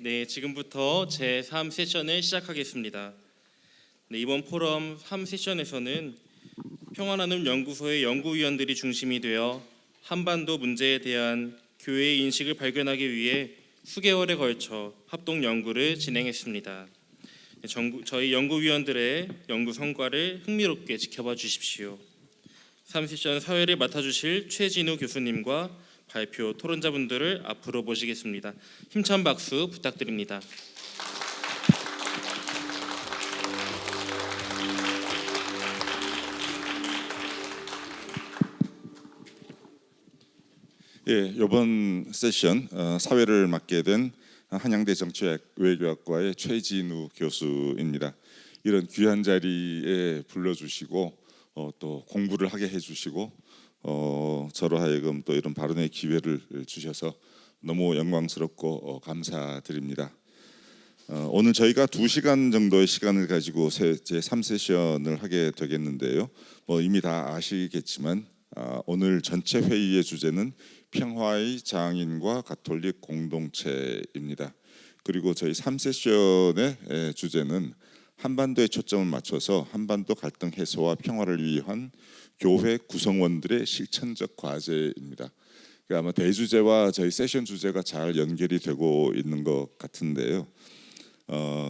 네, 지금부터 제3 세션을 시작하겠습니다. 네, 이번 포럼 3세션에서는 평화나눔 연구소의 연구위원들이 중심이 되어 한반도 문제에 대한 교회의 인식을 발견하기 위해 수개월에 걸쳐 합동 연구를 진행했습니다. 저희 연구위원들의 연구 성과를 흥미롭게 지켜봐 주십시오. 3세션 사회를 맡아주실 최진우 교수님과 발표 토론자분들을 앞으로 모시겠습니다. 힘찬 박수 부탁드립니다. 예, 이번 세션 사회를 맡게 된 한양대 정치학 외교학과의 최진우 교수입니다. 이런 귀한 자리에 불러주시고 또 공부를 하게 해주시고 저로 하여금 또 이런 발언의 기회를 주셔서 너무 영광스럽고 감사드립니다. 오늘 저희가 2시간 정도의 시간을 가지고 제3세션을 하게 되겠는데요. 이미 다 아시겠지만 오늘 전체 회의의 주제는 평화의 장인과 가톨릭 공동체입니다. 그리고 저희 3세션의 주제는 한반도에 초점을 맞춰서 한반도 갈등 해소와 평화를 위한 교회 구성원들의 실천적 과제입니다. 아마 대주제와 저희 세션 주제가 잘 연결이 되고 있는 것 같은데요.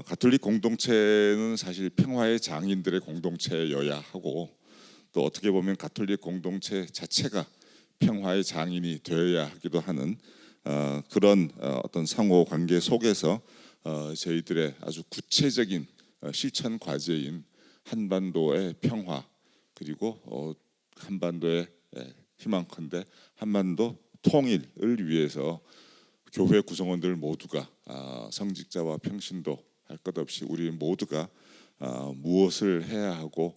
가톨릭 공동체는 사실 평화의 장인들의 공동체여야 하고 또 어떻게 보면 가톨릭 공동체 자체가 평화의 장인이 되어야 하기도 하는 그런 어떤 상호 관계 속에서 저희들의 아주 구체적인 실천 과제인 한반도의 평화 그리고 한반도의 희망컨대 한반도 통일을 위해서 교회 구성원들 모두가 성직자와 평신도 할 것 없이 우리 모두가 무엇을 해야 하고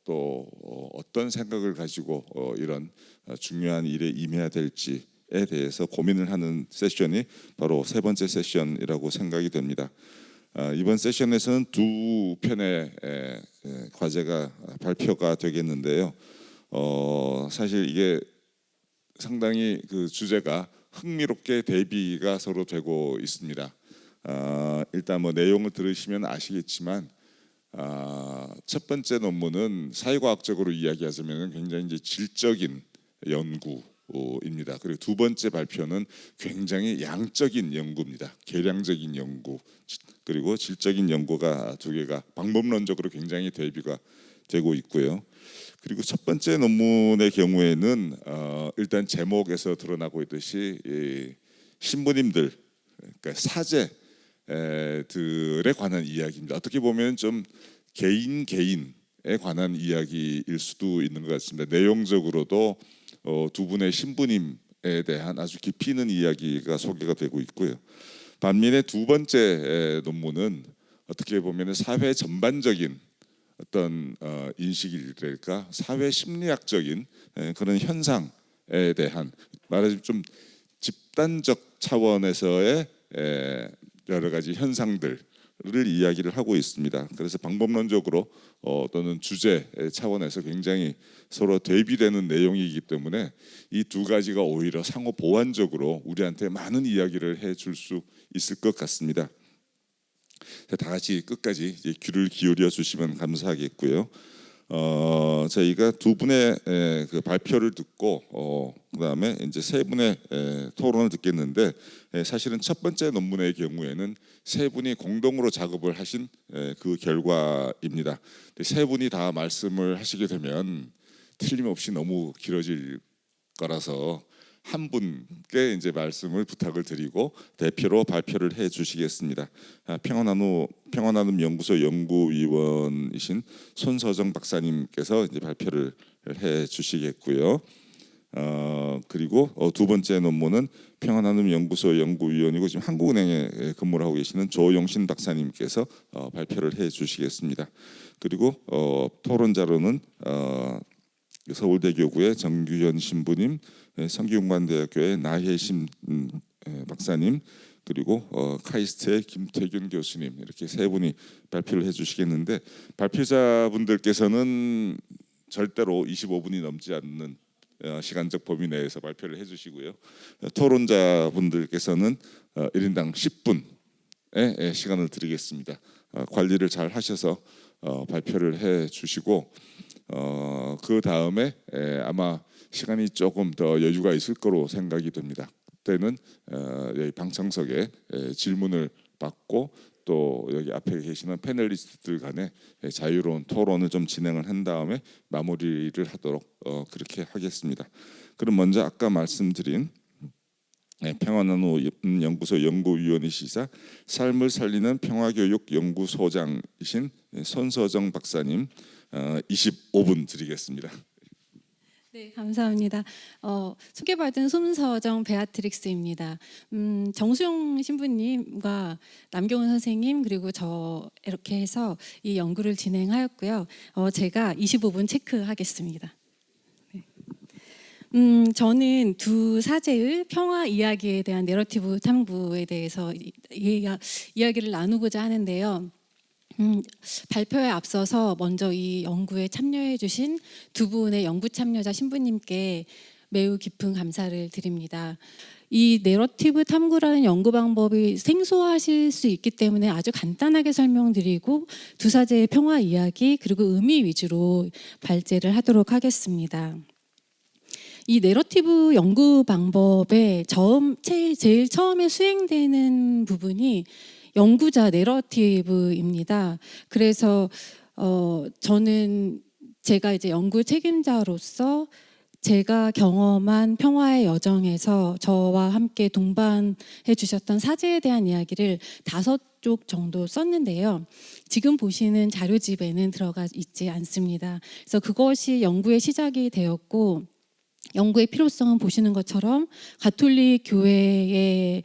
또 어떤 생각을 가지고 이런 중요한 일에 임해야 될지에 대해서 고민을 하는 세션이 바로 세 번째 세션이라고 생각이 됩니다. 이번 세션에서는 두 편의 과제가 발표가 되겠는데요. 사실 이게 상당히 그 주제가 흥미롭게 대비가 서로 되고 있습니다. 일단 내용을 들으시면 아시겠지만 첫 번째 논문은 사회과학적으로 이야기하자면 굉장히 이제 질적인 연구입니다. 그리고 두 번째 발표는 굉장히 양적인 연구입니다. 계량적인 연구 그리고 질적인 연구가 두 개가 방법론적으로 굉장히 대비가 되고 있고요. 그리고 첫 번째 논문의 경우에는 일단 제목에서 드러나고 있듯이 신부님들 그러니까 사제들에 관한 이야기입니다. 어떻게 보면 좀 개인에 관한 이야기일 수도 있는 것 같습니다. 내용적으로도 두 분의 신부님에 대한 아주 깊이 있는 이야기가 소개가 되고 있고요. 반면에 두 번째 논문은 어떻게 보면 사회 전반적인 어떤 인식이랄까 사회 심리학적인 그런 현상에 대한 말하자면 좀 집단적 차원에서의 여러 가지 현상들을 이야기를 하고 있습니다. 그래서 방법론적으로 또는 주제 차원에서 굉장히 서로 대비되는 내용이기 때문에 이 두 가지가 오히려 상호 보완적으로 우리한테 많은 이야기를 해줄 수 있을 것 같습니다. 다 같이 끝까지 귀를 기울여 주시면 감사하겠고요. 저희가 두 분의 그 발표를 듣고 그다음에 이제 세 분의 토론을 듣겠는데 사실은 첫 번째 논문의 경우에는 세 분이 공동으로 작업을 하신 그 결과입니다. 세 분이 다 말씀을 하시게 되면 틀림없이 너무 길어질 거라서 한 분께 이제 말씀을 부탁을 드리고 대표로 발표를 해 주시겠습니다. 평화나눔 연구소 연구위원이신 손서정 박사님께서 이제 발표를 해 주시겠고요. 그리고 두 번째 논문은 평화나눔 연구소 연구위원이고 지금 한국은행에 근무를 하고 계시는 조용신 박사님께서 발표를 해 주시겠습니다. 그리고 토론자로는 서울대교구의 정규현 신부님, 성균관대학교의 나혜심 박사님, 그리고 카이스트의 김태균 교수님 이렇게 세 분이 발표를 해주시겠는데 발표자분들께서는 절대로 25분이 넘지 않는 시간적 범위 내에서 발표를 해주시고요. 토론자분들께서는 1인당 10분의 시간을 드리겠습니다. 관리를 잘 하셔서 발표를 해주시고 그 다음에 아마 시간이 조금 더 여유가 있을 거로 생각이 됩니다. 그때는 여기 방청석에 질문을 받고 또 여기 앞에 계시는 패널리스트들 간에 자유로운 토론을 좀 진행을 한 다음에 마무리를 하도록 그렇게 하겠습니다. 그럼 먼저 아까 말씀드린 평화나눔 연구소 연구위원이시자 삶을 살리는 평화교육 연구소장이신 손서정 박사님 25분 드리겠습니다. 네, 감사합니다. 소개받은 손서정 베아트릭스입니다. 정수영 신부님과 남경훈 선생님 그리고 저 이렇게 해서 이 연구를 진행하였고요. 제가 25분 체크하겠습니다. 네. 저는 두 사제의 평화 이야기에 대한 내러티브 탐구에 대해서 이야기를 나누고자 하는데요. 발표에 앞서서 먼저 이 연구에 참여해 주신 두 분의 연구 참여자 신부님께 매우 깊은 감사를 드립니다. 이 내러티브 탐구라는 연구 방법이 생소하실 수 있기 때문에 아주 간단하게 설명드리고 두 사제의 평화 이야기 그리고 의미 위주로 발제를 하도록 하겠습니다. 이 내러티브 연구 방법의 제일 처음에 수행되는 부분이 연구자 내러티브입니다. 그래서 저는 제가 이제 연구 책임자로서 제가 경험한 평화의 여정에서 저와 함께 동반해 주셨던 사제에 대한 이야기를 5쪽 정도 썼는데요. 지금 보시는 자료집에는 들어가 있지 않습니다. 그래서 그것이 연구의 시작이 되었고 연구의 필요성은 보시는 것처럼 가톨릭 교회의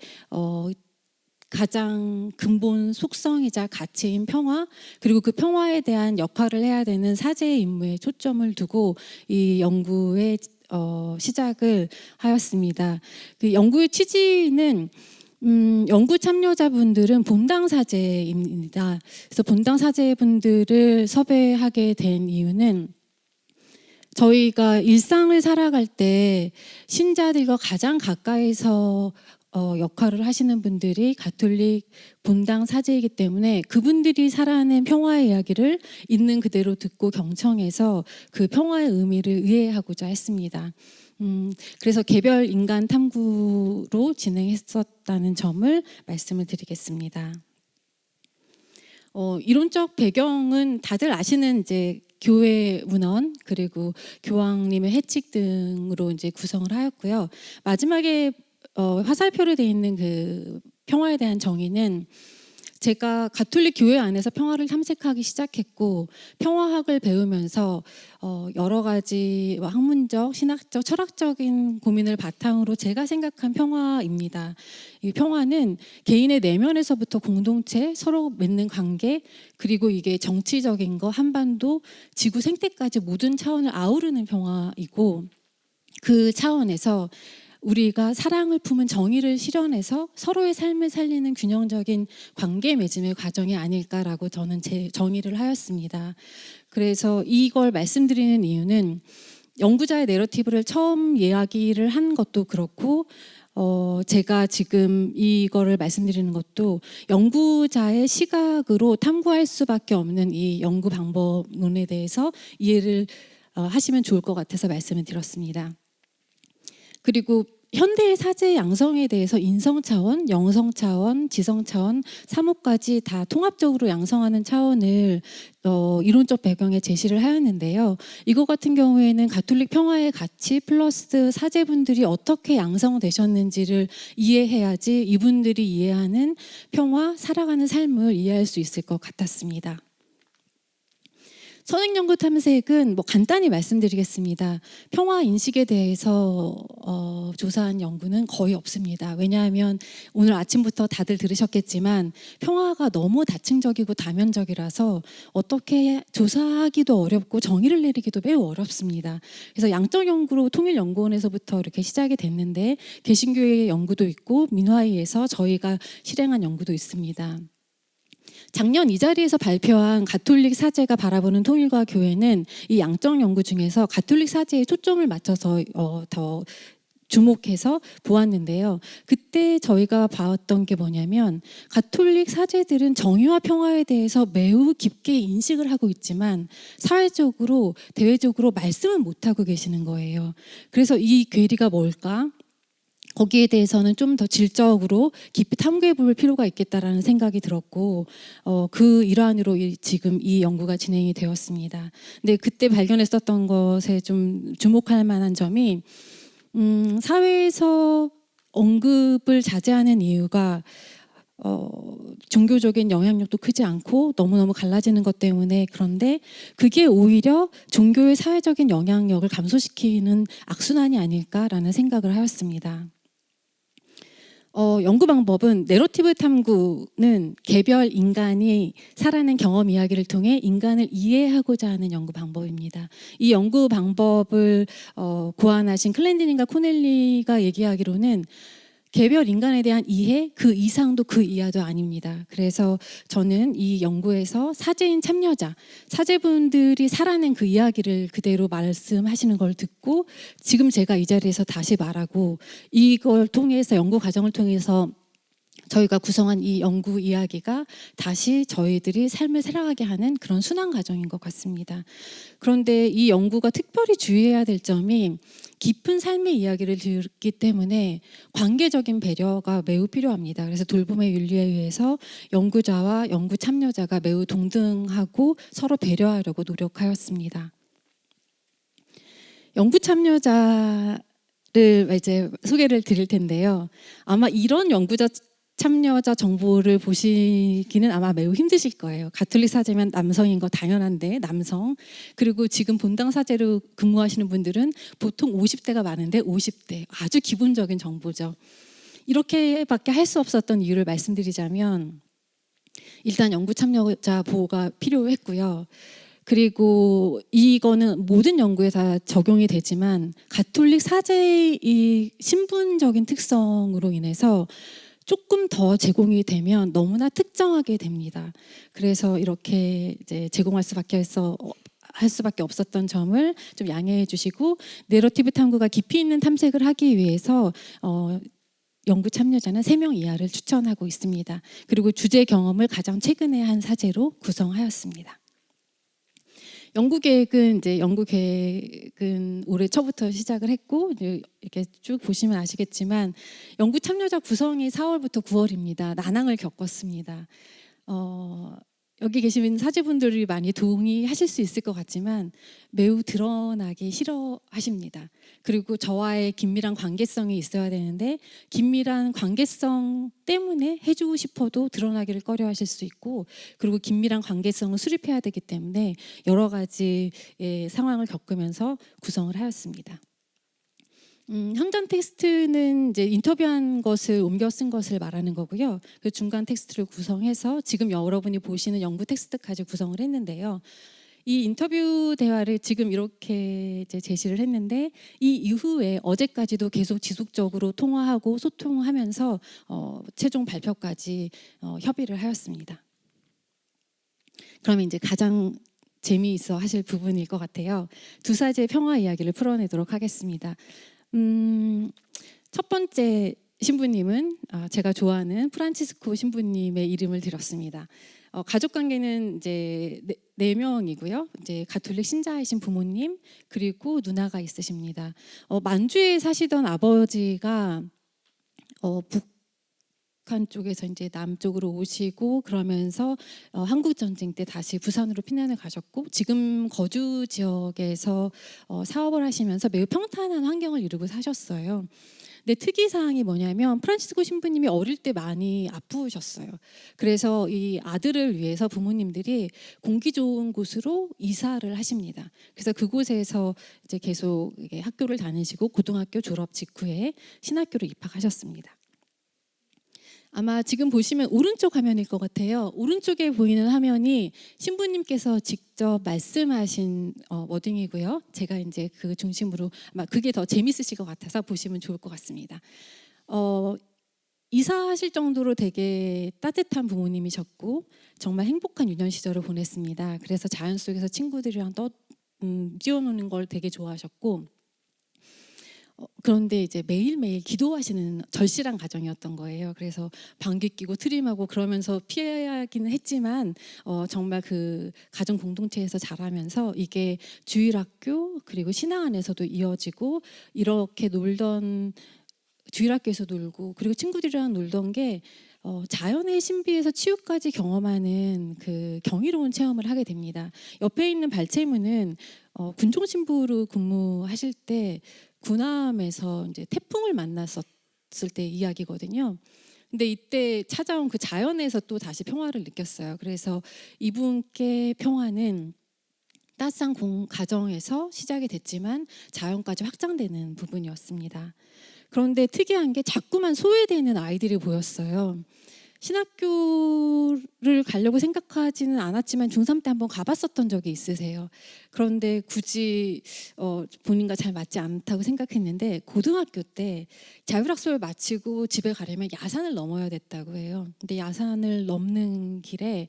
가장 근본 속성이자 가치인 평화 그리고 그 평화에 대한 역할을 해야 되는 사제의 임무에 초점을 두고 이 연구의 시작을 하였습니다. 그 연구의 취지는 연구 참여자분들은 본당 사제입니다. 그래서 본당 사제분들을 섭외하게 된 이유는 저희가 일상을 살아갈 때 신자들과 가장 가까이서 역할을 하시는 분들이 가톨릭 본당 사제이기 때문에 그분들이 살아낸 평화의 이야기를 있는 그대로 듣고 경청해서 그 평화의 의미를 이해하고자 했습니다. 그래서 개별 인간 탐구로 진행했었다는 점을 말씀을 드리겠습니다. 이론적 배경은 다들 아시는 이제 교회 문헌 그리고 교황님의 해칙 등으로 이제 구성을 하였고요. 마지막에 화살표로 되어 있는 그 평화에 대한 정의는 제가 가톨릭 교회 안에서 평화를 탐색하기 시작했고 평화학을 배우면서 여러 가지 학문적, 신학적, 철학적인 고민을 바탕으로 제가 생각한 평화입니다. 이 평화는 개인의 내면에서부터 공동체, 서로 맺는 관계, 그리고 이게 정치적인 거, 한반도, 지구 생태까지 모든 차원을 아우르는 평화이고 그 차원에서 우리가 사랑을 품은 정의를 실현해서 서로의 삶을 살리는 균형적인 관계 맺음의 과정이 아닐까라고 저는 제 정의를 하였습니다. 그래서 이걸 말씀드리는 이유는 연구자의 내러티브를 처음 이야기를 한 것도 그렇고 제가 지금 이거를 말씀드리는 것도 연구자의 시각으로 탐구할 수밖에 없는 이 연구 방법론에 대해서 이해를 하시면 좋을 것 같아서 말씀을 드렸습니다. 그리고 현대의 사제 양성에 대해서 인성 차원, 영성 차원, 지성 차원, 3호까지 다 통합적으로 양성하는 차원을 이론적 배경에 제시를 하였는데요. 이거 같은 경우에는 가톨릭 평화의 가치 플러스 사제분들이 어떻게 양성되셨는지를 이해해야지 이분들이 이해하는 평화, 살아가는 삶을 이해할 수 있을 것 같았습니다. 선행연구 탐색은 간단히 말씀드리겠습니다. 평화 인식에 대해서 조사한 연구는 거의 없습니다. 왜냐하면 오늘 아침부터 다들 들으셨겠지만 평화가 너무 다층적이고 다면적이라서 어떻게 조사하기도 어렵고 정의를 내리기도 매우 어렵습니다. 그래서 양적 연구로 통일연구원에서부터 이렇게 시작이 됐는데 개신교회의 연구도 있고 민화위에서 저희가 실행한 연구도 있습니다. 작년 이 자리에서 발표한 가톨릭 사제가 바라보는 통일과 교회는 이 양적 연구 중에서 가톨릭 사제에 초점을 맞춰서 더 주목해서 보았는데요. 그때 저희가 봤던 게 뭐냐면 가톨릭 사제들은 정의와 평화에 대해서 매우 깊게 인식을 하고 있지만 사회적으로 대외적으로 말씀은 못하고 계시는 거예요. 그래서 이 괴리가 뭘까? 거기에 대해서는 좀 더 질적으로 깊이 탐구해 볼 필요가 있겠다라는 생각이 들었고 그 일환으로 지금 이 연구가 진행이 되었습니다. 근데 그때 발견했었던 것에 좀 주목할 만한 점이 사회에서 언급을 자제하는 이유가 종교적인 영향력도 크지 않고 너무너무 갈라지는 것 때문에 그런데 그게 오히려 종교의 사회적인 영향력을 감소시키는 악순환이 아닐까라는 생각을 하였습니다. 연구 방법은 내러티브 탐구는 개별 인간이 살아낸 경험 이야기를 통해 인간을 이해하고자 하는 연구 방법입니다. 이 연구 방법을 고안하신 클랜디닝과 코넬리가 얘기하기로는 개별 인간에 대한 이해 그 이상도 그 이하도 아닙니다. 그래서 저는 이 연구에서 사제인 참여자, 사제분들이 살아낸 그 이야기를 그대로 말씀하시는 걸 듣고 지금 제가 이 자리에서 다시 말하고 이걸 통해서 연구 과정을 통해서 저희가 구성한 이 연구 이야기가 다시 저희들이 삶을 살아가게 하는 그런 순환 과정인 것 같습니다. 그런데 이 연구가 특별히 주의해야 될 점이 깊은 삶의 이야기를 듣기 때문에 관계적인 배려가 매우 필요합니다. 그래서 돌봄의 윤리에 의해서 연구자와 연구 참여자가 매우 동등하고 서로 배려하려고 노력하였습니다. 연구 참여자를 이제 소개를 드릴 텐데요. 아마 이런 연구자 참여자 정보를 보시기는 아마 매우 힘드실 거예요. 가톨릭 사제면 남성인 거 당연한데 남성. 그리고 지금 본당 사제로 근무하시는 분들은 보통 50대가 많은데 50대. 아주 기본적인 정보죠. 이렇게밖에 할 수 없었던 이유를 말씀드리자면 일단 연구 참여자 보호가 필요했고요. 그리고 이거는 모든 연구에 다 적용이 되지만 가톨릭 사제의 이 신분적인 특성으로 인해서 조금 더 제공이 되면 너무나 특정하게 됩니다. 그래서 이렇게 이제 제공할 수밖에 없었던 점을 좀 양해해 주시고 내러티브 탐구가 깊이 있는 탐색을 하기 위해서 연구 참여자는 3명 이하를 추천하고 있습니다. 그리고 주제 경험을 가장 최근에 한 사제로 구성하였습니다. 연구 계획은 올해 초부터 시작을 했고 이렇게 쭉 보시면 아시겠지만 연구 참여자 구성이 4월부터 9월입니다. 난항을 겪었습니다. 여기 계신 사제분들이 많이 동의하실 수 있을 것 같지만 매우 드러나기 싫어하십니다. 그리고 저와의 긴밀한 관계성이 있어야 되는데 긴밀한 관계성 때문에 해주고 싶어도 드러나기를 꺼려하실 수 있고 그리고 긴밀한 관계성을 수립해야 되기 때문에 여러 가지의 상황을 겪으면서 구성을 하였습니다. 현장 텍스트는 이제 인터뷰한 것을 옮겨 쓴 것을 말하는 거고요. 그 중간 텍스트를 구성해서 지금 여러분이 보시는 연구 텍스트까지 구성을 했는데요. 이 인터뷰 대화를 지금 이렇게 이제 제시를 했는데 이 이후에 어제까지도 계속 지속적으로 통화하고 소통하면서 최종 발표까지 협의를 하였습니다. 그러면 이제 가장 재미있어 하실 부분일 것 같아요. 두 사제의 평화 이야기를 풀어내도록 하겠습니다. 첫 번째 신부님은 제가 좋아하는 프란치스코 신부님의 이름을 드렸습니다. 가족 관계는 이제 네 명이고요. 이제 가톨릭 신자이신 부모님 그리고 누나가 있으십니다. 만주에 사시던 아버지가 북한 쪽에서 이제 남쪽으로 오시고 그러면서 한국 전쟁 때 다시 부산으로 피난을 가셨고 지금 거주 지역에서 사업을 하시면서 매우 평탄한 환경을 이루고 사셨어요. 근데 특이사항이 뭐냐면 프란치스코 신부님이 어릴 때 많이 아프셨어요. 그래서 이 아들을 위해서 부모님들이 공기 좋은 곳으로 이사를 하십니다. 그래서 그곳에서 이제 계속 학교를 다니시고 고등학교 졸업 직후에 신학교로 입학하셨습니다. 아마 지금 보시면 오른쪽 화면일 것 같아요. 오른쪽에 보이는 화면이 신부님께서 직접 말씀하신 워딩이고요. 제가 이제 그 중심으로 아마 그게 더 재밌으실 것 같아서 보시면 좋을 것 같습니다. 이사하실 정도로 되게 따뜻한 부모님이셨고 정말 행복한 유년 시절을 보냈습니다. 그래서 자연 속에서 친구들이랑 뛰어노는 걸 되게 좋아하셨고 그런데 이제 매일매일 기도하시는 절실한 가정이었던 거예요. 그래서 방귀 뀌고 트림하고 그러면서 피하기는 했지만 정말 그 가정 공동체에서 자라면서 이게 주일학교 그리고 신앙 안에서도 이어지고 이렇게 놀던 주일학교에서 놀고 그리고 친구들이랑 놀던 게 자연의 신비에서 치유까지 경험하는 그 경이로운 체험을 하게 됩니다. 옆에 있는 발제문은 군종 신부로 근무하실 때 군함에서 이제 태풍을 만났었을 때 이야기거든요. 근데 이때 찾아온 그 자연에서 또 다시 평화를 느꼈어요. 그래서 이분께 평화는 따스한 가정에서 시작이 됐지만 자연까지 확장되는 부분이었습니다. 그런데 특이한 게 자꾸만 소외되는 아이들이 보였어요. 신학교를 가려고 생각하지는 않았지만 중3 때 한번 가봤었던 적이 있으세요. 그런데 굳이 본인과 잘 맞지 않다고 생각했는데 고등학교 때 자율학습을 마치고 집에 가려면 야산을 넘어야 됐다고 해요. 근데 야산을 넘는 길에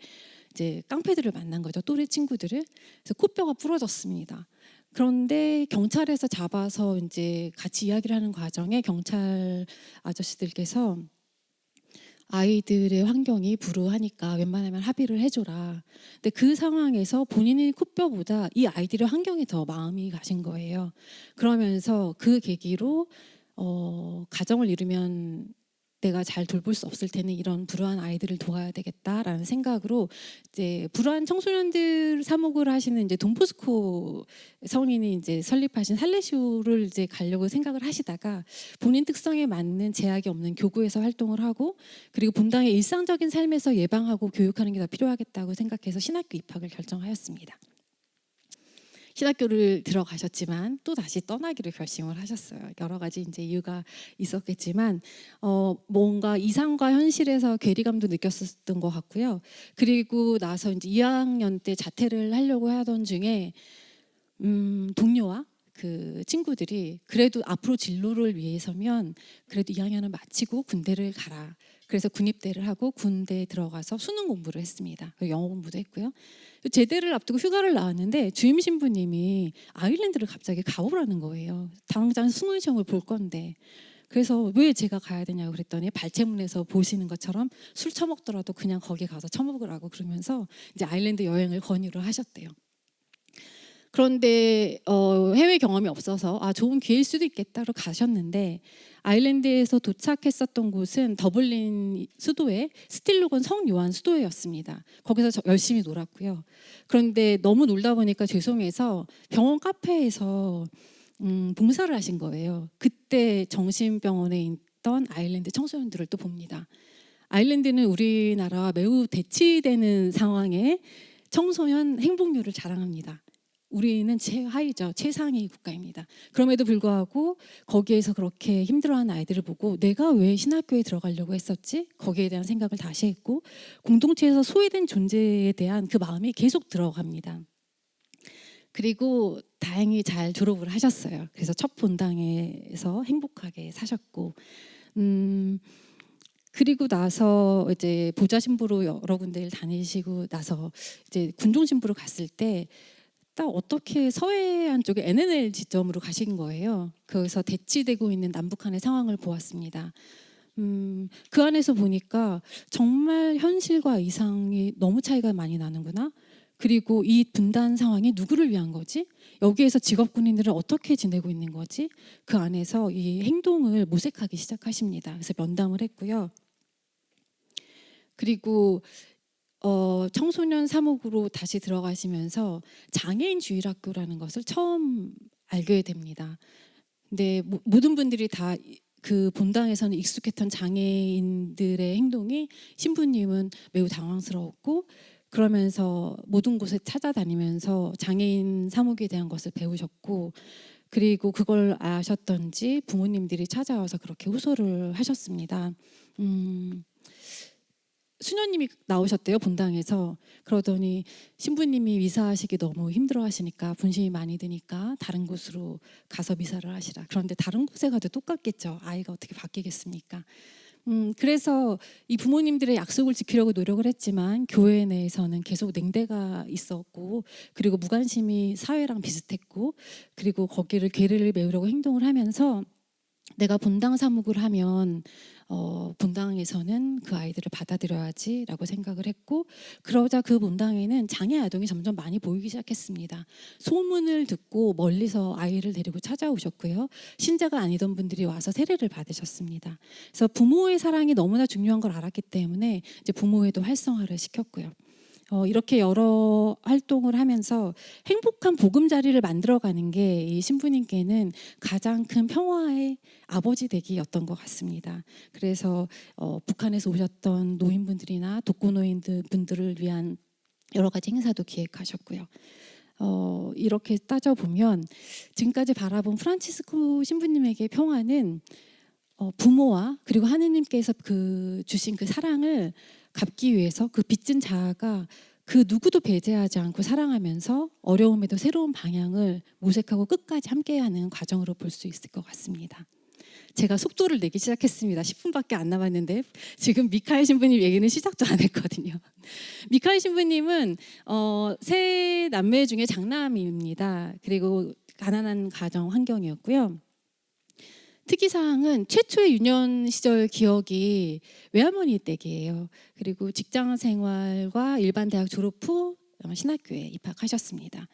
이제 깡패들을 만난 거죠. 또래 친구들을. 그래서 코뼈가 부러졌습니다. 그런데 경찰에서 잡아서 이제 같이 이야기를 하는 과정에 경찰 아저씨들께서 아이들의 환경이 불우하니까 웬만하면 합의를 해줘라. 근데 그 상황에서 본인의 코뼈보다 이 아이들의 환경에 더 마음이 가신 거예요. 그러면서 그 계기로 가정을 이루면 내가 잘 돌볼 수 없을 테니 이런 불우한 아이들을 도와야 되겠다라는 생각으로 이제 불우한 청소년들 사목을 하시는 이제 돈보스코 성인이 이제 설립하신 살레시오를 이제 가려고 생각을 하시다가 본인 특성에 맞는 제약이 없는 교구에서 활동을 하고 그리고 본당의 일상적인 삶에서 예방하고 교육하는 게 더 필요하겠다고 생각해서 신학교 입학을 결정하였습니다. 신학교를 들어가셨지만 또 다시 떠나기를 결심을 하셨어요. 여러 가지 이제 이유가 있었겠지만 뭔가 이상과 현실에서 괴리감도 느꼈었던 것 같고요. 그리고 나서 이제 2학년 때 자퇴를 하려고 하던 중에 동료와 그 친구들이 그래도 앞으로 진로를 위해서면 그래도 2학년을 마치고 군대를 가라. 그래서 군입대를 하고 군대에 들어가서 수능 공부를 했습니다. 영어 공부도 했고요. 제대를 앞두고 휴가를 나왔는데 주임 신부님이 아일랜드를 갑자기 가보라는 거예요. 당장 수능 시험을 볼 건데. 그래서 왜 제가 가야 되냐고 그랬더니 발제문에서 보시는 것처럼 술 처먹더라도 그냥 거기 가서 처먹으라고 그러면서 이제 아일랜드 여행을 권유를 하셨대요. 그런데 해외 경험이 없어서 좋은 기회일 수도 있겠다로 가셨는데 아일랜드에서 도착했었던 곳은 더블린 수도의 스틸로건 성 요한 수도회였습니다. 거기서 열심히 놀았고요. 그런데 너무 놀다 보니까 죄송해서 병원 카페에서 봉사를 하신 거예요. 그때 정신병원에 있던 아일랜드 청소년들을 또 봅니다. 아일랜드는 우리나라와 매우 대치되는 상황에 청소년 행복률을 자랑합니다. 우리는 최하위죠. 최상위 국가입니다. 그럼에도 불구하고 거기에서 그렇게 힘들어하는 아이들을 보고 내가 왜 신학교에 들어가려고 했었지? 거기에 대한 생각을 다시 했고 공동체에서 소외된 존재에 대한 그 마음이 계속 들어갑니다. 그리고 다행히 잘 졸업을 하셨어요. 그래서 첫 본당에서 행복하게 사셨고 그리고 나서 이제 보좌 신부로 여러 군데를 다니시고 나서 이제 군종 신부로 갔을 때 딱 어떻게 서해안 쪽에 NNL 지점으로 가신 거예요. 거기서 대치되고 있는 남북한의 상황을 보았습니다. 그 안에서 보니까 정말 현실과 이상이 너무 차이가 많이 나는구나. 그리고 이 분단 상황이 누구를 위한 거지? 여기에서 직업 군인들은 어떻게 지내고 있는 거지? 그 안에서 이 행동을 모색하기 시작하십니다. 그래서 면담을 했고요. 그리고 청소년 사목으로 다시 들어가시면서 장애인 주일학교라는 것을 처음 알게 됩니다. 근데 모든 분들이 다 그 본당에서는 익숙했던 장애인들의 행동이 신부님은 매우 당황스러웠고 그러면서 모든 곳에 찾아다니면서 장애인 사목에 대한 것을 배우셨고 그리고 그걸 아셨던지 부모님들이 찾아와서 그렇게 호소를 하셨습니다. 수녀님이 나오셨대요. 본당에서. 그러더니 신부님이 미사하시기 너무 힘들어하시니까 분심이 많이 드니까 다른 곳으로 가서 미사를 하시라. 그런데 다른 곳에 가도 똑같겠죠. 아이가 어떻게 바뀌겠습니까? 그래서 이 부모님들의 약속을 지키려고 노력을 했지만 교회 내에서는 계속 냉대가 있었고, 그리고 무관심이 사회랑 비슷했고, 그리고 거기를 괴를 메우려고 행동을 하면서 내가 본당 사목을 하면 본당에서는 그 아이들을 받아들여야지라고 생각을 했고, 그러자 그 본당에는 장애 아동이 점점 많이 보이기 시작했습니다. 소문을 듣고 멀리서 아이를 데리고 찾아오셨고요. 신자가 아니던 분들이 와서 세례를 받으셨습니다. 그래서 부모의 사랑이 너무나 중요한 걸 알았기 때문에 이제 부모회도 활성화를 시켰고요. 이렇게 여러 활동을 하면서 행복한 보금자리를 만들어가는 게 이 신부님께는 가장 큰 평화의 아버지 되기였던 것 같습니다. 그래서 북한에서 오셨던 노인분들이나 독거노인분들을 위한 여러 가지 행사도 기획하셨고요. 이렇게 따져보면 지금까지 바라본 프란치스코 신부님에게 평화는 부모와 그리고 하느님께서 주신 그 사랑을 갚기 위해서 그 빚진 자아가 그 누구도 배제하지 않고 사랑하면서 어려움에도 새로운 방향을 모색하고 끝까지 함께하는 과정으로 볼 수 있을 것 같습니다. 제가 속도를 내기 시작했습니다. 10분밖에 안 남았는데 지금 미카엘 신부님 얘기는 시작도 안 했거든요. 미카엘 신부님은 세 남매 중에 장남입니다. 그리고 가난한 가정 환경이었고요. 특이사항은 최초의 유년 시절 기억이 외할머니 댁이에요. 그리고 직장 생활과 일반 대학 졸업 후 신학교에 입학하셨습니다.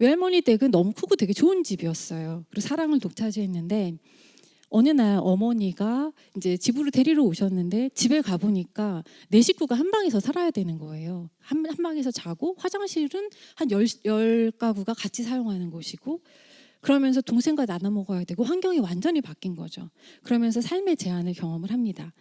외할머니 댁은 너무 크고 되게 좋은 집이었어요. 그리고 사랑을 독차지했는데 어느 날 어머니가 이제 집으로 데리러 오셨는데 집에 가보니까 네 식구가 한 방에서 살아야 되는 거예요. 한 방에서 자고 화장실은 한 10가구가 같이 사용하는 곳이고, 그러면서 동생과 나눠 먹어야 되고 환경이 완전히 바뀐 거죠. 그러면서 삶의 제한을 경험을 합니다.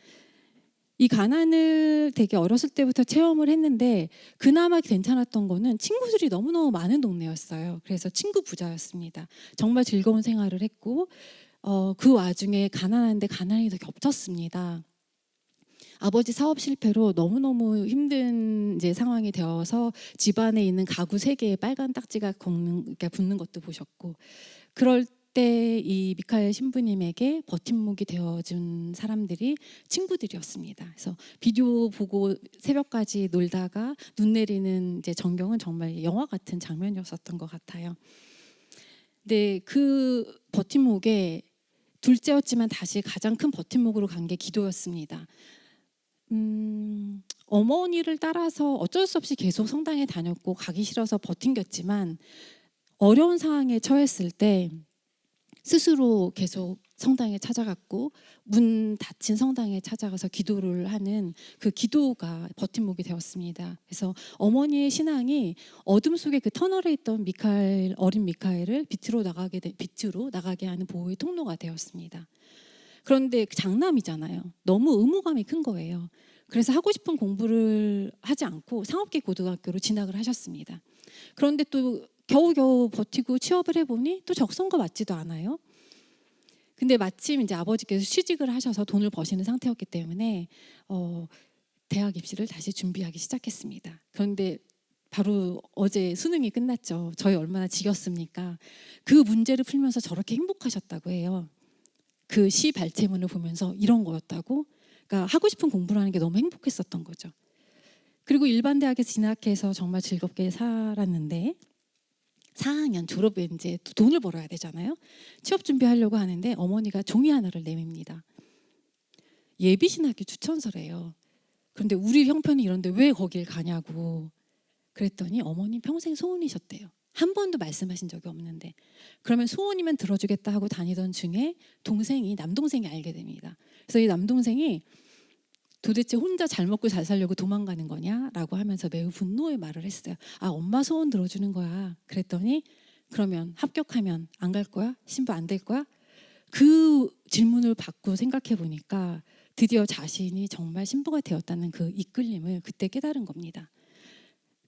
이 가난을 되게 어렸을 때부터 체험을 했는데 그나마 괜찮았던 거는 친구들이 너무너무 많은 동네였어요. 그래서 친구 부자였습니다. 정말 즐거운 생활을 했고 그 와중에 가난한데 가난이 더 겹쳤습니다. 아버지 사업 실패로 너무너무 힘든 이제 상황이 되어서 집안에 있는 가구 3개에 빨간 딱지가 붙는 것도 보셨고, 그럴 때 이 미카엘 신부님에게 버팀목이 되어준 사람들이 친구들이었습니다. 그래서 비디오 보고 새벽까지 놀다가 눈 내리는 이제 전경은 정말 영화 같은 장면이었었던 것 같아요. 근데 그 버팀목에 둘째였지만 다시 가장 큰 버팀목으로 간 게 기도였습니다. 어머니를 따라서 어쩔 수 없이 계속 성당에 다녔고 가기 싫어서 버틴겼지만 어려운 상황에 처했을 때 스스로 계속 성당에 찾아갔고 문 닫힌 성당에 찾아가서 기도를 하는 그 기도가 버팀목이 되었습니다. 그래서 어머니의 신앙이 어둠 속에 그 터널에 있던 어린 미카엘을 빛으로 나가게 하는 보호의 통로가 되었습니다. 그런데 장남이잖아요. 너무 의무감이 큰 거예요. 그래서 하고 싶은 공부를 하지 않고 상업계 고등학교로 진학을 하셨습니다. 그런데 또 겨우겨우 버티고 취업을 해보니 또 적성과 맞지도 않아요. 근데 마침 이제 아버지께서 취직을 하셔서 돈을 버시는 상태였기 때문에 대학 입시를 다시 준비하기 시작했습니다. 그런데 바로 어제 수능이 끝났죠. 저희 얼마나 지겼습니까? 그 문제를 풀면서 저렇게 행복하셨다고 해요. 그 시 발제문을 보면서 이런 거였다고? 그러니까 하고 싶은 공부를 하는 게 너무 행복했었던 거죠. 그리고 일반 대학에 진학해서 정말 즐겁게 살았는데 4학년 졸업에 이제 돈을 벌어야 되잖아요. 취업 준비하려고 하는데 어머니가 종이 하나를 내밉니다. 예비신학교 추천서래요. 그런데 우리 형편이 이런데 왜 거길 가냐고. 그랬더니 어머니 평생 소원이셨대요. 한 번도 말씀하신 적이 없는데. 그러면 소원이면 들어주겠다 하고 다니던 중에 남동생이 알게 됩니다. 그래서 이 남동생이 도대체 혼자 잘 먹고 잘 살려고 도망가는 거냐라고 하면서 매우 분노의 말을 했어요. 아, 엄마 소원 들어주는 거야. 그랬더니 그러면 합격하면 안 갈 거야? 신부 안 될 거야? 그 질문을 받고 생각해 보니까 드디어 자신이 정말 신부가 되었다는 그 이끌림을 그때 깨달은 겁니다.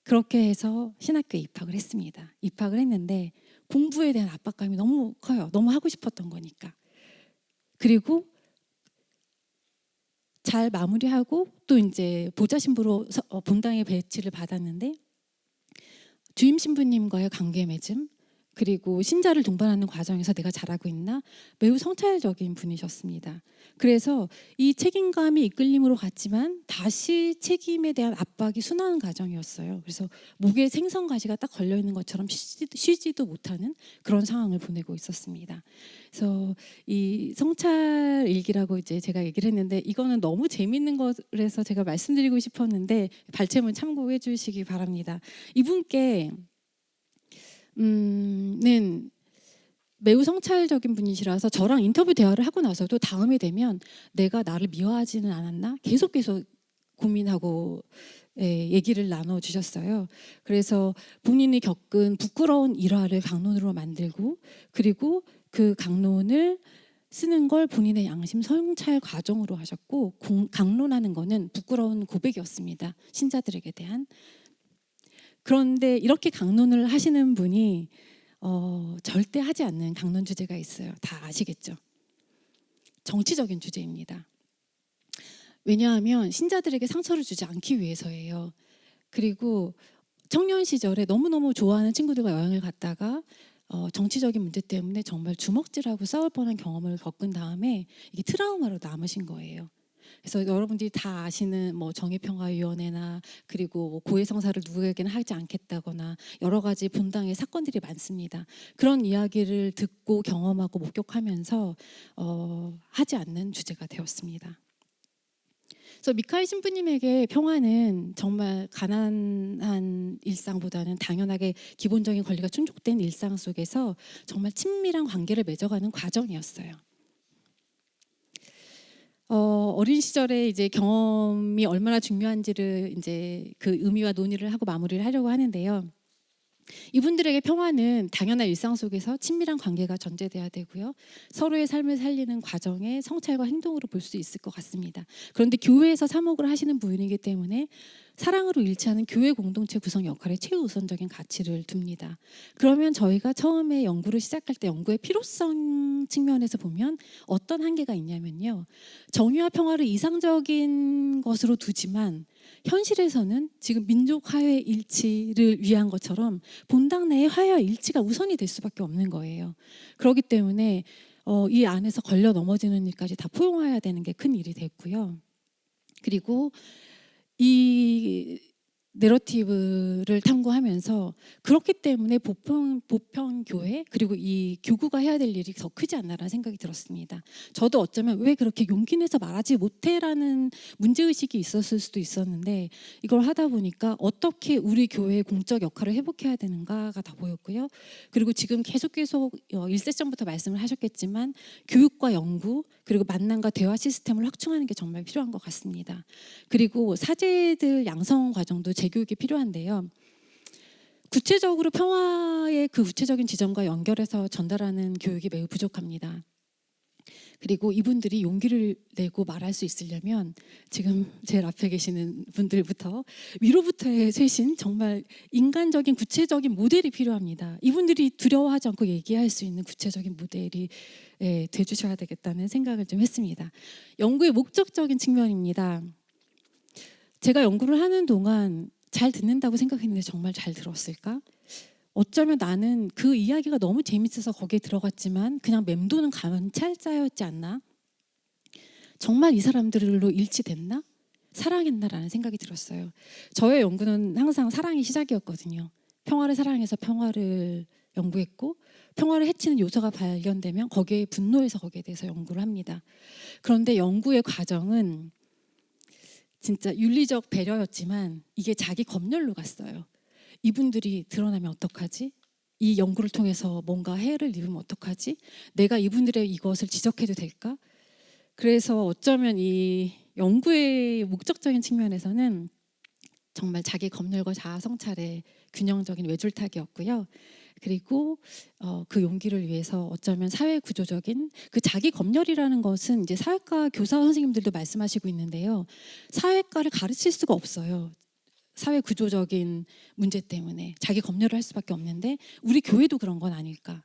그렇게 해서 신학교에 입학을 했습니다. 입학을 했는데 공부에 대한 압박감이 너무 커요. 너무 하고 싶었던 거니까. 그리고 잘 마무리하고 또 이제 보좌 신부로 본당에 배치를 받았는데 주임 신부님과의 관계 맺음, 그리고 신자를 동반하는 과정에서 내가 잘하고 있나 매우 성찰적인 분이셨습니다. 그래서 이 책임감이 이끌림으로 갔지만 다시 책임에 대한 압박이 순환하는 과정이었어요. 그래서 목에 생선가시가 딱 걸려 있는 것처럼 쉬지도 못하는 그런 상황을 보내고 있었습니다. 그래서 이 성찰 일기라고 이제 제가 얘기를 했는데 이거는 너무 재밌는 거라서 제가 말씀드리고 싶었는데 발췌문 참고해 주시기 바랍니다. 이분께 는 매우 성찰적인 분이시라서 저랑 인터뷰 대화를 하고 나서도 다음에 되면 내가 나를 미워하지는 않았나 계속 고민하고 얘기를 나눠주셨어요. 그래서 본인이 겪은 부끄러운 일화를 강론으로 만들고 그리고 그 강론을 쓰는 걸 본인의 양심 성찰 과정으로 하셨고 강론하는 거는 부끄러운 고백이었습니다. 신자들에게 대한. 그런데 이렇게 강론을 하시는 분이 절대 하지 않는 강론 주제가 있어요. 다 아시겠죠? 정치적인 주제입니다. 왜냐하면 신자들에게 상처를 주지 않기 위해서예요. 그리고 청년 시절에 너무너무 좋아하는 친구들과 여행을 갔다가 정치적인 문제 때문에 정말 주먹질하고 싸울 뻔한 경험을 겪은 다음에 이게 트라우마로 남으신 거예요. 그래서 여러분들이 다 아시는 뭐 정의평화위원회나 그리고 뭐 고해성사를 누구에게는 하지 않겠다거나 여러 가지 본당의 사건들이 많습니다. 그런 이야기를 듣고 경험하고 목격하면서 하지 않는 주제가 되었습니다. 그래서 미카엘 신부님에게 평화는 정말 가난한 일상보다는 당연하게 기본적인 권리가 충족된 일상 속에서 정말 친밀한 관계를 맺어가는 과정이었어요. 어린 시절에 이제 경험이 얼마나 중요한지를 이제 그 의미와 논의를 하고 마무리를 하려고 하는데요. 이분들에게 평화는 당연한 일상 속에서 친밀한 관계가 전제돼야 되고요. 서로의 삶을 살리는 과정의 성찰과 행동으로 볼 수 있을 것 같습니다. 그런데 교회에서 사목을 하시는 분이기 때문에 사랑으로 일치하는 교회 공동체 구성 역할에 최우선적인 가치를 둡니다. 그러면 저희가 처음에 연구를 시작할 때 연구의 필요성 측면에서 보면 어떤 한계가 있냐면요. 정의와 평화를 이상적인 것으로 두지만 현실에서는 지금 민족 화해 일치를 위한 것처럼 본당 내의 화해와 일치가 우선이 될 수밖에 없는 거예요. 그렇기 때문에 이 안에서 걸려 넘어지는 일까지 다 포용해야 되는 게 큰 일이 됐고요. 그리고 이 내러티브를 탐구하면서 그렇기 때문에 보편 교회 그리고 이 교구가 해야 될 일이 더 크지 않나라는 생각이 들었습니다. 저도 어쩌면 왜 그렇게 용기 내서 말하지 못해라는 문제의식이 있었을 수도 있었는데 이걸 하다 보니까 어떻게 우리 교회의 공적 역할을 회복해야 되는가가 다 보였고요. 그리고 지금 계속 1세션부터 말씀을 하셨겠지만 교육과 연구 그리고 만남과 대화 시스템을 확충하는 게 정말 필요한 것 같습니다. 그리고 사제들 양성 과정도 재교육이 필요한데요. 구체적으로 평화의 그 구체적인 지점과 연결해서 전달하는 교육이 매우 부족합니다. 그리고 이분들이 용기를 내고 말할 수 있으려면 지금 제일 앞에 계시는 분들부터 위로부터의 쇄신, 정말 인간적인 구체적인 모델이 필요합니다. 이분들이 두려워하지 않고 얘기할 수 있는 구체적인 모델이 돼주셔야 되겠다는 생각을 좀 했습니다. 연구의 목적적인 측면입니다. 제가 연구를 하는 동안 잘 듣는다고 생각했는데 정말 잘 들었을까? 어쩌면 나는 그 이야기가 너무 재밌어서 거기에 들어갔지만 그냥 맴도는 관찰자였지 않나? 정말 이 사람들로 일치됐나? 사랑했나라는 생각이 들었어요. 저의 연구는 항상 사랑이 시작이었거든요. 평화를 사랑해서 평화를 연구했고 평화를 해치는 요소가 발견되면 거기에 분노해서 거기에 대해서 연구를 합니다. 그런데 연구의 과정은 진짜 윤리적 배려였지만 이게 자기 검열로 갔어요. 이분들이 드러나면 어떡하지? 이 연구를 통해서 뭔가 해를 입으면 어떡하지? 내가 이분들의 이것을 지적해도 될까? 그래서 어쩌면 이 연구의 목적적인 측면에서는 정말 자기 검열과 자아 성찰의 균형적인 외줄타기였고요. 그리고 그 용기를 위해서 어쩌면 사회 구조적인 그 자기 검열이라는 것은 이제 사회과 교사 선생님들도 말씀하시고 있는데요. 사회과를 가르칠 수가 없어요. 사회 구조적인 문제 때문에 자기 검열을 할 수밖에 없는데 우리 교회도 그런 건 아닐까.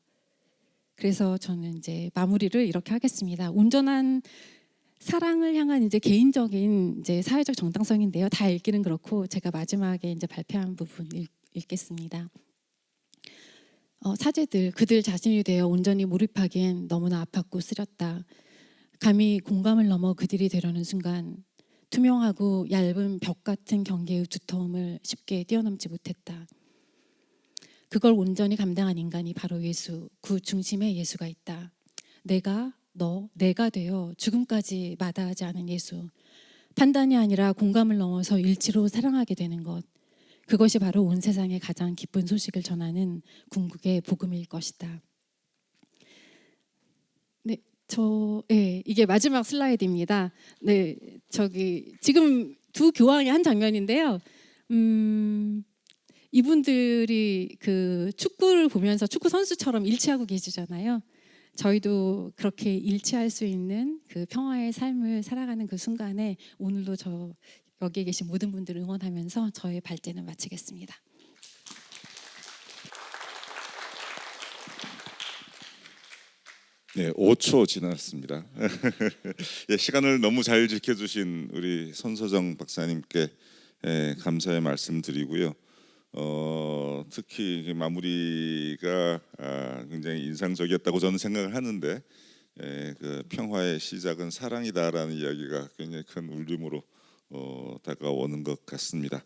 그래서 저는 이제 마무리를 이렇게 하겠습니다. 온전한 사랑을 향한 이제 개인적인 이제 사회적 정당성인데요. 다 읽기는 그렇고 제가 마지막에 이제 발표한 부분 읽겠습니다. 사제들 그들 자신이 되어 온전히 몰입하기엔 너무나 아팠고 쓰렸다. 감히 공감을 넘어 그들이 되려는 순간 투명하고 얇은 벽 같은 경계의 두터움을 쉽게 뛰어넘지 못했다. 그걸 온전히 감당한 인간이 바로 예수, 그 중심에 예수가 있다. 내가 되어 죽음까지 마다하지 않은 예수. 판단이 아니라 공감을 넘어서 일치로 사랑하게 되는 것. 그것이 바로 온 세상에 가장 기쁜 소식을 전하는 궁극의 복음일 것이다. 네, 이게 마지막 슬라이드입니다. 네, 지금 두 교황의 한 장면인데요. 이분들이 그 축구를 보면서 축구 선수처럼 일치하고 계시잖아요. 저희도 그렇게 일치할 수 있는 그 평화의 삶을 살아가는 그 순간에 오늘도 여기에 계신 모든 분들을 응원하면서 저의 발제는 마치겠습니다. 네, 5초 지났습니다. 예, 시간을 너무 잘 지켜주신 우리 손서정 박사님께 감사의 말씀드리고요. 특히 마무리가 굉장히 인상적이었다고 저는 생각을 하는데 그 평화의 시작은 사랑이다라는 이야기가 굉장히 큰 울림으로 다가오는 것 같습니다.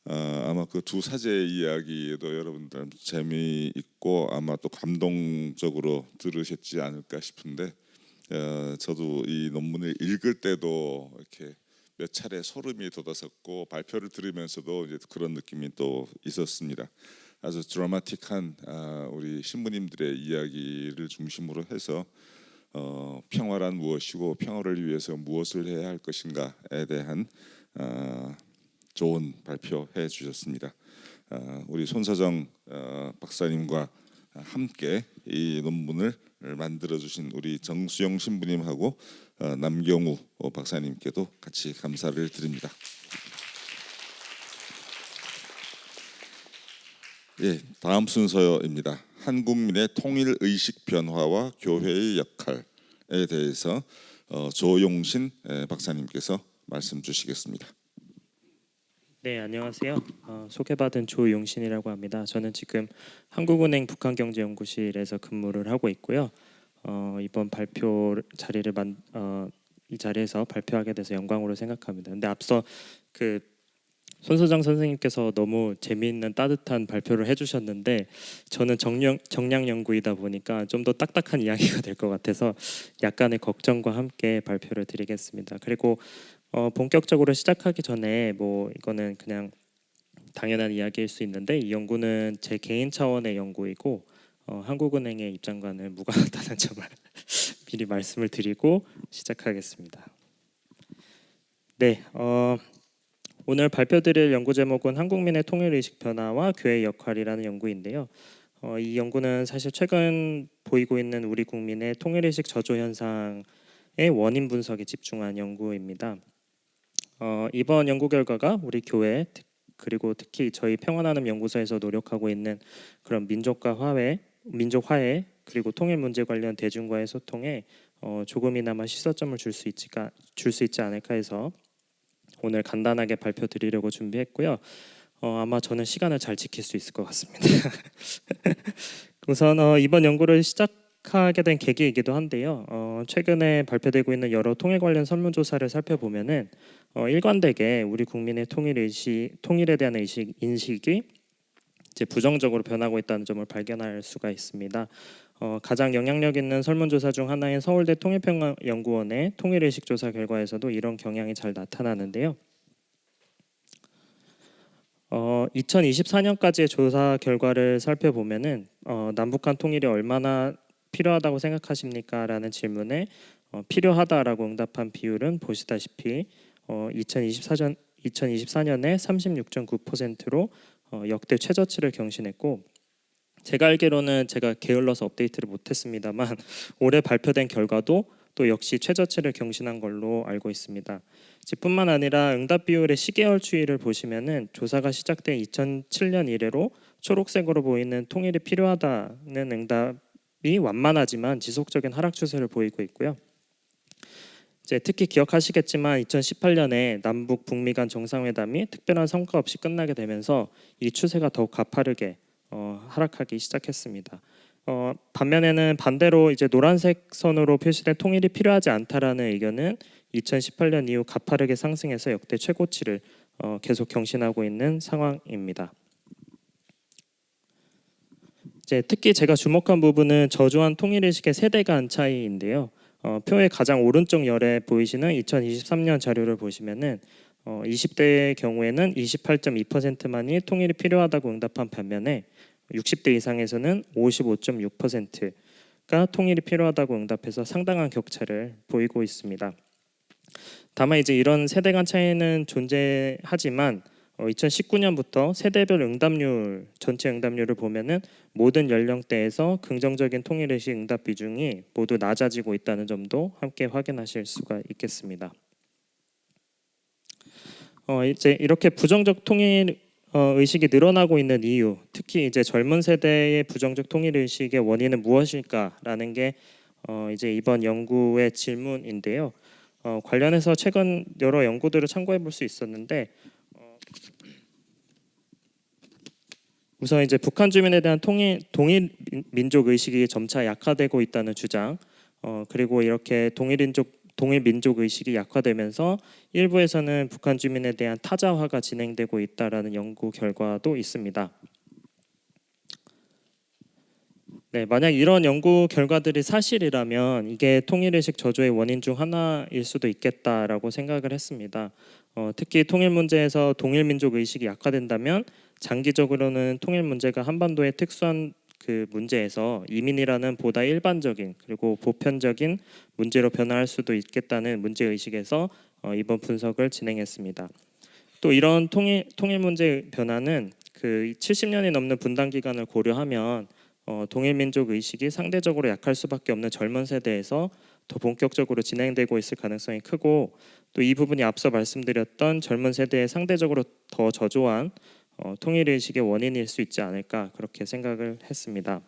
아마 그 두 사제의 이야기에도 여러분들 재미있고 아마 또 감동적으로 들으셨지 않을까 싶은데 저도 이 논문을 읽을 때도 이렇게 몇 차례 소름이 돋았었고 발표를 들으면서도 이제 그런 느낌이 또 있었습니다. 아주 드라마틱한 우리 신부님들의 이야기를 중심으로 해서 평화란 무엇이고 평화를 위해서 무엇을 해야 할 것인가에 대한 좋은 발표해 주셨습니다. 우리 손서정 박사님과 함께 이 논문을 만들어 주신 우리 정수영 신부님하고 남경우 박사님께도 같이 감사를 드립니다. 예, 다음 순서입니다. 한국민의 통일 의식 변화와 교회의 역할에 대해서 조용신 박사님께서 말씀 주시겠습니다. 네, 안녕하세요. 소개받은 조용신이라고 합니다. 저는 지금 한국은행 북한경제연구실에서 근무를 하고 있고요. 이번 발표 자리를 이 자리에서 발표하게 돼서 영광으로 생각합니다. 근데 앞서 그 손서정 선생님께서 너무 재미있는 따뜻한 발표를 해주셨는데 저는 정량 연구이다 보니까 좀 더 딱딱한 이야기가 될 것 같아서 약간의 걱정과 함께 발표를 드리겠습니다. 그리고 본격적으로 시작하기 전에 이거는 그냥 당연한 이야기일 수 있는데 이 연구는 제 개인 차원의 연구이고 한국은행의 입장과는 무관하다는 점을 미리 말씀을 드리고 시작하겠습니다. 네, 오늘 발표드릴 연구 제목은 한국민의 통일의식 변화와 교회의 역할이라는 연구인데요. 이 연구는 사실 최근 보이고 있는 우리 국민의 통일의식 저조 현상의 원인 분석에 집중한 연구입니다. 이번 연구 결과가 우리 교회 그리고 특히 저희 평화나눔 연구소에서 노력하고 있는 그런 민족 화해 그리고 통일 문제 관련 대중과의 소통에 조금이나마 시사점을 줄 수 있지 않을까 해서 오늘 간단하게 발표 드리려고 준비했고요. 아마 저는 시간을 잘 지킬 수 있을 것 같습니다. 우선 이번 연구를 시작하게 된 계기이기도 한데요. 최근에 발표되고 있는 여러 통일 관련 설문조사를 살펴보면은 일관되게 우리 국민의 통일에 대한 인식이 이제 부정적으로 변하고 있다는 점을 발견할 수가 있습니다. 가장 영향력 있는 설문조사 중 하나인 서울대 통일평화연구원의 통일의식 조사 결과에서도 이런 경향이 잘 나타나는데요. 2024년까지의 조사 결과를 살펴보면은 남북한 통일이 얼마나 필요하다고 생각하십니까? 라는 질문에 필요하다라고 응답한 비율은 보시다시피 2024년에 36.9%로 역대 최저치를 경신했고 제가 알기로는 제가 게을러서 업데이트를 못했습니다만 올해 발표된 결과도 또 역시 최저치를 경신한 걸로 알고 있습니다. 뿐만 아니라 응답 비율의 시계열 추이를 보시면은 조사가 시작된 2007년 이래로 초록색으로 보이는 통일이 필요하다는 응답이 완만하지만 지속적인 하락 추세를 보이고 있고요. 특히 기억하시겠지만 2018년에 남북 북미 간 정상회담이 특별한 성과 없이 끝나게 되면서 이 추세가 더욱 가파르게 하락하기 시작했습니다. 반면에는 반대로 이제 노란색 선으로 표시된 통일이 필요하지 않다라는 의견은 2018년 이후 가파르게 상승해서 역대 최고치를 계속 경신하고 있는 상황입니다. 이제 특히 제가 주목한 부분은 저조한 통일의식의 세대 간 차이인데요. 표의 가장 오른쪽 열에 보이시는 2023년 자료를 보시면은 20대의 경우에는 28.2%만이 통일이 필요하다고 응답한 반면에 60대 이상에서는 55.6%가 통일이 필요하다고 응답해서 상당한 격차를 보이고 있습니다. 다만 이제 이런 세대 간 차이는 존재하지만 2019년부터 세대별 응답률 전체 응답률을 보면은 모든 연령대에서 긍정적인 통일의식 응답 비중이 모두 낮아지고 있다는 점도 함께 확인하실 수가 있겠습니다. 이제 이렇게 부정적 통일 의식이 늘어나고 있는 이유, 특히 이제 젊은 세대의 부정적 통일 의식의 원인은 무엇일까라는 게 이제 이번 연구의 질문인데요. 관련해서 최근 여러 연구들을 참고해 볼 수 있었는데 우선 이제 북한 주민에 대한 동일 민족 의식이 점차 약화되고 있다는 주장, 그리고 이렇게 동일 민족 의식이 약화되면서 일부에서는 북한 주민에 대한 타자화가 진행되고 있다라는 연구 결과도 있습니다. 네, 만약 이런 연구 결과들이 사실이라면 이게 통일의식 저조의 원인 중 하나일 수도 있겠다라고 생각을 했습니다. 특히 통일 문제에서 동일 민족 의식이 약화된다면 장기적으로는 통일 문제가 한반도의 특수한 그 문제에서 이민이라는 보다 일반적인 그리고 보편적인 문제로 변화할 수도 있겠다는 문제 의식에서 이번 분석을 진행했습니다. 또 이런 통일 문제 변화는 그 70년이 넘는 분단 기간을 고려하면 동일 민족 의식이 상대적으로 약할 수밖에 없는 젊은 세대에서 더 본격적으로 진행되고 있을 가능성이 크고 또 이 부분이 앞서 말씀드렸던 젊은 세대의 상대적으로 더 저조한 통일 의식의 원인일 수 있지 않을까 그렇게 생각을 했습니다.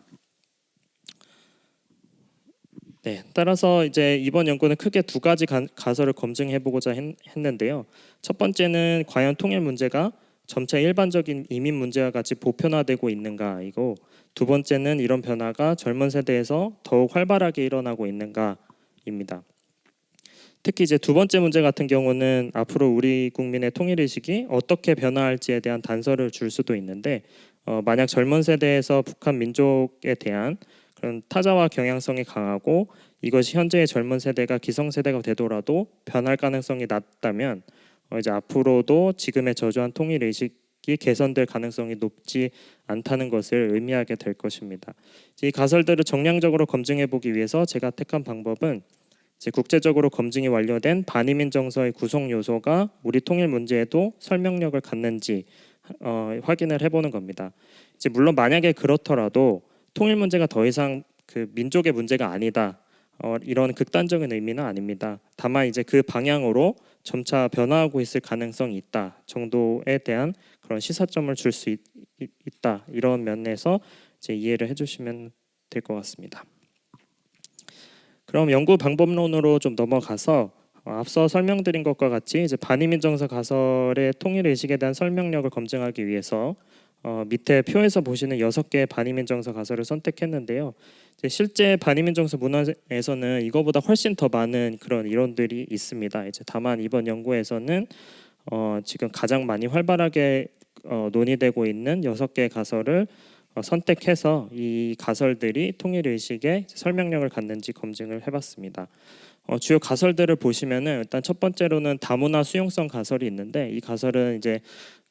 네, 따라서 이제 이번 연구는 크게 두 가지 가설을 검증해보고자 했는데요. 첫 번째는 과연 통일 문제가 점차 일반적인 이민 문제와 같이 보편화되고 있는가이고, 두 번째는 이런 변화가 젊은 세대에서 더욱 활발하게 일어나고 있는가입니다. 특히 이제 두 번째 문제 같은 경우는 앞으로 우리 국민의 통일의식이 어떻게 변화할지에 대한 단서를 줄 수도 있는데 만약 젊은 세대에서 북한 민족에 대한 그런 타자화 경향성이 강하고 이것이 현재의 젊은 세대가 기성세대가 되더라도 변할 가능성이 낮다면 이제 앞으로도 지금의 저조한 통일의식이 개선될 가능성이 높지 않다는 것을 의미하게 될 것입니다. 이 가설들을 정량적으로 검증해 보기 위해서 제가 택한 방법은 이제 국제적으로 검증이 완료된 반이민 정서의 구성 요소가 우리 통일 문제에도 설명력을 갖는지 확인을 해보는 겁니다. 이제 물론 만약에 그렇더라도 통일 문제가 더 이상 그 민족의 문제가 아니다. 이런 극단적인 의미는 아닙니다. 다만 이제 그 방향으로 점차 변화하고 있을 가능성이 있다 정도에 대한 그런 시사점을 줄 수 있다. 이런 면에서 이제 이해를 해주시면 될 것 같습니다. 그럼 연구 방법론으로 좀 넘어가서 앞서 설명드린 것과 같이 이제 반이민 정서 가설의 통일 의식에 대한 설명력을 검증하기 위해서 밑에 표에서 보시는 6개의 반이민 정서 가설을 선택했는데요. 이제 실제 반이민 정서 문헌에서는 이거보다 훨씬 더 많은 그런 이론들이 있습니다. 이제 다만 이번 연구에서는 지금 가장 많이 활발하게 논의되고 있는 6개의 가설을 선택해서 이 가설들이 통일 의식에 설명력을 갖는지 검증을 해봤습니다. 주요 가설들을 보시면은 일단 첫 번째로는 다문화 수용성 가설이 있는데 이 가설은 이제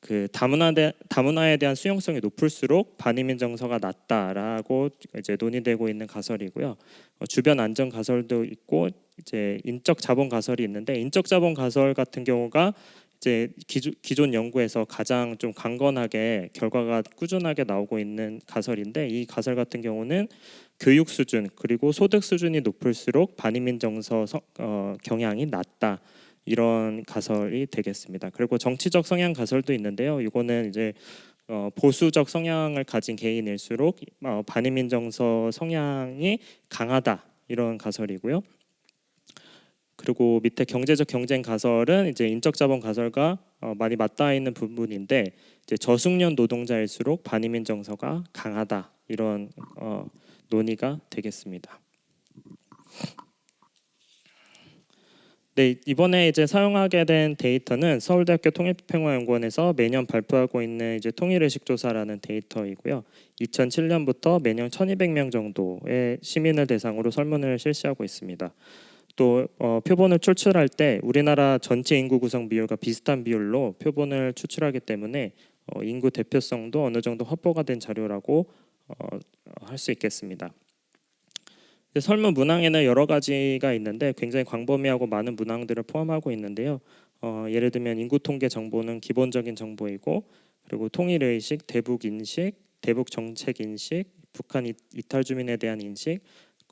그 다문화에 대한 수용성이 높을수록 반이민 정서가 낮다라고 이제 논의되고 있는 가설이고요. 주변 안전 가설도 있고 이제 인적 자본 가설이 있는데 인적 자본 가설 같은 경우가 이제 기존 연구에서 가장 좀 강건하게 결과가 꾸준하게 나오고 있는 가설인데 이 가설 같은 경우는 교육 수준 그리고 소득 수준이 높을수록 반이민 정서 경향이 낮다 이런 가설이 되겠습니다. 그리고 정치적 성향 가설도 있는데요. 이거는 이제 보수적 성향을 가진 개인일수록 반이민 정서 성향이 강하다 이런 가설이고요. 그리고 밑에 경제적 경쟁 가설은 이제 인적 자본 가설과 많이 맞닿아 있는 부분인데 이제 저숙련 노동자일수록 반이민 정서가 강하다 이런 논의가 되겠습니다. 네, 이번에 이제 사용하게 된 데이터는 서울대학교 통일평화연구원에서 매년 발표하고 있는 이제 통일의식조사라는 데이터이고요. 2007년부터 매년 1,200명 정도의 시민을 대상으로 설문을 실시하고 있습니다. 또 표본을 추출할 때 우리나라 전체 인구 구성 비율과 비슷한 비율로 표본을 추출하기 때문에 인구 대표성도 어느 정도 확보가 된 자료라고 할 수 있겠습니다. 설문 문항에는 여러 가지가 있는데 굉장히 광범위하고 많은 문항들을 포함하고 있는데요. 예를 들면 인구 통계 정보는 기본적인 정보이고, 그리고 통일의식, 대북 인식, 대북 정책 인식, 북한 이탈 주민에 대한 인식,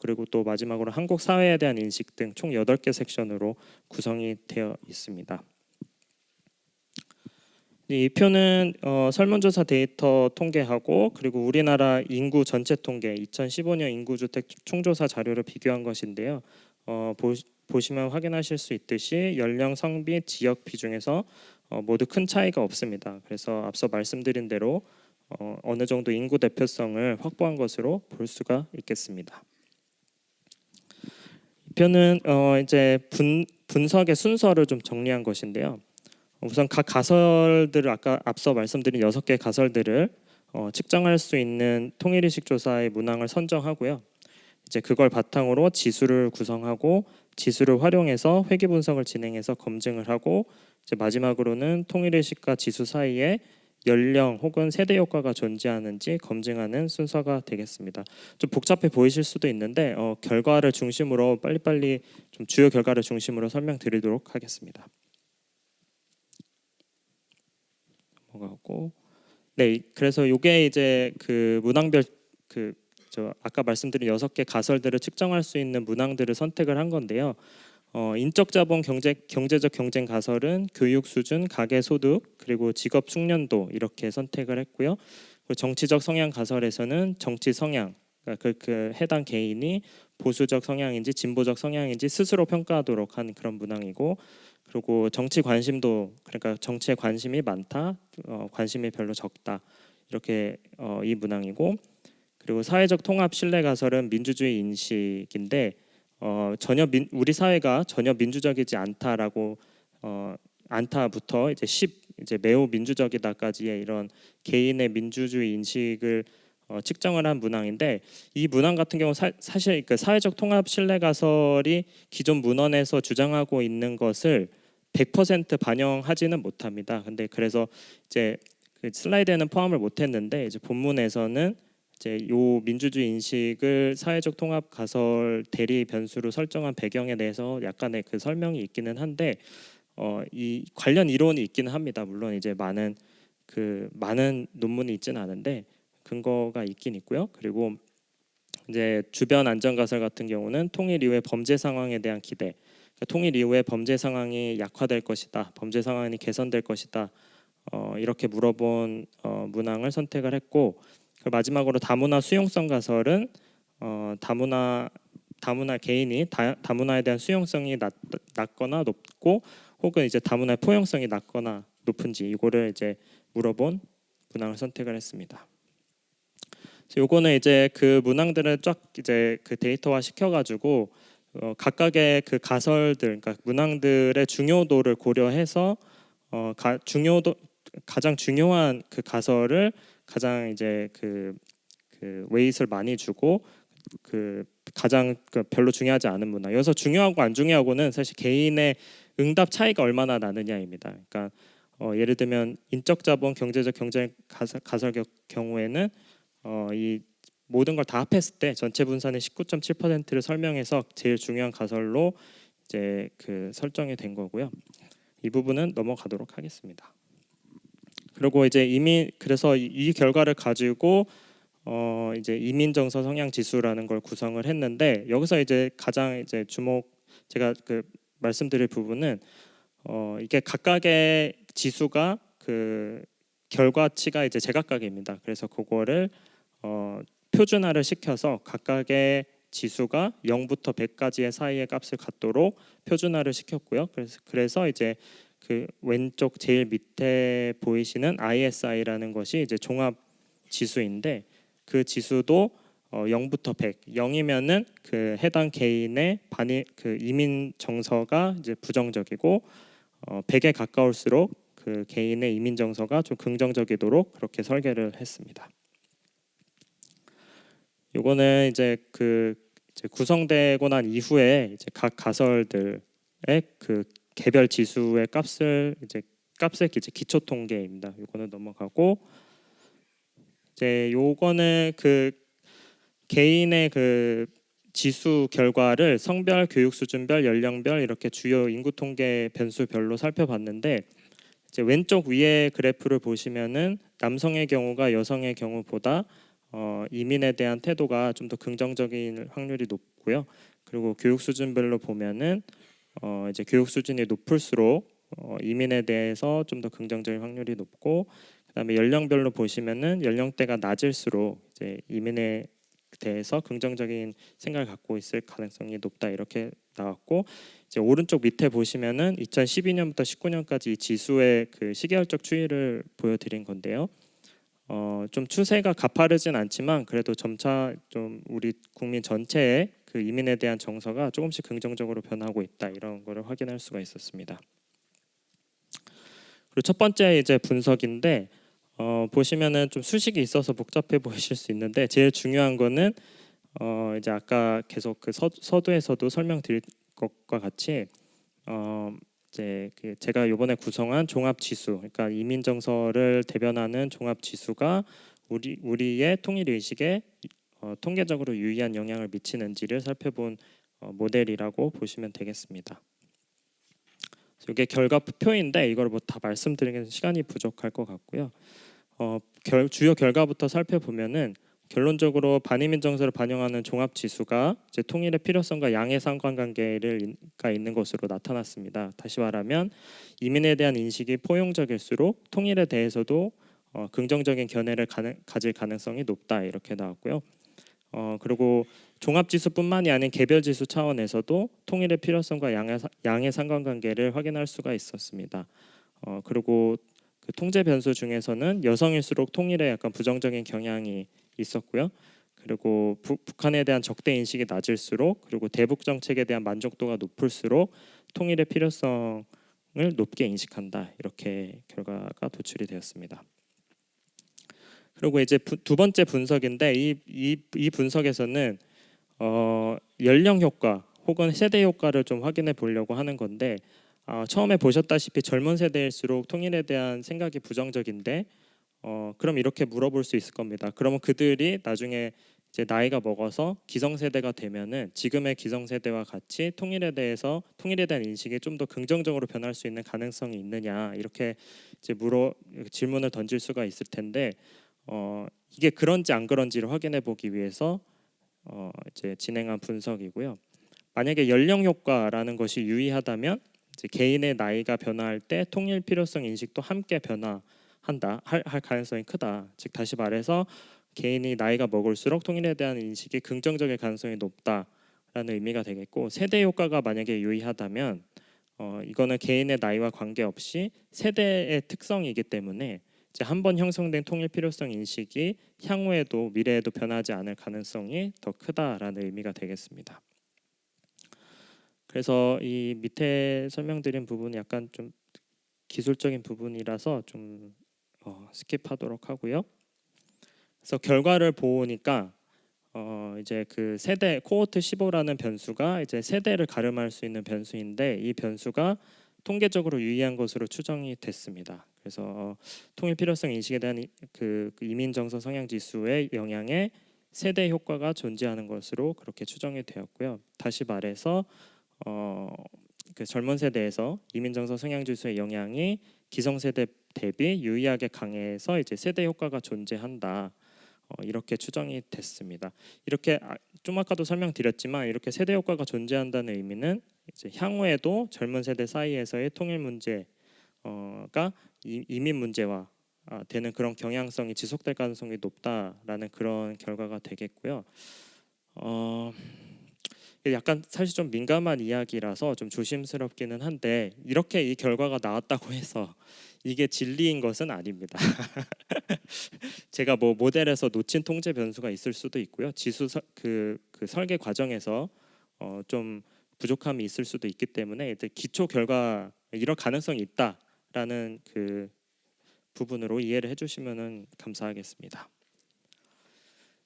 그리고 또 마지막으로 한국 사회에 대한 인식 등 총 8개 섹션으로 구성이 되어 있습니다. 이 표는 설문조사 데이터 통계하고 그리고 우리나라 인구 전체 통계 2015년 인구주택 총조사 자료를 비교한 것인데요. 보시면 확인하실 수 있듯이 연령, 성비, 지역 비중에서 모두 큰 차이가 없습니다. 그래서 앞서 말씀드린 대로 어느 정도 인구 대표성을 확보한 것으로 볼 수가 있겠습니다. 이 표는 이제 분석의 순서를 좀 정리한 것인데요. 우선 각 가설들을 앞서 말씀드린 6개 가설들을 측정할 수 있는 통일의식 조사의 문항을 선정하고요. 이제 그걸 바탕으로 지수를 구성하고 지수를 활용해서 회귀 분석을 진행해서 검증을 하고 이제 마지막으로는 통일의식과 지수 사이에 연령 혹은 세대 효과가 존재하는지 검증하는 순서가 되겠습니다. 좀 복잡해 보이실 수도 있는데 결과를 중심으로 빨리빨리 좀 주요 결과를 중심으로 설명드리도록 하겠습니다. 넘어가고, 네, 그래서 이게 이제 그 문항별 아까 말씀드린 6개 가설들을 측정할 수 있는 문항들을 선택을 한 건데요. 인적 자본 경제적 경쟁 가설은 교육 수준, 가계 소득, 그리고 직업 숙련도 이렇게 선택을 했고요. 그리고 정치적 성향 가설에서는 정치 성향, 그러니까 그 해당 개인이 보수적 성향인지 진보적 성향인지 스스로 평가하도록 한 그런 문항이고, 그리고 정치 관심도, 그러니까 정치에 관심이 많다, 관심이 별로 적다 이렇게 이 문항이고, 그리고 사회적 통합 신뢰 가설은 민주주의 인식인데 우리 사회가 전혀 민주적이지 않다라고 않다부터 이제 매우 민주적이다까지의 이런 개인의 민주주의 인식을 측정을 한 문항인데, 이 문항 같은 경우 사실 그 사회적 통합 신뢰 가설이 기존 문헌에서 주장하고 있는 것을 100% 반영하지는 못합니다. 근데 그래서 이제 그 슬라이드에는 포함을 못했는데 이제 본문에서는 이제 요 민주주의 인식을 사회적 통합 가설 대리 변수로 설정한 배경에 대해서 약간의 그 설명이 있기는 한데 이 관련 이론이 있기는 합니다. 물론 이제 많은 논문이 있지는 않은데 근거가 있긴 있고요. 그리고 이제 주변 안전 가설 같은 경우는 통일 이후의 범죄 상황에 대한 기대, 통일 이후에 범죄 상황이 약화될 것이다, 범죄 상황이 개선될 것이다, 이렇게 물어본 문항을 선택을 했고, 마지막으로 다문화 수용성 가설은 다문화 개인이 다문화에 대한 수용성이 낮거나 높고 혹은 이제 다문화의 포용성이 낮거나 높은지 이거를 이제 물어본 문항을 선택을 했습니다. 요거는 이제 그 문항들을 쫙 이제 그 데이터화 시켜가지고 각각의 그 가설들, 그러니까 문항들의 중요도를 고려해서 가장 중요한 그 가설을 가장 이제 그 웨이트를 많이 주고 가장 별로 중요하지 않은 문항. 여기서 중요하고 안 중요하고는 사실 개인의 응답 차이가 얼마나 나느냐입니다. 그러니까 예를 들면 인적 자본 경제적 경쟁 가설 경우에는 이 모든 걸 다 합했을 때 전체 분산의 19.7%를 설명해서 제일 중요한 가설로 이제 그 설정이 된 거고요. 이 부분은 넘어가도록 하겠습니다. 그리고 이제 그래서 이 결과를 가지고 이제 이민 정서 성향 지수라는 걸 구성을 했는데, 여기서 이제 가장 이제 제가 그 말씀드릴 부분은 이게 각각의 지수가 그 결과치가 이제 제각각입니다. 그래서 그거를 표준화를 시켜서 각각의 지수가 0부터 100까지의 사이의 값을 갖도록 표준화를 시켰고요. 그래서 이제 그 왼쪽 제일 밑에 보이시는 ISI라는 것이 이제 종합 지수인데 그 지수도 0부터 100, 0이면은 그 해당 개인의 그 이민 정서가 이제 부정적이고 100에 가까울수록 그 개인의 이민 정서가 좀 긍정적이도록 그렇게 설계를 했습니다. 요거는 이제 이제 구성되고 난 이후에 이제 각 가설들의 그 개별 지수의 값을 이제 기초 통계입니다. 요거는 넘어가고 이제 요거는 그 개인의 그 지수 결과를 성별, 교육 수준별, 연령별 이렇게 주요 인구 통계 변수별로 살펴봤는데 이제 왼쪽 위에 그래프를 보시면은 남성의 경우가 여성의 경우보다 이민에 대한 태도가 좀 더 긍정적인 확률이 높고요. 그리고 교육 수준별로 보면은 이제 교육 수준이 높을수록 이민에 대해서 좀 더 긍정적인 확률이 높고, 그다음에 연령별로 보시면은 연령대가 낮을수록 이제 이민에 대해서 긍정적인 생각을 갖고 있을 가능성이 높다 이렇게 나왔고, 이제 오른쪽 밑에 보시면은 2012년부터 19년까지 이 지수의 그 시계열적 추이를 보여드린 건데요. 좀 추세가 가파르진 않지만 그래도 점차 좀 우리 국민 전체의 그 이민에 대한 정서가 조금씩 긍정적으로 변하고 있다 이런 거를 확인할 수가 있었습니다. 그리고 첫 번째 이제 분석인데 보시면은 좀 수식이 있어서 복잡해 보이실 수 있는데 제일 중요한 거는 이제 아까 계속 그 서두에서도 설명드릴 것과 같이 이제 제가 이번에 구성한 종합 지수, 그러니까 이민 정서를 대변하는 종합 지수가 우리의 통일 의식에 통계적으로 유의한 영향을 미치는지를 살펴본 모델이라고 보시면 되겠습니다. 이게 결과표인데 이걸 뭐 다 말씀드리기엔 시간이 부족할 것 같고요. 주요 결과부터 살펴보면은 결론적으로 반이민 정서를 반영하는 종합 지수가 이제 통일의 필요성과 양의 상관관계가 있는 것으로 나타났습니다. 다시 말하면 이민에 대한 인식이 포용적일수록 통일에 대해서도 긍정적인 견해를 가질 가능성이 높다 이렇게 나왔고요. 그리고 종합 지수뿐만이 아닌 개별 지수 차원에서도 통일의 필요성과 양의 상관관계를 확인할 수가 있었습니다. 그리고 그 통제 변수 중에서는 여성일수록 통일에 약간 부정적인 경향이 있었고요. 그리고 북한에 대한 적대 인식이 낮을수록, 그리고 대북 정책에 대한 만족도가 높을수록 통일의 필요성을 높게 인식한다 이렇게 결과가 도출이 되었습니다. 그리고 이제 두 번째 분석인데 이 분석에서는 연령 효과 혹은 세대 효과를 좀 확인해 보려고 하는 건데 처음에 보셨다시피 젊은 세대일수록 통일에 대한 생각이 부정적인데 그럼 이렇게 물어볼 수 있을 겁니다. 그러면 그들이 나중에 이제 나이가 먹어서 기성세대가 되면은 지금의 기성세대와 같이 통일에 대한 인식이 좀 더 긍정적으로 변할 수 있는 가능성이 있느냐 이렇게 이제 질문을 던질 수가 있을 텐데 이게 그런지 안 그런지를 확인해 보기 위해서 이제 진행한 분석이고요. 만약에 연령 효과라는 것이 유의하다면 이제 개인의 나이가 변화할 때 통일 필요성 인식도 함께 변화한다 할 가능성이 크다. 즉 다시 말해서 개인이 나이가 먹을수록 통일에 대한 인식이 긍정적일 가능성이 높다라는 의미가 되겠고, 세대 효과가 만약에 유의하다면 이거는 개인의 나이와 관계없이 세대의 특성이기 때문에 이제 한번 형성된 통일 필요성 인식이 향후에도 미래에도 변하지 않을 가능성이 더 크다라는 의미가 되겠습니다. 그래서 이 밑에 설명드린 부분이 약간 좀 기술적인 부분이라서 좀 스킵하도록 하고요. 그래서 결과를 보니까 이제 그 세대 코호트 15라는 변수가 이제 세대를 가름할 수 있는 변수인데 이 변수가 통계적으로 유의한 것으로 추정이 됐습니다. 그래서 통일 필요성 인식에 대한 그 이민 정서 성향 지수의 영향에 세대 효과가 존재하는 것으로 그렇게 추정이 되었고요. 다시 말해서 그 젊은 세대에서 이민 정서 성향 지수의 영향이 기성세대 대비 유의하게 강해서 이제 세대 효과가 존재한다. 이렇게 추정이 됐습니다. 이렇게 좀 아까도 설명드렸지만 이렇게 세대 효과가 존재한다는 의미는 이제 향후에도 젊은 세대 사이에서의 통일 문제가 이민 문제와 되는 그런 경향성이 지속될 가능성이 높다라는 그런 결과가 되겠고요. 이게 약간 사실 좀 민감한 이야기라서 좀 조심스럽기는 한데 이렇게 이 결과가 나왔다고 해서 이게 진리인 것은 아닙니다. 제가 뭐 모델에서 놓친 통제 변수가 있을 수도 있고요. 그 설계 과정에서 좀 부족함이 있을 수도 있기 때문에 일단 기초 결과 이런 가능성이 있다라는 그 부분으로 이해를 해주시면은 감사하겠습니다.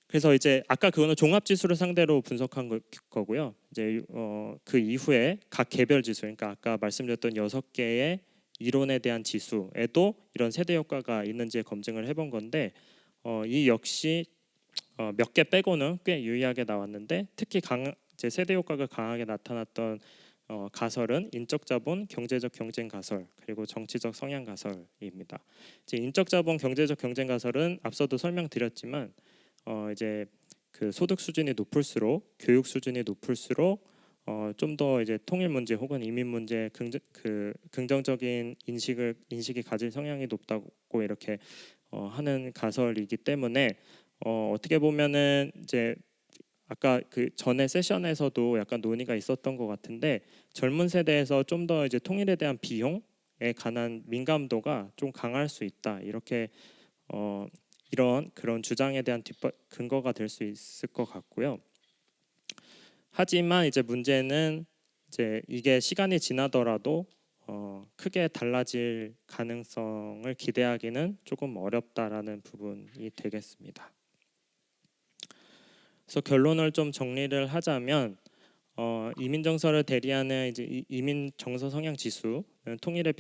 그래서 이제 아까 그거는 종합 지수를 상대로 분석한 거고요. 이제 그 이후에 각 개별 지수, 그러니까 아까 말씀드렸던 6개의 이론에 대한 지수에도 이런 세대 효과가 있는지 검증을 해본 건데 이 역시 몇 개 빼고는 꽤 유의하게 나왔는데 특히 이제 세대 효과가 강하게 나타났던 가설은 인적 자본, 경제적 경쟁 가설, 그리고 정치적 성향 가설입니다. 이제 인적 자본, 경제적 경쟁 가설은 앞서도 설명드렸지만 이제 그 소득 수준이 높을수록 교육 수준이 높을수록 좀 더 이제 통일 문제 혹은 이민 문제 긍정적인 인식이 가질 성향이 높다고 이렇게 하는 가설이기 때문에 어떻게 보면은 이제 아까 그 전에 세션에서도 약간 논의가 있었던 것 같은데 젊은 세대에서 좀 더 이제 통일에 대한 비용에 관한 민감도가 좀 강할 수 있다 이렇게 이런 그런 주장에 대한 근거가 될 수 있을 것 같고요. 하지만 이제 문제는 이제 이게 시간이 지나더라도 크게 달라질 가능성을 기대하기는 조금 어렵다라는 부분이 되겠습니다. 그래서 결론을 좀 정리를 하자면 이민 정서를 대리하는 이제 이민 정서 성향 지수는 통일의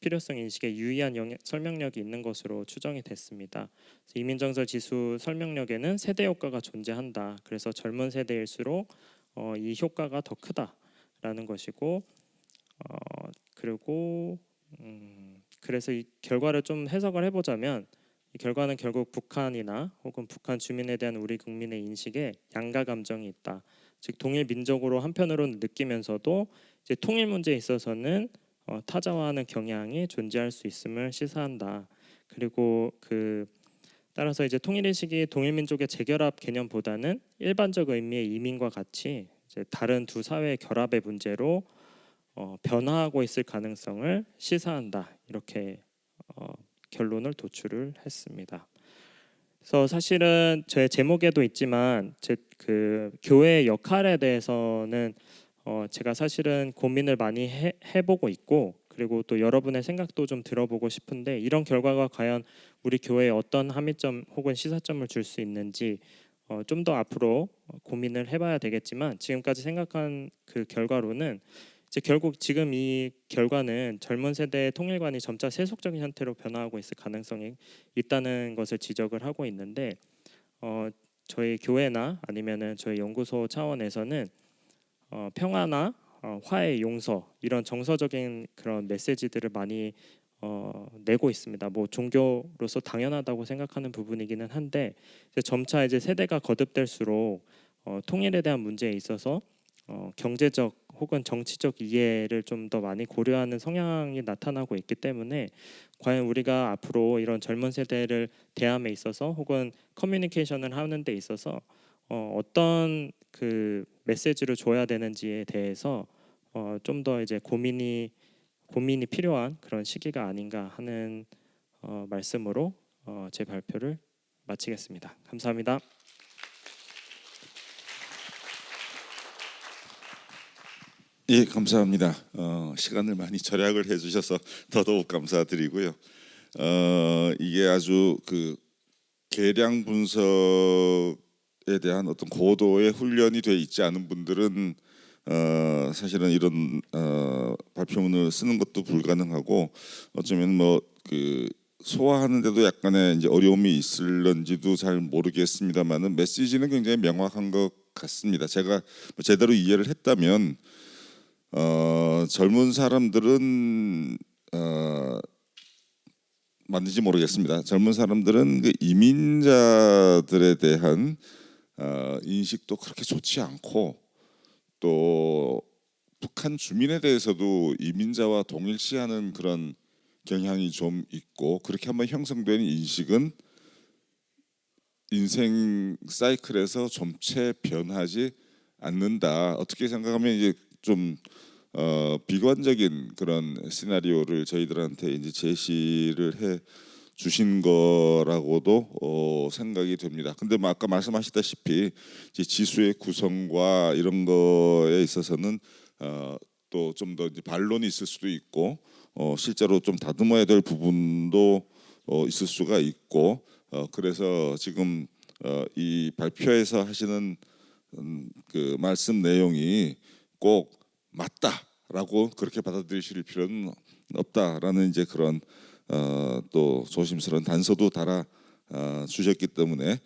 필요성 인식에 유의한 설명력이 있는 것으로 추정이 됐습니다. 이민 정서 지수 설명력에는 세대 효과가 존재한다. 그래서 젊은 세대일수록 이 효과가 더 크다라는 것이고 그리고 그래서 이 결과를 좀 해석을 해보자면 이 결과는 결국 북한이나 혹은 북한 주민에 대한 우리 국민의 인식에 양가 감정이 있다. 즉 동일 민족으로 한편으로는 느끼면서도 이제 통일 문제에 있어서는 타자화하는 경향이 존재할 수 있음을 시사한다. 그리고 따라서 이제 통일의식이 동일민족의 재결합 개념보다는 일반적 의미의 이민과 같이 이제 다른 두 사회의 결합의 문제로 변화하고 있을 가능성을 시사한다. 이렇게 결론을 도출을 했습니다. 그래서 사실은 제 제목에도 있지만 그 교회의 역할에 대해서는 제가 사실은 고민을 많이 해보고 있고 그리고 또 여러분의 생각도 좀 들어보고 싶은데 이런 결과가 과연 우리 교회에 어떤 함의점 혹은 시사점을 줄 수 있는지 좀 더 앞으로 고민을 해봐야 되겠지만 지금까지 생각한 그 결과로는 이제 결국 지금 이 결과는 젊은 세대의 통일관이 점차 세속적인 형태로 변화하고 있을 가능성이 있다는 것을 지적을 하고 있는데 저희 교회나 아니면은 저희 연구소 차원에서는 평화나 화해, 용서 이런 정서적인 그런 메시지들을 많이 내고 있습니다. 뭐 종교로서 당연하다고 생각하는 부분이기는 한데 이제 점차 이제 세대가 거듭될수록 통일에 대한 문제에 있어서 경제적 혹은 정치적 이해를 좀 더 많이 고려하는 성향이 나타나고 있기 때문에 과연 우리가 앞으로 이런 젊은 세대를 대함에 있어서 혹은 커뮤니케이션을 하는 데 있어서 어떤 그 메시지를 줘야 되는지에 대해서 좀 더 이제 고민이 필요한 그런 시기가 아닌가 하는 말씀으로 제 발표를 마치겠습니다. 감사합니다. 예, 감사합니다. 시간을 많이 절약을 해주셔서 더더욱 감사드리고요. 이게 아주 그 계량 분석에 대한 어떤 고도의 훈련이 돼 있지 않은 분들은 사실은 이런 발표문을 쓰는 것도 불가능하고 어쩌면 뭐 그 소화하는데도 약간의 이제 어려움이 있을런지도 잘 모르겠습니다만은 메시지는 굉장히 명확한 것 같습니다. 제가 제대로 이해를 했다면 젊은 사람들은 맞는지 모르겠습니다. 젊은 사람들은 그 이민자들에 대한 인식도 그렇게 좋지 않고 또 북한 주민에 대해서도 이민자와 동일시하는 그런 경향이 좀 있고 그렇게 한번 형성된 인식은 인생 사이클에서 좀채 변하지 않는다. 어떻게 생각하면 이제 좀 비관적인 그런 시나리오를 저희들한테 이제 제시를 해 주신 거라고도 생각이 됩니다. 근데 뭐 아까 말씀하셨다시피 이제 지수의 구성과 이런 거에 있어서는 또 좀 더 반론이 있을 수도 있고 실제로 좀 다듬어야 될 부분도 있을 수가 있고 그래서 지금 이 발표에서 하시는 그 말씀 내용이 꼭 맞다라고 그렇게 받아들이실 필요는 없다라는 이제 그런 또 조심스러운 단서도 달아 주셨기 때문에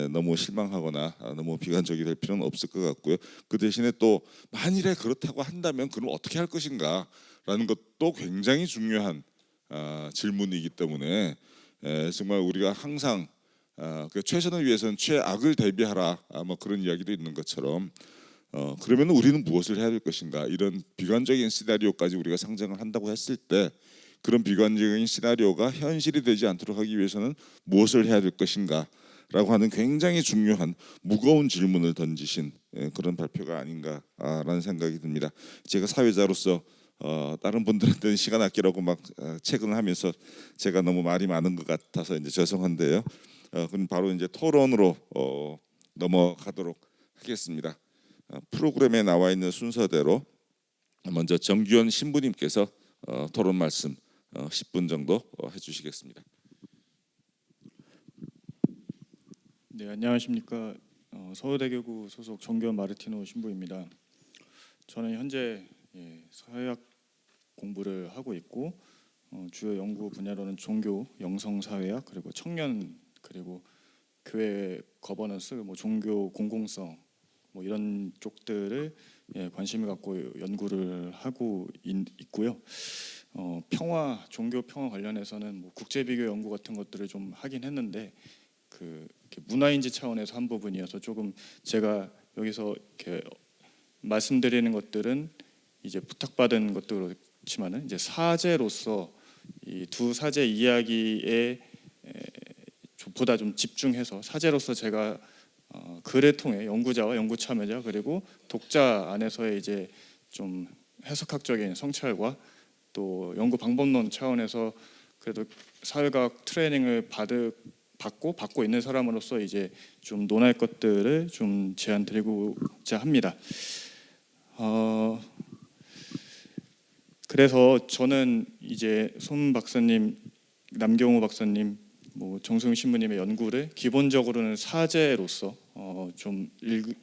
너무 실망하거나 너무 비관적이 될 필요는 없을 것 같고요. 그 대신에 또 만일에 그렇다고 한다면 그럼 어떻게 할 것인가라는 것도 굉장히 중요한 질문이기 때문에 정말 우리가 항상 그 최선을 위해서는 최악을 대비하라 뭐 그런 이야기도 있는 것처럼 그러면 우리는 무엇을 해야 될 것인가 이런 비관적인 시나리오까지 우리가 상정을 한다고 했을 때 그런 비관적인 시나리오가 현실이 되지 않도록 하기 위해서는 무엇을 해야 될 것인가 라고 하는 굉장히 중요한 무거운 질문을 던지신 그런 발표가 아닌가라는 생각이 듭니다. 제가 사회자로서 다른 분들한테는 시간 아끼라고 막 책을 하면서 제가 너무 말이 많은 것 같아서 이제 죄송한데요. 그럼 바로 이제 토론으로 넘어가도록 하겠습니다. 프로그램에 나와 있는 순서대로 먼저 정규현 신부님께서 토론 말씀 10분 정도 해주시겠습니다. 네, 안녕하십니까. 서울대교구 소속 정규현 마르티노 신부입니다. 저는 현재 사회학 공부를 하고 있고 주요 연구 분야로는 종교, 영성사회학 그리고 청년 그리고 교회 거버넌스, 뭐 종교 공공성 뭐 이런 쪽들을 관심을 갖고 연구를 하고 있고요. 평화, 종교 평화 관련해서는 뭐 국제 비교 연구 같은 것들을 좀 하긴 했는데 그 문화인지 차원에서 한 부분이어서 조금 제가 여기서 이렇게 말씀드리는 것들은 이제 부탁받은 것도 그렇지만은 이제 사제로서 이 두 사제 이야기에 보다 좀 집중해서 사제로서 제가 글을 통해 연구자와 연구 참여자 그리고 독자 안에서의 이제 좀 해석학적인 성찰과 또 연구 방법론 차원에서 그래도 사회과학 트레이닝을 받고 있는 사람으로서 이제 좀 논할 것들을 좀 제안 드리고자 합니다. 그래서 저는 이제 손 박사님, 남경호 박사님, 뭐 정승 신부님의 연구를 기본적으로는 사제로서 좀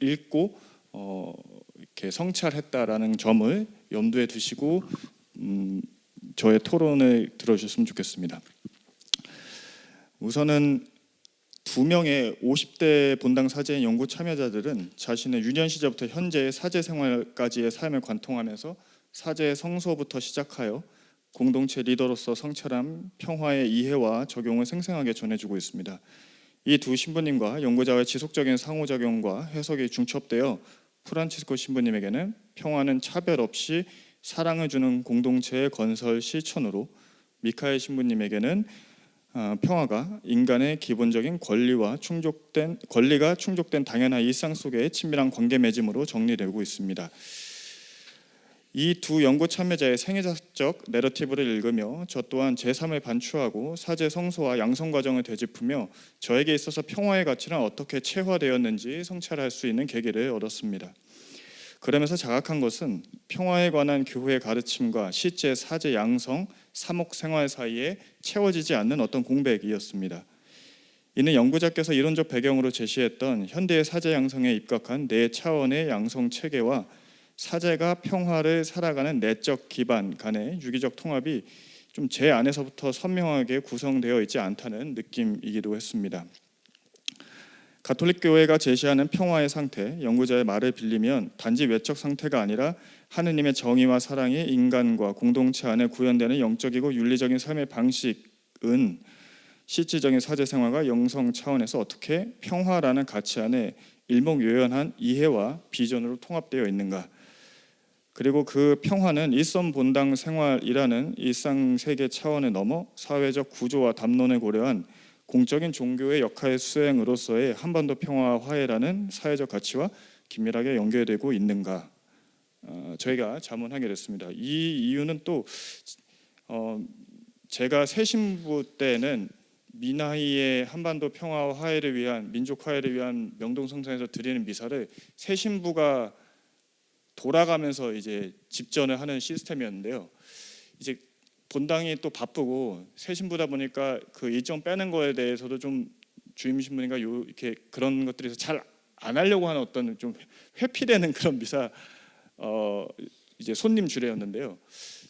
읽고 이렇게 성찰했다라는 점을 염두에 두시고 저의 토론을 들어주셨으면 좋겠습니다. 우선은 2명의 50대 본당 사제인 연구 참여자들은 자신의 유년 시절부터 현재의 사제 생활까지의 삶을 관통하면서 사제의 성소부터 시작하여 공동체 리더로서 성찰함, 평화의 이해와 적용을 생생하게 전해주고 있습니다. 이 두 신부님과 연구자의 지속적인 상호작용과 해석이 중첩되어 프란치스코 신부님에게는 평화는 차별 없이 사랑을 주는 공동체의 건설 실천으로, 미카엘 신부님에게는 평화가 인간의 기본적인 권리가 충족된 당연한 일상 속의 친밀한 관계 맺음으로 정리되고 있습니다. 이 두 연구 참여자의 생애사적 내러티브를 읽으며 저 또한 제3을 반추하고 사제 성소와 양성 과정을 되짚으며 저에게 있어서 평화의 가치는 어떻게 체화되었는지 성찰할 수 있는 계기를 얻었습니다. 그러면서 자각한 것은 평화에 관한 교회의 가르침과 실제 사제 양성, 사목 생활 사이에 채워지지 않는 어떤 공백이었습니다. 이는 연구자께서 이론적 배경으로 제시했던 현대의 사제 양성에 입각한 네 차원의 양성 체계와 사제가 평화를 살아가는 내적 기반 간의 유기적 통합이 좀 제 안에서부터 선명하게 구성되어 있지 않다는 느낌이기도 했습니다. 가톨릭 교회가 제시하는 평화의 상태, 연구자의 말을 빌리면 단지 외적 상태가 아니라 하느님의 정의와 사랑이 인간과 공동체 안에 구현되는 영적이고 윤리적인 삶의 방식은 실질적인 사제 생활과 영성 차원에서 어떻게 평화라는 가치 안에 일목요연한 이해와 비전으로 통합되어 있는가, 그리고 그 평화는 일선 본당 생활이라는 일상 세계 차원을 넘어 사회적 구조와 담론을 고려한 공적인 종교의 역할 수행으로서의 한반도 평화와 화해라는 사회적 가치와 긴밀하게 연결되고 있는가? 저희가 자문하게 됐습니다. 이 이유는 또 제가 새신부 때는 미나이의 한반도 평화와 화해를 위한 민족 화해를 위한 명동성당에서 드리는 미사를 새신부가 돌아가면서 이제 집전을 하는 시스템이었는데요. 이제 본당이 또 바쁘고 새신부다 보니까 그 일정 빼는 거에 대해서도 좀 주임 신부님과 이렇게 그런 것들에서 잘 안 하려고 하는 어떤 좀 회피되는 그런 미사 이제 손님 주례였는데요.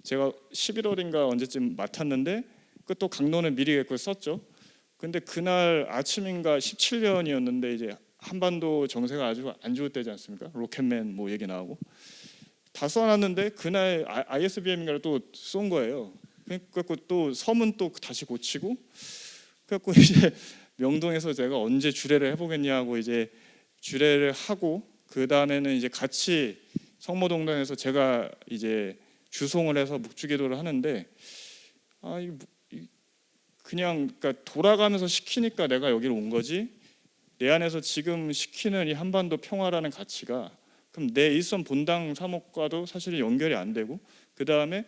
제가 11월인가 언제쯤 맡았는데 그 또 강론을 미리 계획을 썼죠. 근데 그날 아침인가 17년이었는데 이제 한반도 정세가 아주 안 좋을 때지 않습니까? 로켓맨 뭐 얘기 나오고 다 써놨는데 그날 ISBM인가를 또 쏜 거예요. 그래갖고 또 섬은 또 다시 고치고 그래갖고 이제 명동에서 제가 언제 주례를 해보겠냐고 이제 주례를 하고 그 다음에는 이제 같이 성모동당에서 제가 이제 주송을 해서 묵주기도를 하는데 그냥 그러니까 돌아가면서 시키니까 내가 여기로 온 거지 내 안에서 지금 시키는 이 한반도 평화라는 가치가 그럼 내 일선 본당 사목과도 사실은 연결이 안 되고 그 다음에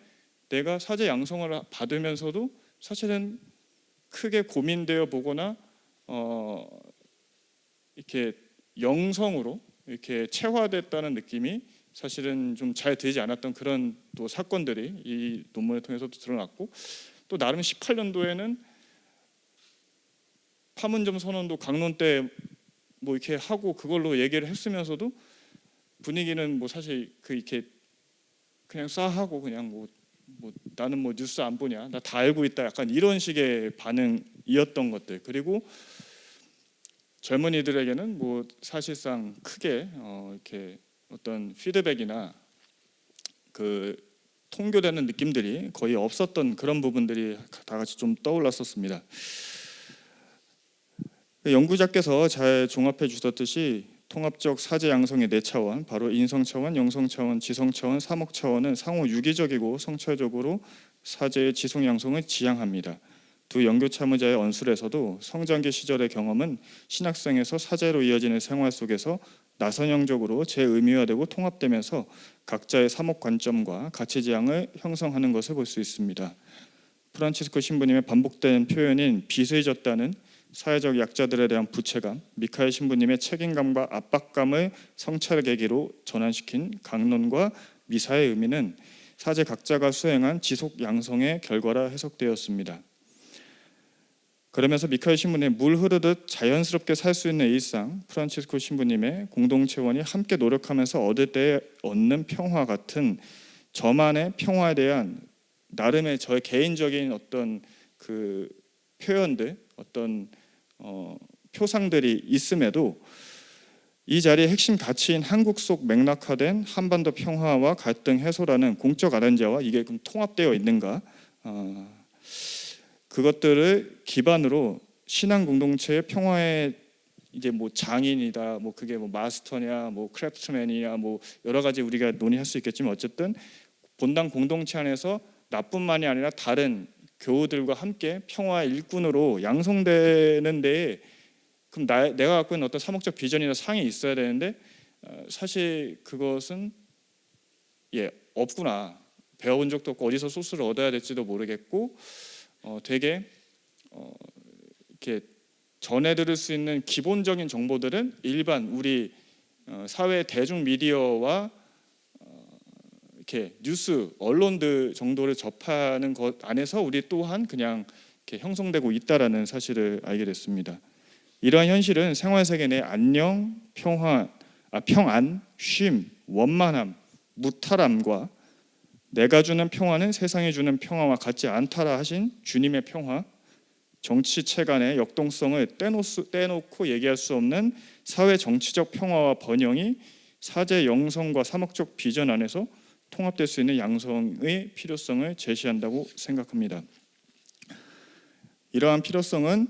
내가 사제 양성을 받으면서도 사실은 크게 고민되어 보거나 이렇게 영성으로 이렇게 체화됐다는 느낌이 사실은 좀 잘 되지 않았던 그런 또 사건들이 이 논문을 통해서도 드러났고 또 나름 18년도에는 파문점 선언도 강론 때 뭐 이렇게 하고 그걸로 얘기를 했으면서도 분위기는 뭐 사실 그 이렇게 그냥 싸하고 그냥 뭐 나는 뭐 뉴스 안 보냐 나 다 알고 있다 약간 이런 식의 반응이었던 것들 그리고 젊은이들에게는 뭐 사실상 크게 이렇게 어떤 피드백이나 그 통교되는 느낌들이 거의 없었던 그런 부분들이 다 같이 좀 떠올랐었습니다. 연구자께서 잘 종합해 주셨듯이 통합적 사제 양성의 4차원, 바로 인성 차원, 영성 차원, 지성 차원, 사목 차원은 상호 유기적이고 성찰적으로 사제의 지성 양성을 지향합니다. 두 연교 참여자의 언술에서도 성장기 시절의 경험은 신학생에서 사제로 이어지는 생활 속에서 나선형적으로 재의미화되고 통합되면서 각자의 사목 관점과 가치 지향을 형성하는 것을 볼 수 있습니다. 프란치스코 신부님의 반복된 표현인 빚을 졌다는 사회적 약자들에 대한 부채감, 미카엘 신부님의 책임감과 압박감을 성찰의 계기로 전환시킨 강론과 미사의 의미는 사제 각자가 수행한 지속 양성의 결과라 해석되었습니다. 그러면서 미카엘 신부님의 물 흐르듯 자연스럽게 살 수 있는 일상, 프란치스코 신부님의 공동체원이 함께 노력하면서 얻을 때 얻는 평화 같은 저만의 평화에 대한 나름의 저의 개인적인 어떤 그 표현들, 어떤 표상들이 있음에도 이 자리의 핵심 가치인 한국 속 맥락화된 한반도 평화와 갈등 해소라는 공적 아젠다와 이게 그럼 통합되어 있는가? 그것들을 기반으로 신앙 공동체의 평화의 이제 뭐 장인이다, 뭐 그게 뭐 마스터냐, 뭐 크래프트맨이냐, 뭐 여러 가지 우리가 논의할 수 있겠지만 어쨌든 본당 공동체 안에서 나뿐만이 아니라 다른 교우들과 함께 평화의 일꾼으로 양성되는 데에 그럼 내가 갖고 있는 어떤 사목적 비전이나 상이 있어야 되는데 사실 그것은 없구나. 배워본 적도 없고 어디서 소스를 얻어야 될지도 모르겠고 되게 이렇게 전해 들을 수 있는 기본적인 정보들은 일반 우리 사회 대중 미디어와 이렇게 뉴스 언론들 정도를 접하는 것 안에서 우리 또한 그냥 이렇게 형성되고 있다라는 사실을 알게 됐습니다. 이러한 현실은 생활 세계 내 안녕, 평안, 쉼, 원만함, 무탈함과 내가 주는 평화는 세상이 주는 평화와 같지 않다라 하신 주님의 평화, 정치 체간의 역동성을 떼놓고 얘기할 수 없는 사회 정치적 평화와 번영이 사제 영성과 사목적 비전 안에서 통합될 수 있는 양성의 필요성을 제시한다고 생각합니다. 이러한 필요성은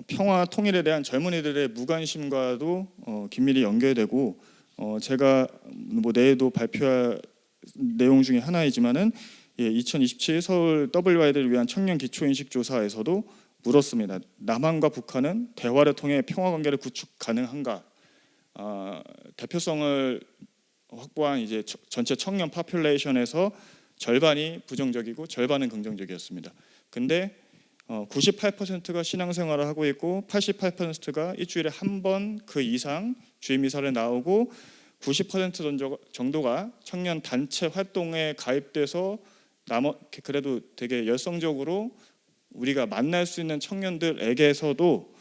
평화 통일에 대한 젊은이들의 무관심과도 긴밀히 연결되고 제가 뭐 내일도 발표할 내용 중에 하나이지만은 2027 서울 WID를 위한 청년 기초인식 조사에서도 물었습니다. 남한과 북한은 대화를 통해 평화 관계를 구축 가능한가? 대표성을 확보한 이제 전체 청년 파퓰레이션에서 절반이 부정적이고 절반은 긍정적이었습니다. 근데 98%가 신앙생활을 하고 있고 88%가 일주일에 한 번 그 이상 주일 미사를 나오고 90% 정도가 청년 단체 활동에 가입돼서 그래도 되게 열성적으로 우리가 만날 수 있는 청년들에게서도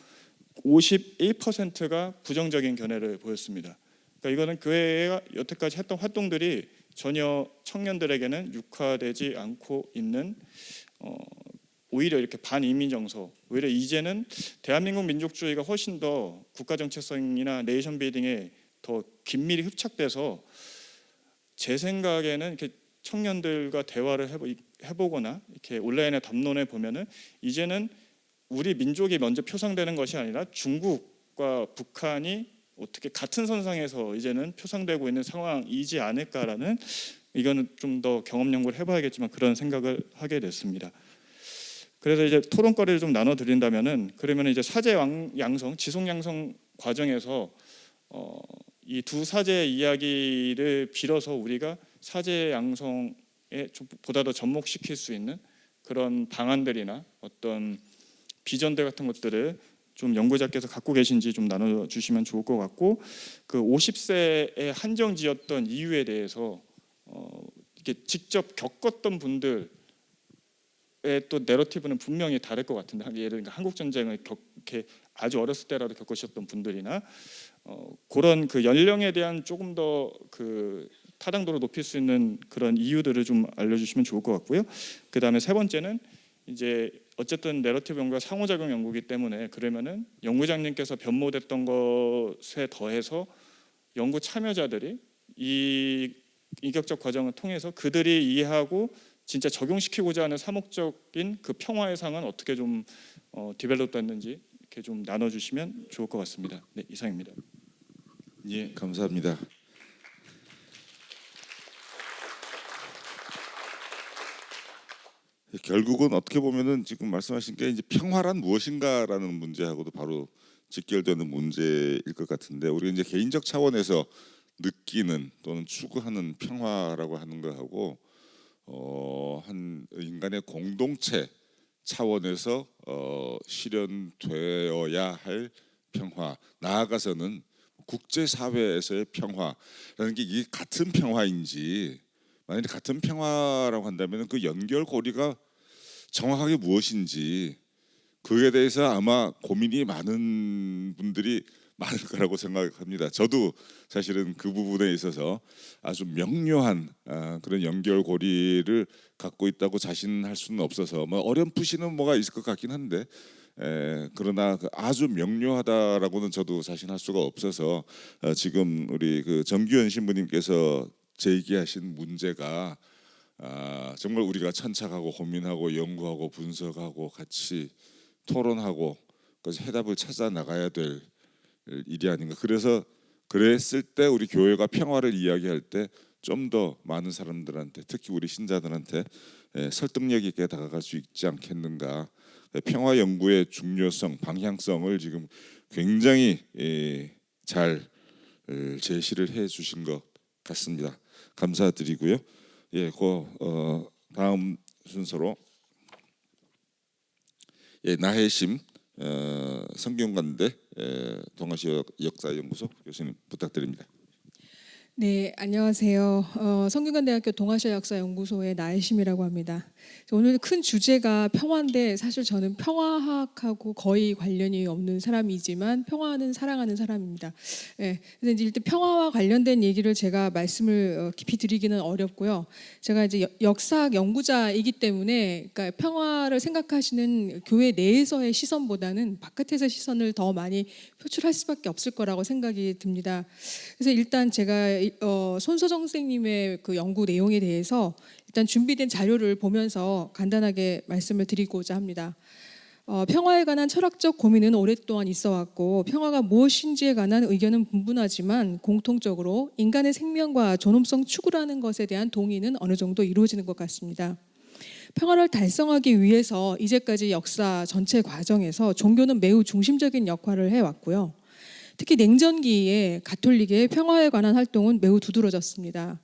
51%가 부정적인 견해를 보였습니다. 그러니까 이거는 교회가 여태까지 했던 활동들이 전혀 청년들에게는 육화되지 않고 있는 오히려 이렇게 반이민 정서, 오히려 이제는 대한민국 민족주의가 훨씬 더 국가 정체성이나 네이션 빌딩에 더 긴밀히 흡착돼서 제 생각에는 이렇게 청년들과 대화를 해보거나 이렇게 온라인에 담론해 보면은 이제는 우리 민족이 먼저 표상되는 것이 아니라 중국과 북한이 어떻게 같은 선상에서 이제는 표상되고 있는 상황이지 않을까라는, 이거는 좀 더 경험 연구를 해봐야겠지만 그런 생각을 하게 됐습니다. 그래서 이제 토론거리를 좀 나눠 드린다면은, 그러면 이제 사제 양성, 지속 양성 과정에서 이 두 사제의 이야기를 빌어서 우리가 사제 양성에 좀 보다 더 접목시킬 수 있는 그런 방안들이나 어떤 비전들 같은 것들을 좀 연구자께서 갖고 계신지 좀 나눠주시면 좋을 것 같고, 그 50세에 한정지었던 이유에 대해서 이렇게 직접 겪었던 분들의 또 내러티브는 분명히 다를 것 같은데, 예를 들어 한국 전쟁을 이렇게 아주 어렸을 때라도 겪으셨던 분들이나 그런 그 연령에 대한 조금 더 그 타당도를 높일 수 있는 그런 이유들을 좀 알려주시면 좋을 것 같고요. 그 다음에 세 번째는 이제 어쨌든 내러티브 연구가 상호작용 연구이기 때문에, 그러면은 연구장님께서 변모됐던 것에 더해서 연구 참여자들이 이 인격적 과정을 통해서 그들이 이해하고 진짜 적용시키고자 하는 사목적인 그 평화의 상은 어떻게 좀 디벨롭 됐는지 이렇게 좀 나눠주시면 좋을 것 같습니다. 네, 이상입니다. 예, 감사합니다. 결국은 어떻게 보면은 지금 말씀하신 게 이제 평화란 무엇인가라는 문제하고도 바로 직결되는 문제일 것 같은데, 우리가 이제 개인적 차원에서 느끼는 또는 추구하는 평화라고 하는 거하고 한 인간의 공동체 차원에서 실현되어야 할 평화, 나아가서는 국제사회에서의 평화라는 게 이게 같은 평화인지, 만약에 같은 평화라고 한다면 그 연결고리가 정확하게 무엇인지, 그에 대해서 아마 고민이 많은 분들이 많을 거라고 생각합니다. 저도 사실은 그 부분에 있어서 아주 명료한 그런 연결고리를 갖고 있다고 자신할 수는 없어서, 뭐 어렴풋이는 뭐가 있을 것 같긴 한데, 그러나 아주 명료하다라고는 저도 자신할 수가 없어서 지금 우리 그 정규현 신부님께서 제기하신 문제가 정말 우리가 천착하고 고민하고 연구하고 분석하고 같이 토론하고 그래서 해답을 찾아 나가야 될 일이 아닌가. 그래서 그랬을 때 우리 교회가 평화를 이야기할 때 좀 더 많은 사람들한테, 특히 우리 신자들한테 설득력 있게 다가갈 수 있지 않겠는가. 평화 연구의 중요성, 방향성을 지금 굉장히 잘 제시를 해 주신 것 같습니다. 감사드리고요. 예, 다음 순서로 나혜심 성균관대 동아시아 역사연구소 교수님 부탁드립니다. 네, 안녕하세요. 성균관대학교 동아시아 역사연구소의 나혜심이라고 합니다. 오늘 큰 주제가 평화인데, 사실 저는 평화학하고 거의 관련이 없는 사람이지만 평화는 사랑하는 사람입니다. 네, 그래서 이제 일단 평화와 관련된 얘기를 제가 말씀을 깊이 드리기는 어렵고요. 제가 이제 역사학 연구자이기 때문에, 그러니까 평화를 생각하시는 교회 내에서의 시선보다는 바깥에서 시선을 더 많이 표출할 수밖에 없을 거라고 생각이 듭니다. 그래서 일단 제가 손소정 선생님의 그 연구 내용에 대해서 일단 준비된 자료를 보면서 간단하게 말씀을 드리고자 합니다. 평화에 관한 철학적 고민은 오랫동안 있어 왔고, 평화가 무엇인지에 관한 의견은 분분하지만 공통적으로 인간의 생명과 존엄성 추구라는 것에 대한 동의는 어느 정도 이루어지는 것 같습니다. 평화를 달성하기 위해서 이제까지 역사 전체 과정에서 종교는 매우 중심적인 역할을 해왔고요. 특히 냉전기에 가톨릭의 평화에 관한 활동은 매우 두드러졌습니다.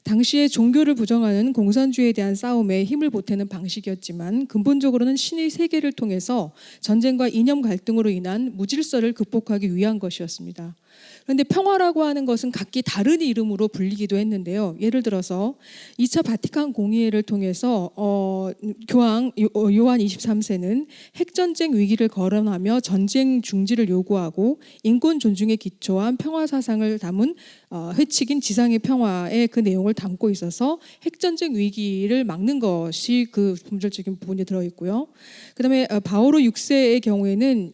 당시에 종교를 부정하는 공산주의에 대한 싸움에 힘을 보태는 방식이었지만 근본적으로는 신의 세계를 통해서 전쟁과 이념 갈등으로 인한 무질서를 극복하기 위한 것이었습니다. 그런데 평화라고 하는 것은 각기 다른 이름으로 불리기도 했는데요. 예를 들어서 2차 바티칸 공의회를 통해서 교황 요한 23세는 핵전쟁 위기를 거론하며 전쟁 중지를 요구하고 인권 존중에 기초한 평화 사상을 담은 회칙인 지상의 평화의 그 내용을 담고 있어서 핵전쟁 위기를 막는 것이 그 본질적인 부분이 들어있고요. 그다음에 바오로 6세의 경우에는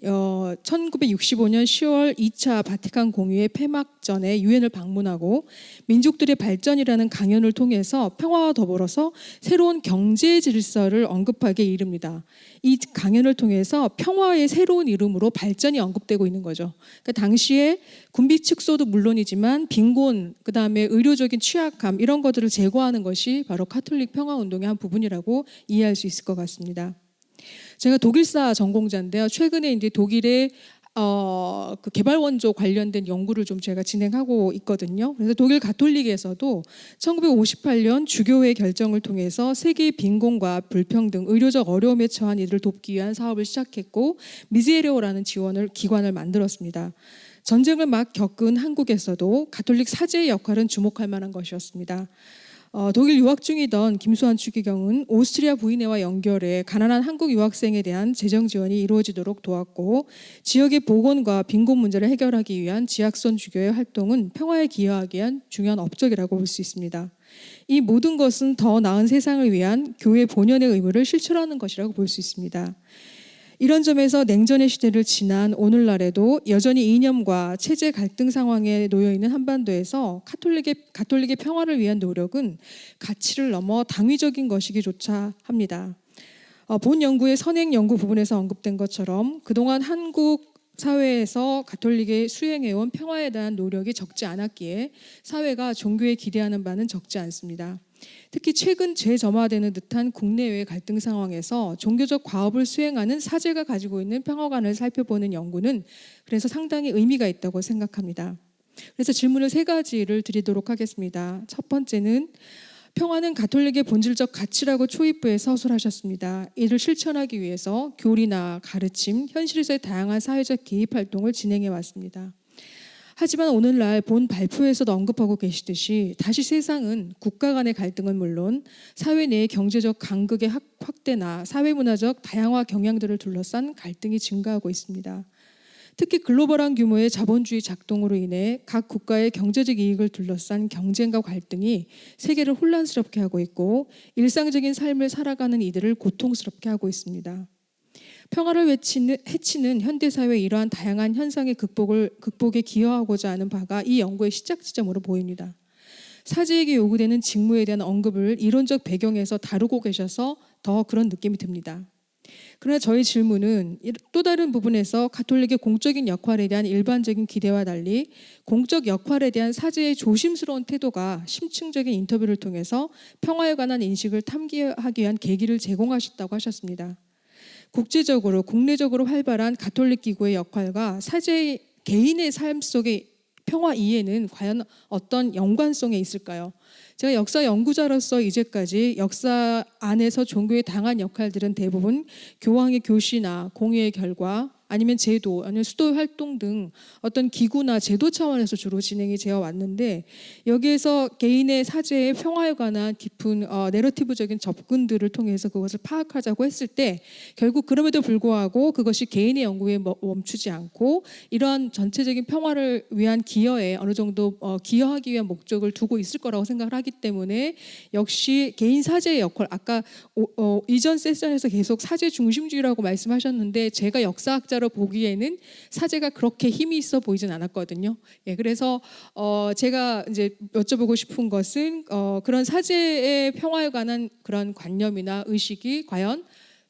1965년 10월 2차 바티칸 공의회 폐막 전에 유엔을 방문하고 민족들의 발전이라는 강연을 통해서 평화와 더불어서 새로운 경제 질서를 언급하게 이릅니다. 이 강연을 통해서 평화의 새로운 이름으로 발전이 언급되고 있는 거죠. 그러니까 당시에 군비 축소도 물론이지만 빈곤, 그다음에 의료적인 취약함 이런 것들을 제거하는 것이 바로 가톨릭 평화 운동의 한 부분이라고 이해할 수 있을 것 같습니다. 제가 독일사 전공자인데요. 최근에 이제 독일의 그 개발 원조 관련된 연구를 좀 제가 진행하고 있거든요. 그래서 독일 가톨릭에서도 1958년 주교회 결정을 통해서 세계의 빈곤과 불평등, 의료적 어려움에 처한 이들을 돕기 위한 사업을 시작했고 미제레오라는 기관을 만들었습니다. 전쟁을 막 겪은 한국에서도 가톨릭 사제의 역할은 주목할 만한 것이었습니다. 독일 유학 중이던 김수환 추기경은 오스트리아 부인회와 연결해 가난한 한국 유학생에 대한 재정 지원이 이루어지도록 도왔고 지역의 보건과 빈곤 문제를 해결하기 위한 지학선 주교의 활동은 평화에 기여하기 위한 중요한 업적이라고 볼 수 있습니다. 이 모든 것은 더 나은 세상을 위한 교회 본연의 의무를 실천하는 것이라고 볼 수 있습니다. 이런 점에서 냉전의 시대를 지난 오늘날에도 여전히 이념과 체제 갈등 상황에 놓여 있는 한반도에서 가톨릭의 평화를 위한 노력은 가치를 넘어 당위적인 것이기조차 합니다. 본 연구의 선행 연구 부분에서 언급된 것처럼 그동안 한국 사회에서 가톨릭이 수행해온 평화에 대한 노력이 적지 않았기에 사회가 종교에 기대하는 바는 적지 않습니다. 특히 최근 재점화되는 듯한 국내외 갈등 상황에서 종교적 과업을 수행하는 사제가 가지고 있는 평화관을 살펴보는 연구는 그래서 상당히 의미가 있다고 생각합니다. 그래서 질문을 3가지를 드리도록 하겠습니다. 첫 번째는 평화는 가톨릭의 본질적 가치라고 초입부에 서술하셨습니다. 이를 실천하기 위해서 교리나 가르침, 현실에서의 다양한 사회적 개입 활동을 진행해 왔습니다. 하지만 오늘날 본 발표에서도 언급하고 계시듯이 다시 세상은 국가 간의 갈등은 물론 사회 내의 경제적 간극의 확대나 사회문화적 다양화 경향들을 둘러싼 갈등이 증가하고 있습니다. 특히 글로벌한 규모의 자본주의 작동으로 인해 각 국가의 경제적 이익을 둘러싼 경쟁과 갈등이 세계를 혼란스럽게 하고 있고 일상적인 삶을 살아가는 이들을 고통스럽게 하고 있습니다. 평화를 해치는 현대사회의 이러한 다양한 현상의 극복에 기여하고자 하는 바가 이 연구의 시작 지점으로 보입니다. 사제에게 요구되는 직무에 대한 언급을 이론적 배경에서 다루고 계셔서 더 그런 느낌이 듭니다. 그러나 저희 질문은 또 다른 부분에서 가톨릭의 공적인 역할에 대한 일반적인 기대와 달리 공적 역할에 대한 사제의 조심스러운 태도가 심층적인 인터뷰를 통해서 평화에 관한 인식을 탐구하기 위한 계기를 제공하셨다고 하셨습니다. 국제적으로 국내적으로 활발한 가톨릭 기구의 역할과 사제의 개인의 삶 속의 평화 이해는 과연 어떤 연관성에 있을까요? 제가 역사 연구자로서 이제까지 역사 안에서 종교에 당한 역할들은 대부분 교황의 교시나 공의의 결과 아니면 제도, 아니면 수도 활동 등 어떤 기구나 제도 차원에서 주로 진행이 되어 왔는데 여기에서 개인의 사제의 평화에 관한 깊은 내러티브적인 접근들을 통해서 그것을 파악하자고 했을 때 결국 그럼에도 불구하고 그것이 개인의 연구에 멈추지 않고 이러한 전체적인 평화를 위한 기여에 어느 정도 기여하기 위한 목적을 두고 있을 거라고 생각을 하기 때문에 역시 개인 사제의 역할, 아까 이전 세션에서 계속 사제 중심주의라고 말씀하셨는데 제가 역사학자 보기에는 사제가 그렇게 힘이 있어 보이진 않았거든요. 예, 그래서 제가 이제 여쭤보고 싶은 것은 그런 사제의 평화에 관한 그런 관념이나 의식이 과연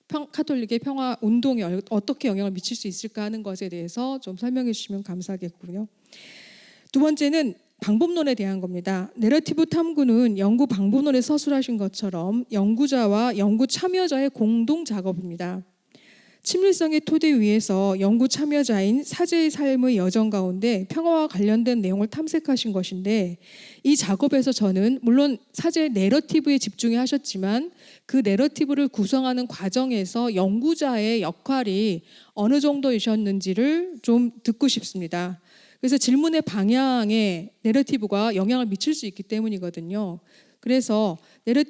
가톨릭의 평화 운동에 어떻게 영향을 미칠 수 있을까 하는 것에 대해서 좀 설명해 주시면 감사하겠고요. 두 번째는 방법론에 대한 겁니다. 내러티브 탐구는 연구 방법론에 서술하신 것처럼 연구자와 연구 참여자의 공동 작업입니다. 친밀성의 토대 위에서 연구 참여자인 사제의 삶의 여정 가운데 평화와 관련된 내용을 탐색하신 것인데, 이 작업에서 저는 물론 사제의 내러티브에 집중해 하셨지만 그 내러티브를 구성하는 과정에서 연구자의 역할이 어느 정도이셨는지를 좀 듣고 싶습니다. 그래서 질문의 방향에 내러티브가 영향을 미칠 수 있기 때문이거든요. 그래서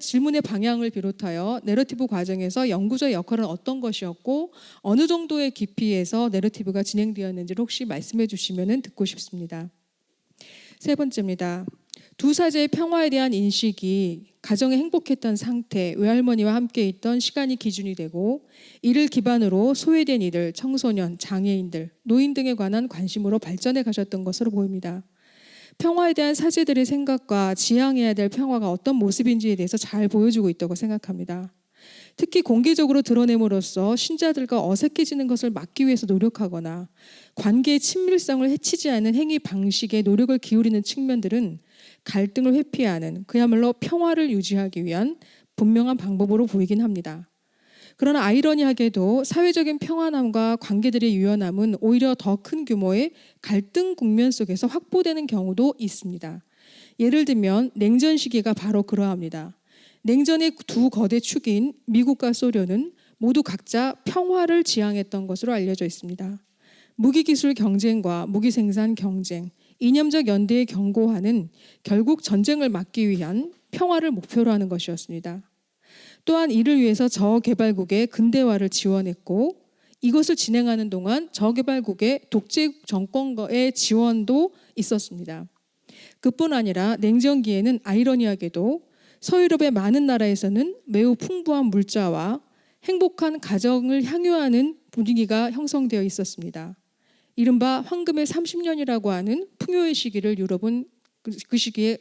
질문의 방향을 비롯하여 내러티브 과정에서 연구자의 역할은 어떤 것이었고 어느 정도의 깊이에서 내러티브가 진행되었는지를 혹시 말씀해 주시면 듣고 싶습니다. 세 번째입니다. 두 사제의 평화에 대한 인식이 가정에 행복했던 상태, 외할머니와 함께 있던 시간이 기준이 되고, 이를 기반으로 소외된 이들, 청소년, 장애인들, 노인 등에 관한 관심으로 발전해 가셨던 것으로 보입니다. 평화에 대한 사제들의 생각과 지향해야 될 평화가 어떤 모습인지에 대해서 잘 보여주고 있다고 생각합니다. 특히 공개적으로 드러냄으로써 신자들과 어색해지는 것을 막기 위해서 노력하거나 관계의 친밀성을 해치지 않는 행위 방식에 노력을 기울이는 측면들은 갈등을 회피하는, 그야말로 평화를 유지하기 위한 분명한 방법으로 보이긴 합니다. 그러나 아이러니하게도 사회적인 평안함과 관계들의 유연함은 오히려 더 큰 규모의 갈등 국면 속에서 확보되는 경우도 있습니다. 예를 들면 냉전 시기가 바로 그러합니다. 냉전의 두 거대 축인 미국과 소련은 모두 각자 평화를 지향했던 것으로 알려져 있습니다. 무기기술 경쟁과 무기 생산 경쟁, 이념적 연대의 경고화는 결국 전쟁을 막기 위한 평화를 목표로 하는 것이었습니다. 또한 이를 위해서 저개발국의 근대화를 지원했고, 이것을 진행하는 동안 저개발국의 독재 정권과의 지원도 있었습니다. 그뿐 아니라 냉전기에는 아이러니하게도 서유럽의 많은 나라에서는 매우 풍부한 물자와 행복한 가정을 향유하는 분위기가 형성되어 있었습니다. 이른바 황금의 30년이라고 하는 풍요의 시기를 유럽은 그 시기에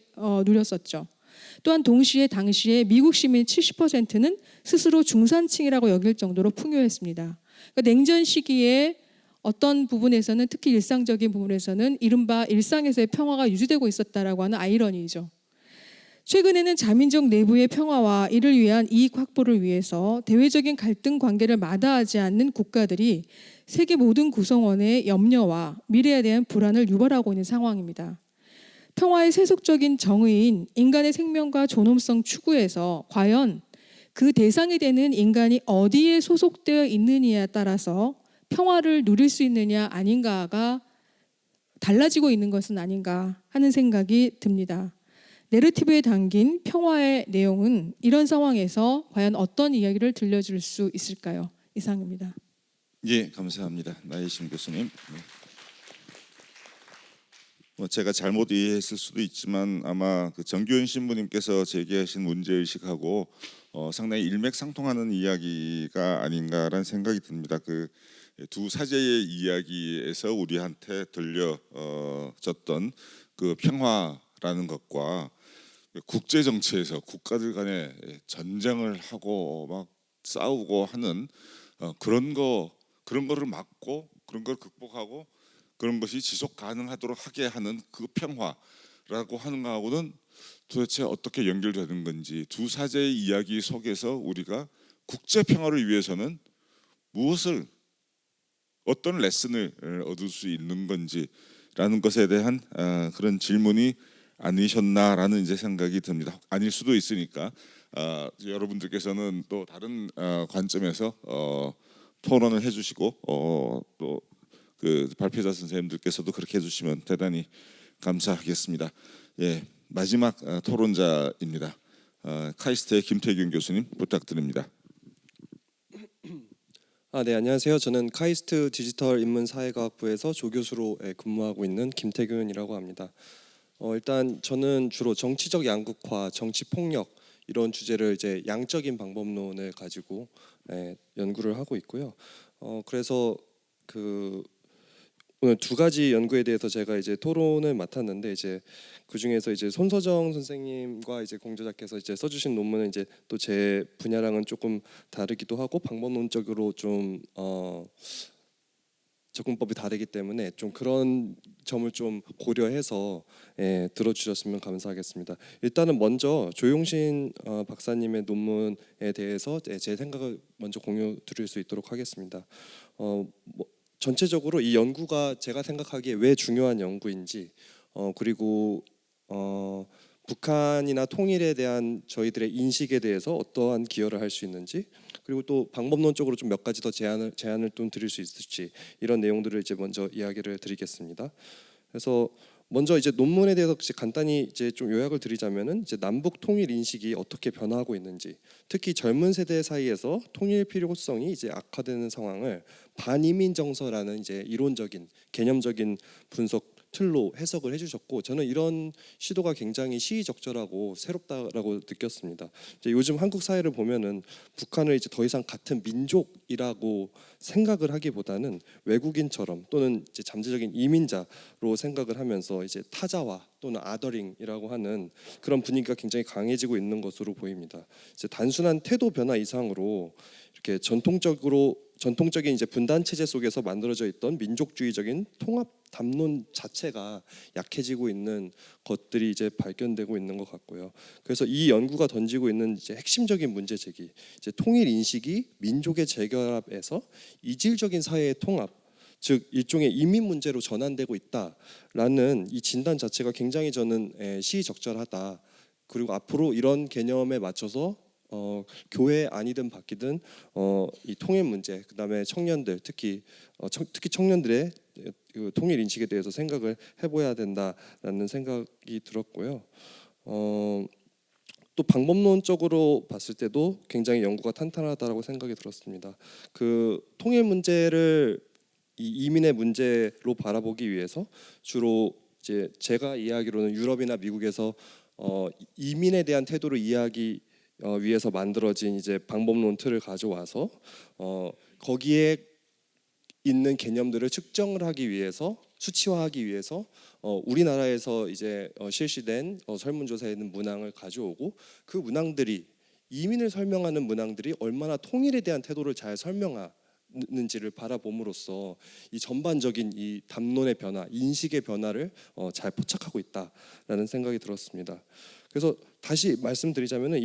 누렸었죠. 또한 동시에 당시에 미국 시민 70%는 스스로 중산층이라고 여길 정도로 풍요했습니다. 그러니까 냉전 시기에 어떤 부분에서는, 특히 일상적인 부분에서는 이른바 일상에서의 평화가 유지되고 있었다라고 하는 아이러니죠. 최근에는 자민족 내부의 평화와 이를 위한 이익 확보를 위해서 대외적인 갈등 관계를 마다하지 않는 국가들이 세계 모든 구성원의 염려와 미래에 대한 불안을 유발하고 있는 상황입니다. 평화의 세속적인 정의인 인간의 생명과 존엄성 추구에서 과연 그 대상이 되는 인간이 어디에 소속되어 있느냐에 따라서 평화를 누릴 수 있느냐 아닌가가 달라지고 있는 것은 아닌가 하는 생각이 듭니다. 내러티브에 담긴 평화의 내용은 이런 상황에서 과연 어떤 이야기를 들려줄 수 있을까요? 이상입니다. 예, 감사합니다. 나혜심 교수님. 제가 잘못 이해했을 수도 있지만 아마 그 정규현 신부님께서 제기하신 문제의식하고 상당히 일맥상통하는 이야기가 아닌가라는 생각이 듭니다. 그 두 사제의 이야기에서 우리한테 들려졌던 그 평화라는 것과 국제 정치에서 국가들 간에 전쟁을 하고 막 싸우고 하는 그런 거를 막고 그런 걸 극복하고 그런 것이 지속 가능하도록 하게 하는 그 평화라고 하는 거하고는 도대체 어떻게 연결되는 건지, 두 사제의 이야기 속에서 우리가 국제 평화를 위해서는 무엇을, 어떤 레슨을 얻을 수 있는 건지라는 것에 대한 그런 질문이 아니셨나라는 이제 생각이 듭니다. 아닐 수도 있으니까 여러분들께서는 또 다른 관점에서 토론을 해주시고 또 그 발표자 선생님들께서도 그렇게 해주시면 대단히 감사하겠습니다. 예, 마지막 토론자입니다. 카이스트의 김태균 교수님 부탁드립니다. 네, 안녕하세요. 저는 카이스트 디지털 인문사회과학부에서 조교수로 근무하고 있는 김태균이라고 합니다. 일단 저는 주로 정치적 양극화, 정치 폭력 이런 주제를 이제 양적인 방법론을 가지고 연구를 하고 있고요. 그래서 오늘 두 가지 연구에 대해서 제가 이제 토론을 맡았는데, 이제 그 중에서 이제 손서정 선생님과 이제 공저자께서 이제 써주신 논문은 이제 또 제 분야랑은 조금 다르기도 하고 방법론적으로 좀 접근법이 다르기 때문에 좀 그런 점을 좀 고려해서 들어주셨으면 감사하겠습니다. 일단은 먼저 조용신 박사님의 논문에 대해서 제 생각을 먼저 공유 드릴 수 있도록 하겠습니다. 전체적으로 이 연구가 제가 생각하기에 왜 중요한 연구인지 그리고 북한이나 통일에 대한 저희들의 인식에 대해서 어떠한 기여를 할 수 있는지, 그리고 또 방법론적으로 좀 몇 가지 더 제안을 좀 드릴 수 있을지, 이런 내용들을 이제 먼저 이야기를 드리겠습니다. 그래서 먼저 이제 논문에 대해서 간단히 이제 좀 요약을 드리자면은 이제 남북 통일 인식이 어떻게 변화하고 있는지, 특히 젊은 세대 사이에서 통일 필요성이 이제 악화되는 상황을 반이민 정서라는 이제 이론적인 개념적인 분석 틀로 해석을 해주셨고, 저는 이런 시도가 굉장히 시의적절하고 새롭다라고 느꼈습니다. 이제 요즘 한국 사회를 보면은 북한을 이제 더 이상 같은 민족이라고 생각을 하기보다는 외국인처럼 또는 이제 잠재적인 이민자로 생각을 하면서 이제 타자화 또는 아더링이라고 하는 그런 분위기가 굉장히 강해지고 있는 것으로 보입니다. 이제 단순한 태도 변화 이상으로 이렇게 전통적인 이제 분단 체제 속에서 만들어져 있던 민족주의적인 통합 담론 자체가 약해지고 있는 것들이 이제 발견되고 있는 것 같고요. 그래서 이 연구가 던지고 있는 이제 핵심적인 문제 제기, 이제 통일 인식이 민족의 재결합에서 이질적인 사회의 통합, 즉 일종의 이민 문제로 전환되고 있다라는 이 진단 자체가 굉장히 저는 시의적절하다. 그리고 앞으로 이런 개념에 맞춰서 교회 아니든 밖이든 이 통일 문제, 그다음에 청년들, 특히 청년들의 그 통일 인식에 대해서 생각을 해봐야 된다라는 생각이 들었고요. 또 방법론적으로 봤을 때도 굉장히 연구가 탄탄하다라고 생각이 들었습니다. 그 통일 문제를 이 이민의 문제로 바라보기 위해서 주로 이제 제가 이해하기로는 유럽이나 미국에서 이민에 대한 태도를 이해하기 위해서 만들어진 이제 방법론 틀을 가져와서 거기에 있는 개념들을 측정을 하기 위해서, 수치화하기 위해서 우리나라에서 이제 실시된 설문조사에 있는 문항을 가져오고, 그 문항들이 이민을 설명하는 문항들이 얼마나 통일에 대한 태도를 잘 설명하는지를 바라봄으로써 이 전반적인 이 담론의 변화, 인식의 변화를 잘 포착하고 있다라는 생각이 들었습니다. 그래서 다시 말씀드리자면은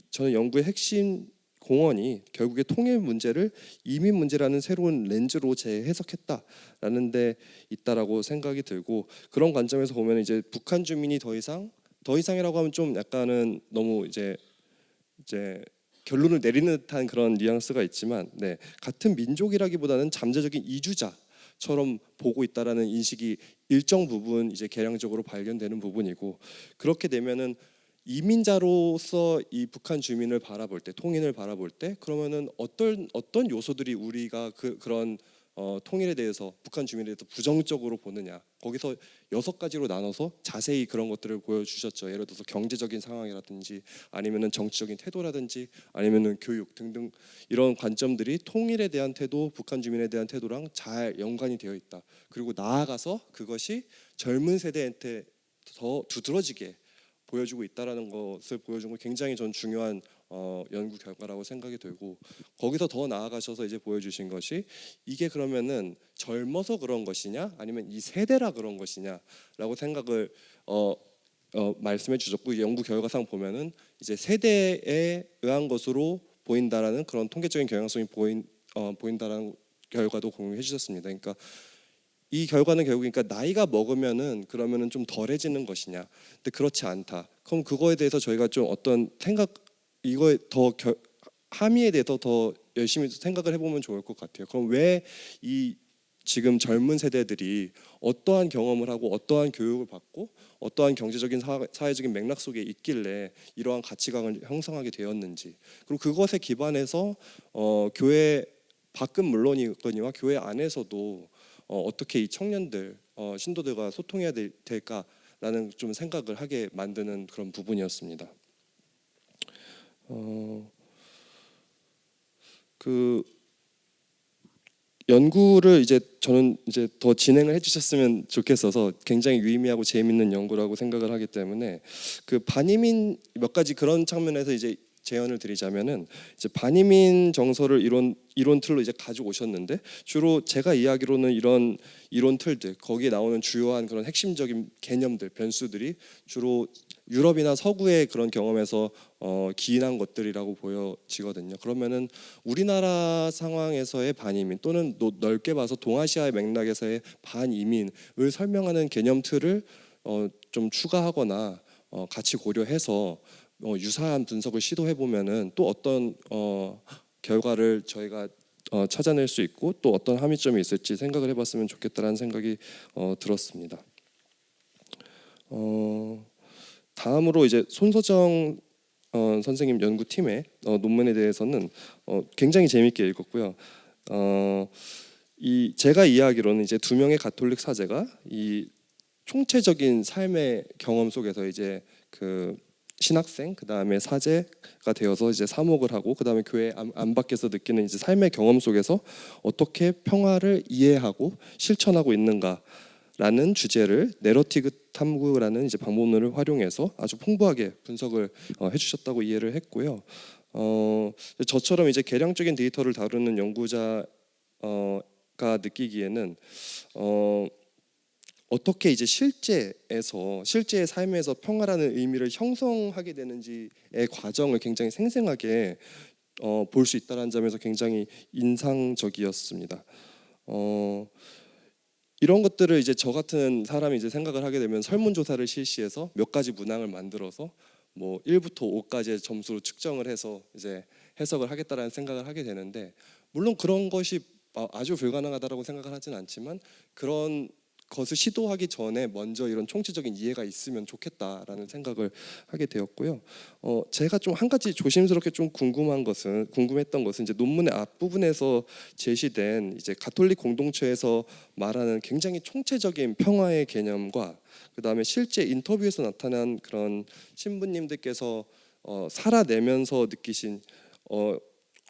저는 연구의 핵심 공헌이 결국에 통일 문제를 이민 문제라는 새로운 렌즈로 재해석했다라는 데 있다라고 생각이 들고, 그런 관점에서 보면 이제 북한 주민이 더 이상이라고 하면 좀 약간은 너무 이제 결론을 내리는 듯한 그런 뉘앙스가 있지만, 같은 민족이라기보다는 잠재적인 이주자처럼 보고 있다라는 인식이 일정 부분 이제 개량적으로 발견되는 부분이고, 그렇게 되면은 이민자로서 이 북한 주민을 바라볼 때, 통일을 바라볼 때, 그러면은 어떤 요소들이 우리가 그런 통일에 대해서, 북한 주민에 대해서 부정적으로 보느냐, 거기서 6가지로 나눠서 자세히 그런 것들을 보여주셨죠. 예를 들어서 경제적인 상황이라든지, 아니면은 정치적인 태도라든지, 아니면은 교육 등등, 이런 관점들이 통일에 대한 태도, 북한 주민에 대한 태도랑 잘 연관이 되어 있다. 그리고 나아가서 그것이 젊은 세대한테 더 두드러지게 보여주고 있다라는 것을 보여준 거 굉장히 전 중요한 연구 결과라고 생각이 들고, 거기서 더 나아가셔서 이제 보여주신 것이, 이게 그러면은 젊어서 그런 것이냐, 아니면 이 세대라 그런 것이냐라고 생각을 말씀해 주셨고, 이 연구 결과상 보면은 이제 세대에 의한 것으로 보인다라는 그런 통계적인 경향성이 보인다라는 결과도 공유해 주셨습니다. 그러니까 이 결과는 결국 그러니까 나이가 먹으면은 그러면은 좀 덜해지는 것이냐, 근데 그렇지 않다. 그럼 그거에 대해서 저희가 좀 어떤 이거에 더 함의에 대해서 더 열심히 생각을 해보면 좋을 것 같아요. 그럼 왜 이 지금 젊은 세대들이 어떠한 경험을 하고 어떠한 교육을 받고 어떠한 경제적인 사회적인 맥락 속에 있길래 이러한 가치관을 형성하게 되었는지, 그리고 그것에 기반해서 교회 밖은 물론이거니와 교회 안에서도 어떻게 이 청년들, 신도들과 소통해야 될까라는 좀 생각을 하게 만드는 그런 부분이었습니다. 그 연구를 이제 저는 이제 더 진행을 해주셨으면 좋겠어서 굉장히 유의미하고 재미있는 연구라고 생각을 하기 때문에, 그 반이민 몇 가지 그런 측면에서 이제 제언을 드리자면은 이제 반이민 정서를 이론 틀로 이제 가져오셨는데 주로 제가 이야기로는 이런 이론 틀들 거기에 나오는 주요한 그런 핵심적인 개념들 변수들이 주로 유럽이나 서구의 그런 경험에서 기인한 것들이라고 보여지거든요. 그러면은 우리나라 상황에서의 반이민 또는 넓게 봐서 동아시아의 맥락에서의 반이민을 설명하는 개념 틀을 좀 추가하거나 같이 고려해서 유사한 분석을 시도해 보면은 또 어떤 결과를 저희가 찾아낼 수 있고 또 어떤 함의점이 있을지 생각을 해봤으면 좋겠다라는 생각이 들었습니다. 다음으로 이제 손소정 선생님 연구팀의 논문에 대해서는 굉장히 재미있게 읽었고요. 이 제가 이해하기로는 이제 두 명의 가톨릭 사제가 이 총체적인 삶의 경험 속에서 이제 그 신학생 그다음에 사제가 되어서 이제 사목을 하고 그다음에 교회 안 밖에서 느끼는 이제 삶의 경험 속에서 어떻게 평화를 이해하고 실천하고 있는가라는 주제를 내러티브 탐구라는 이제 방법론을 활용해서 아주 풍부하게 분석을 해주셨다고 이해를 했고요. 저처럼 이제 계량적인 데이터를 다루는 연구자가 느끼기에는 어떻게 이제 실제의 삶에서 평화라는 의미를 형성하게 되는지의 과정을 굉장히 생생하게 볼 수 있다는 점에서 굉장히 인상적이었습니다. 이런 것들을 이제 저 같은 사람이 이제 생각을 하게 되면 설문조사를 실시해서 몇 가지 문항을 만들어서 뭐 1부터 5까지의 점수로 측정을 해서 이제 해석을 하겠다라는 생각을 하게 되는데 물론 그런 것이 아주 불가능하다라고 생각을 하진 않지만 그런 것을 시도하기 전에 먼저 이런 총체적인 이해가 있으면 좋겠다라는 생각을 하게 되었고요. 제가 좀 한 가지 조심스럽게 좀 궁금했던 것은 이제 논문의 앞부분에서 제시된 이제 가톨릭 공동체에서 말하는 굉장히 총체적인 평화의 개념과 그다음에 실제 인터뷰에서 나타난 그런 신부님들께서 살아내면서 느끼신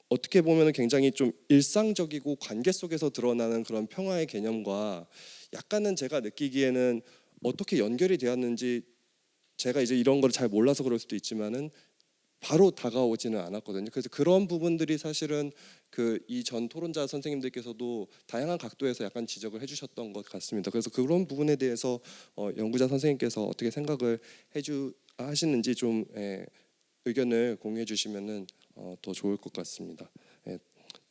어떻게 보면 굉장히 좀 일상적이고 관계 속에서 드러나는 그런 평화의 개념과 약간은 제가 느끼기에는 어떻게 연결이 되었는지 제가 이제 이런 걸 잘 몰라서 그럴 수도 있지만은 바로 다가오지는 않았거든요. 그래서 그런 부분들이 사실은 그 이 전 토론자 선생님들께서도 다양한 각도에서 약간 지적을 해주셨던 것 같습니다. 그래서 그런 부분에 대해서 연구자 선생님께서 어떻게 생각을 하시는지 좀 의견을 공유해 주시면은 더 좋을 것 같습니다.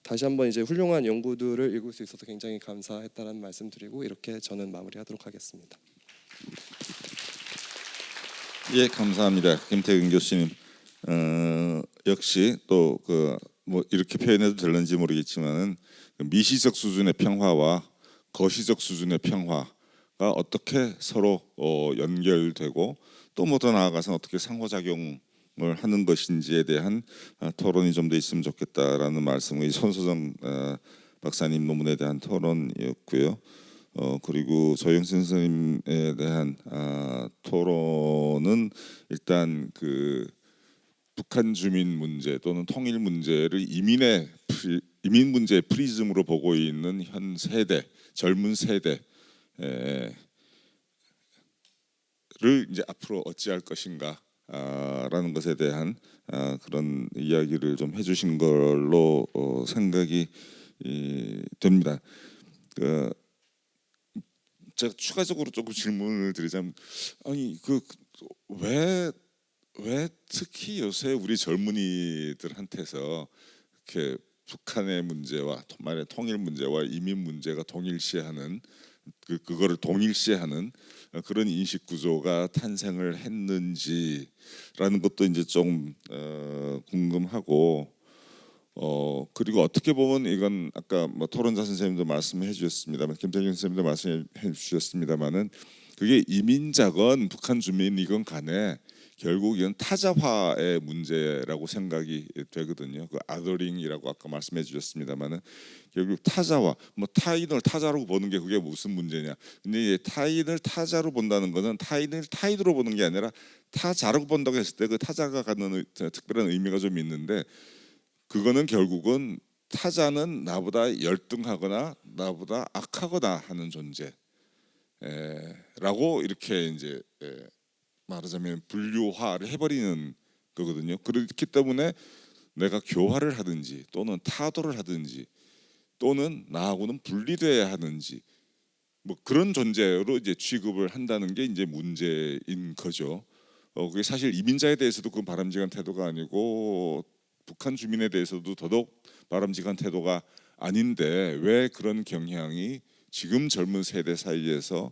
다시 한번 이제 훌륭한 연구들을 읽을 수 있어서 굉장히 감사했다는 말씀드리고 이렇게 저는 마무리하도록 하겠습니다. 예, 감사합니다, 김태균 교수님. 역시 또 그 뭐 이렇게 표현해도 될는지 모르겠지만은 미시적 수준의 평화와 거시적 수준의 평화가 어떻게 서로 연결되고 또 뭐 더 나아가서 어떻게 상호작용을 하는 것인지에 대한 토론이 좀 더 있으면 좋겠다라는 말씀이 손소정 박사님 논문에 대한 토론이었고요. 그리고 조영신 선생님에 대한 토론은 일단 그 북한 주민 문제 또는 통일 문제를 이민 문제의 프리즘으로 보고 있는 현 세대, 젊은 세대를 이제 앞으로 어찌할 것인가 라는 것에 대한 그런 이야기를 좀 해주신 걸로 생각이 됩니다. 제가 추가적으로 조금 질문을 드리자면, 아니 왜 특히 요새 우리 젊은이들한테서 이렇게 북한의 문제와 말의 통일 문제와 이민 문제가 동일시하는 그거를 동일시하는 그런 인식 구조가 탄생을 했는지라는 것도 이제 좀 궁금하고, 그리고 어떻게 보면 이건 아까 뭐 토론자 선생님도 말씀해 주셨습니다만, 김태균 선생님도 말씀해 주셨습니다만은 그게 이민자건 북한 주민이건 간에 결국 이건 타자화의 문제라고 생각이 되거든요. 그 아더링이라고 아까 말씀해 주셨습니다만은 결국 타자화, 뭐 타인을 타자로 보는 게 그게 무슨 문제냐? 근데 타인을 타자로 본다는 것은 타인을 타인으로 보는 게 아니라 타자로 본다고 했을 때 그 타자가 갖는 특별한 의미가 좀 있는데, 그거는 결국은 타자는 나보다 열등하거나 나보다 악하거나 하는 존재라고 이렇게 이제 말하자면 분류화를 해버리는 거거든요. 그렇기 때문에 내가 교화를 하든지 또는 타도를 하든지 또는 나하고는 분리돼야 하는지 뭐 그런 존재로 이제 취급을 한다는 게 이제 문제인 거죠. 그게 사실 이민자에 대해서도 그건 바람직한 태도가 아니고 북한 주민에 대해서도 더더욱 바람직한 태도가 아닌데 왜 그런 경향이 지금 젊은 세대 사이에서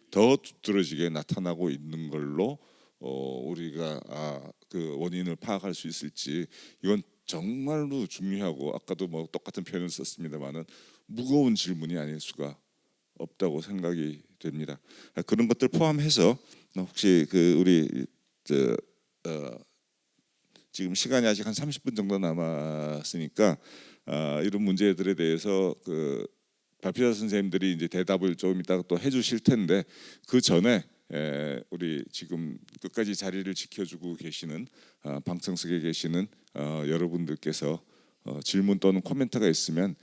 더 두드러지게 나타나고 있는 걸로 우리가 그 원인을 파악할 수 있을지 이건 정말로 중요하고 아까도 뭐 똑같은 표현을 썼습니다만은 무거운 질문이 아닐 수가 없다고 생각이 됩니다. 그런 것들 포함해서 혹시 그 우리 지금 시간이 아직 한 30분 정도 남았으니까 이런 문제들에 대해서 그 발표자 선생님들이 이제 대답을 좀 이따가 또 해주실 텐데 그 전에 우리 지금 끝까지 자리를 지켜주고 계시는 방청석에 계시는 여러분들께서 질문 또는 코멘트가 있으면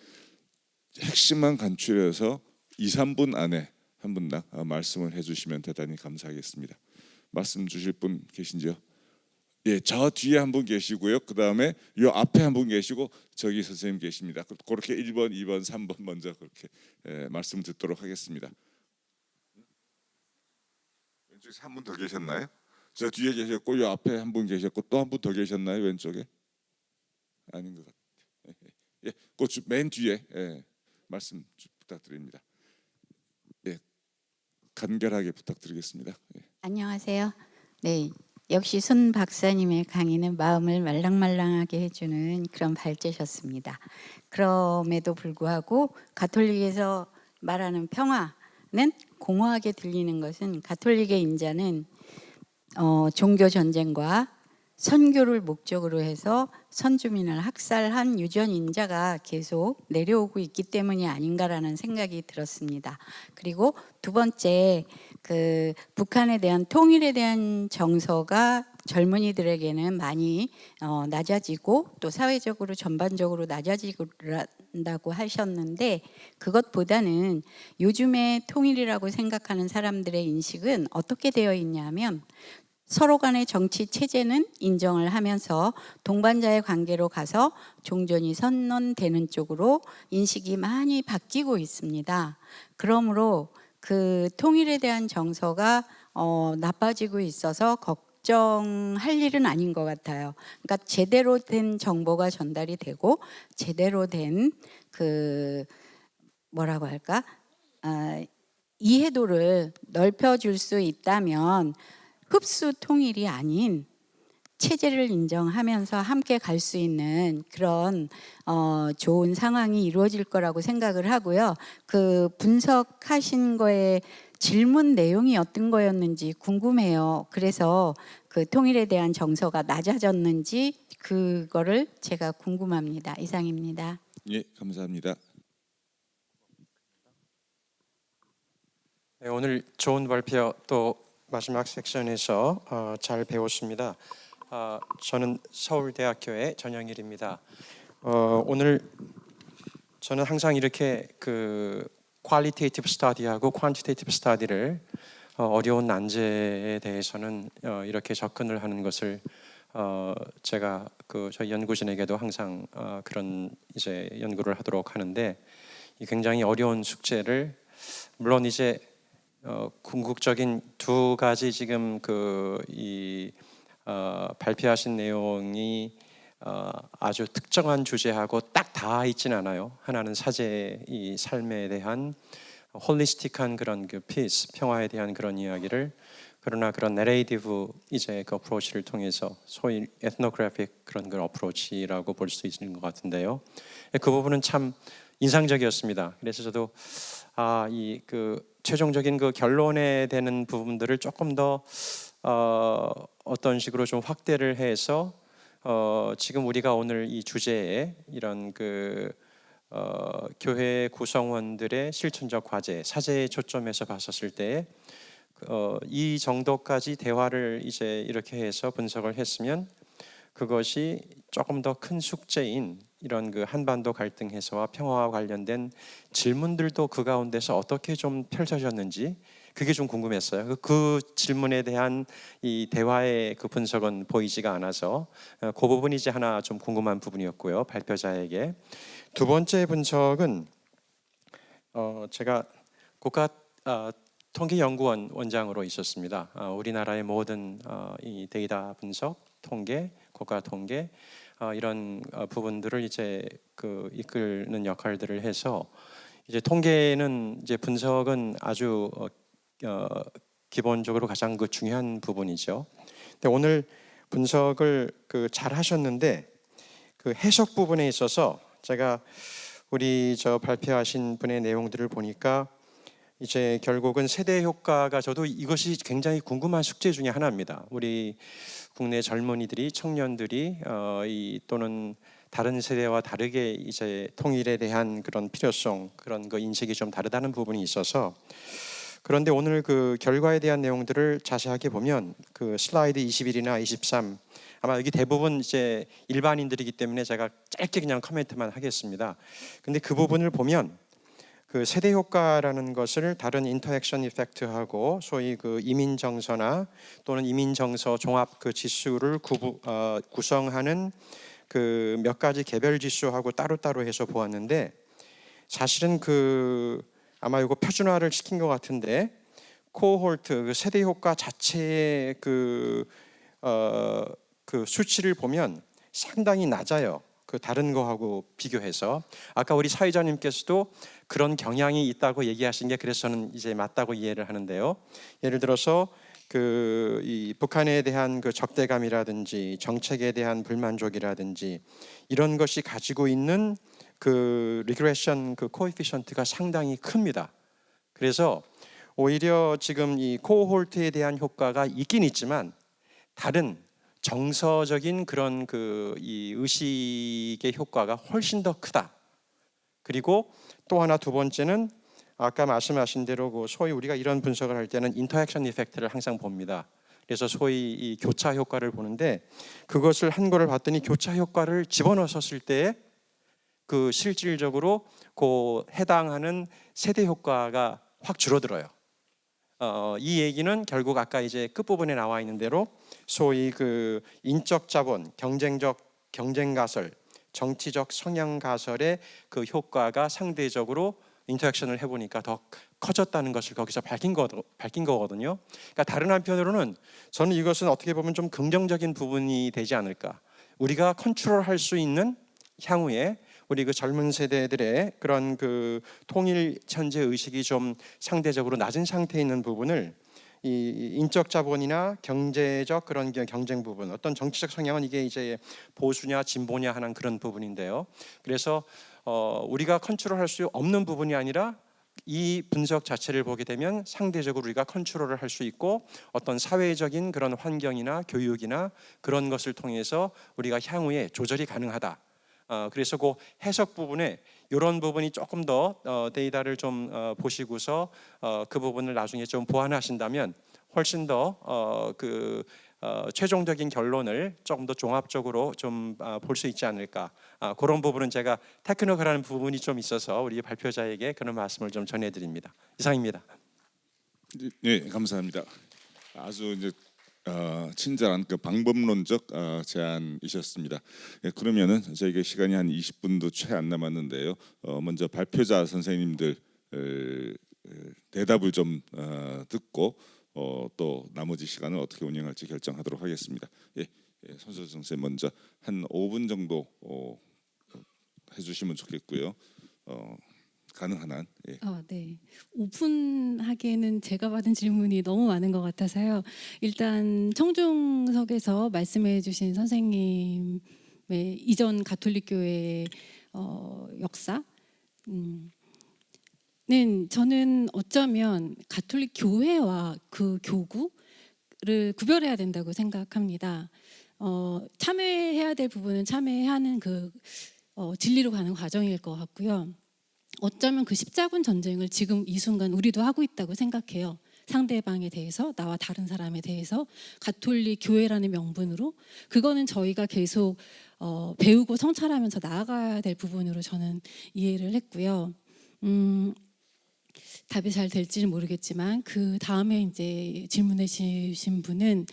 핵심만 간추려서 2, 3분 안에 한 분당 말씀을 해주시면 대단히 감사하겠습니다. 말씀 주실 분 계신지요? 예, 저 뒤에 한 분 계시고요. 그 다음에 요 앞에 한 분 계시고 저기 선생님 계십니다. 그렇게 1번, 2번, 3번 먼저 그렇게 말씀 듣도록 하겠습니다. 왼쪽에 한 분 더 계셨나요? 저 뒤에 계셨고 요 앞에 한 분 계셨고 또 한 분 더 계셨나요? 왼쪽에? 아닌 것 같아요. 예, 그맨 뒤에 말씀 부탁드립니다. 예, 간결하게 부탁드리겠습니다. 예. 안녕하세요. 네, 역시 손 박사님의 강의는 마음을 말랑말랑하게 해주는 그런 발제셨습니다. 그럼에도 불구하고 가톨릭에서 말하는 평화는 공허하게 들리는 것은 가톨릭의 인자는 종교 전쟁과 선교를 목적으로 해서 선주민을 학살한 유전 인자가 계속 내려오고 있기 때문이 아닌가라는 생각이 들었습니다. 그리고 두 번째, 그 북한에 대한 통일에 대한 정서가 젊은이들에게는 많이 낮아지고 또 사회적으로 전반적으로 낮아지고 한다고 하셨는데 그것보다는 요즘에 통일이라고 생각하는 사람들의 인식은 어떻게 되어 있냐면 서로 간의 정치 체제는 인정을 하면서 동반자의 관계로 가서 종전이 선언되는 쪽으로 인식이 많이 바뀌고 있습니다. 그러므로 그 통일에 대한 정서가 나빠지고 있어서 걱정할 일은 아닌 것 같아요. 그러니까 제대로 된 정보가 전달이 되고 제대로 된 그 뭐라고 할까 이해도를 넓혀줄 수 있다면 흡수 통일이 아닌 체제를 인정하면서 함께 갈 수 있는 그런 좋은 상황이 이루어질 거라고 생각을 하고요. 그 분석하신 거에 질문 내용이 어떤 거였는지 궁금해요. 그래서 그 통일에 대한 정서가 낮아졌는지 그거를 제가 궁금합니다. 이상입니다. 예, 감사합니다. 네, 오늘 좋은 발표 또 마지막 섹션에서 잘 배웠습니다. 저는 서울대학교의 전영일입니다. 오늘 저는 항상 이렇게 그 퀄리테이티브 스터디하고 퀀티테이티브 스터디를 어려운 난제에 대해서는 이렇게 접근을 하는 것을 제가 그 저희 연구진에게도 항상 그런 이제 연구를 하도록 하는데 이 굉장히 어려운 숙제를 물론 이제 궁극적인 두 가지 지금 발표하신 내용이 아주 특정한 주제하고 딱 닿아 있지는 않아요. 하나는 사제의 이 삶에 대한 홀리스틱한 그런 그 피스, 평화에 대한 그런 이야기를 그러나 그런 내레이티브 이제 그 어프로치를 통해서 소위 에트노그래픽 그런 그 어프로치라고 볼 수 있는 것 같은데요. 그 부분은 참 인상적이었습니다. 그래서 저도 이 그 최종적인 그 결론에 되는 부분들을 조금 더 어떤 식으로 좀 확대를 해서 지금 우리가 오늘 이 주제에 이런 그 교회 구성원들의 실천적 과제, 사제의 초점에서 봤었을 때 이 정도까지 대화를 이제 이렇게 해서 분석을 했으면 그것이 조금 더 큰 숙제인 이런 그 한반도 갈등 해소와 평화와 관련된 질문들도 그 가운데서 어떻게 좀 펼쳐졌는지 그게 좀 궁금했어요. 그 질문에 대한 이 대화의 그 분석은 보이지가 않아서 그 부분이 이제 하나 좀 궁금한 부분이었고요. 발표자에게. 두 번째 분석은 제가 국가 통계연구원 원장으로 있었습니다. 우리나라의 모든 이 데이터 분석, 통계, 국가 통계 이런 부분들을 이제 그 이끌는 역할들을 해서 이제 통계는 이제 분석은 아주 기본적으로 가장 그 중요한 부분이죠. 근데 오늘 분석을 그 잘 하셨는데 그 해석 부분에 있어서 제가 우리 저 발표하신 분의 내용들을 보니까 이제 결국은 세대 효과가 저도 이것이 굉장히 궁금한 숙제 중에 하나입니다. 우리 국내 젊은이들이 청년들이 또는 다른 세대와 다르게 이제 통일에 대한 그런 필요성 그런 그 인식이 좀 다르다는 부분이 있어서 그런데 오늘 그 결과에 대한 내용들을 자세하게 보면 그 슬라이드 21이나 23 아마 여기 대부분 이제 일반인들이기 때문에 제가 짧게 그냥 코멘트만 하겠습니다. 근데 그 부분을 보면 그 세대 효과라는 것을 다른 인터액션 이펙트하고 소위 그 이민 정서나 또는 이민 정서 종합 그 지수를 구성하는 그 몇 가지 개별 지수하고 따로따로 해서 보았는데 사실은 그 아마 이거 표준화를 시킨 것 같은데 코홀트 그 세대 효과 자체의 그 수치를 보면 상당히 낮아요. 그 다른 거하고 비교해서 아까 우리 사회자님께서도 그런 경향이 있다고 얘기하신 게 그래서 저는 이제 맞다고 이해를 하는데요. 예를 들어서 그 이 북한에 대한 그 적대감이라든지 정책에 대한 불만족이라든지 이런 것이 가지고 있는 그 리그레션 그 코에피션트가 상당히 큽니다. 그래서 오히려 지금 이 코홀트에 대한 효과가 있긴 있지만 다른 정서적인 그런 그 이 의식의 효과가 훨씬 더 크다. 그리고 또 하나 두 번째는 아까 말씀하신 대로 그 소위 우리가 이런 분석을 할 때는 인터액션 이펙트를 항상 봅니다. 그래서 소위 이 교차 효과를 보는데 그것을 한 거를 봤더니 교차 효과를 집어넣었을 때 그 실질적으로 그 해당하는 세대 효과가 확 줄어들어요. 이 얘기는 결국 아까 이제 끝부분에 나와 있는 대로 소위 그 인적 자본, 경쟁적 경쟁 가설, 정치적 성향 가설의 그 효과가 상대적으로 인터랙션을 해보니까 더 커졌다는 것을 거기서 밝힌 거거든요. 그러니까 다른 한편으로는 저는 이것은 어떻게 보면 좀 긍정적인 부분이 되지 않을까. 우리가 컨트롤할 수 있는 향후에 우리 그 젊은 세대들의 그런 그 통일 현재 의식이 좀 상대적으로 낮은 상태에 있는 부분을 이 인적 자본이나 경제적 그런 경쟁 부분, 어떤 정치적 성향은 이게 이제 보수냐 진보냐 하는 그런 부분인데요. 그래서 우리가 컨트롤할 수 없는 부분이 아니라 이 분석 자체를 보게 되면 상대적으로 우리가 컨트롤을 할 수 있고 어떤 사회적인 그런 환경이나 교육이나 그런 것을 통해서 우리가 향후에 조절이 가능하다. 그래서 그 해석 부분에 이런 부분이 조금 더 데이터를 좀 보시고서 그 부분을 나중에 좀 보완하신다면 훨씬 더 최종적인 결론을 조금 더 종합적으로 좀 볼 수 있지 않을까. 그런 부분은 제가 테크니컬한 부분이 좀 있어서 우리 발표자에게 그런 말씀을 좀 전해드립니다. 이상입니다. 네, 감사합니다. 아주 이제 친절한 그 방법론적 제안이셨습니다. 예, 그러면은 저희가 시간이 한 20분도 채 안 남았는데요. 먼저 발표자 선생님들 대답을 좀 듣고 또 나머지 시간을 어떻게 운영할지 결정하도록 하겠습니다. 예, 손소정 선생님 먼저 한 5분 정도 해주시면 좋겠고요. 가능한 한. 예. 네. 5분 하기에는 제가 받은 질문이 너무 많은 것 같아서요. 일단 청중석에서 말씀해주신 선생님의 이전 가톨릭교회의 역사. 는 저는 어쩌면 가톨릭 교회와 그 교구를 구별해야 된다고 생각합니다. 참여해야 될 부분은 참여하는 그 진리로 가는 과정일 것 같고요. 어쩌면 그 십자군 전쟁을 지금 이 순간 우리도 하고 있다고 생각해요. 상대방에 대해서, 나와 다른 사람에 대해서 가톨릭 교회라는 명분으로 그거는 저희가 계속 배우고 성찰하면서 나아가야 될 부분으로 저는 이해를 했고요. 답이 잘 될지는 모르겠지만 그 다음에 이제 질문해 주신 분은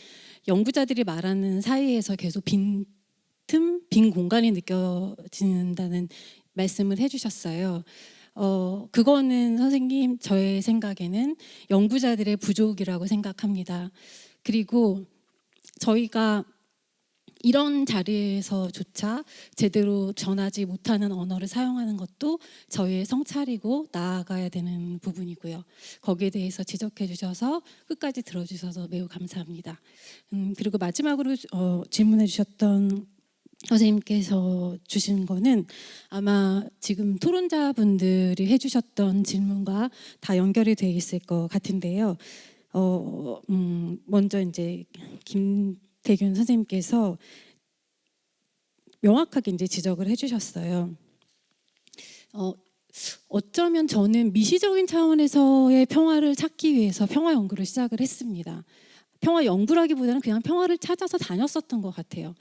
연구자들이 말하는 사이에서 계속 빈 공간이 느껴진다는 말씀을 해주셨어요. 그거는 선생님 저의 생각에는 연구자들의 부족이라고 생각합니다. 그리고 저희가 이런 자리에서조차 제대로 전하지 못하는 언어를 사용하는 것도 저희의 성찰이고 나아가야 되는 부분이고요. 거기에 대해서 지적해 주셔서 끝까지 들어주셔서 매우 감사합니다. 그리고 마지막으로 질문해 주셨던 선생님께서 주신 거는 아마 지금 토론자분들이 해주셨던 질문과 다 연결이 돼 있을 것 같은데요. 먼저 이제 김태균 선생님께서 명확하게 이제 지적을 해주셨어요. 어쩌면 저는 미시적인 차원에서의 평화를 찾기 위해서 평화 연구를 시작을 했습니다. 평화 연구라기보다는 그냥 평화를 찾아서 다녔었던 것 같아요.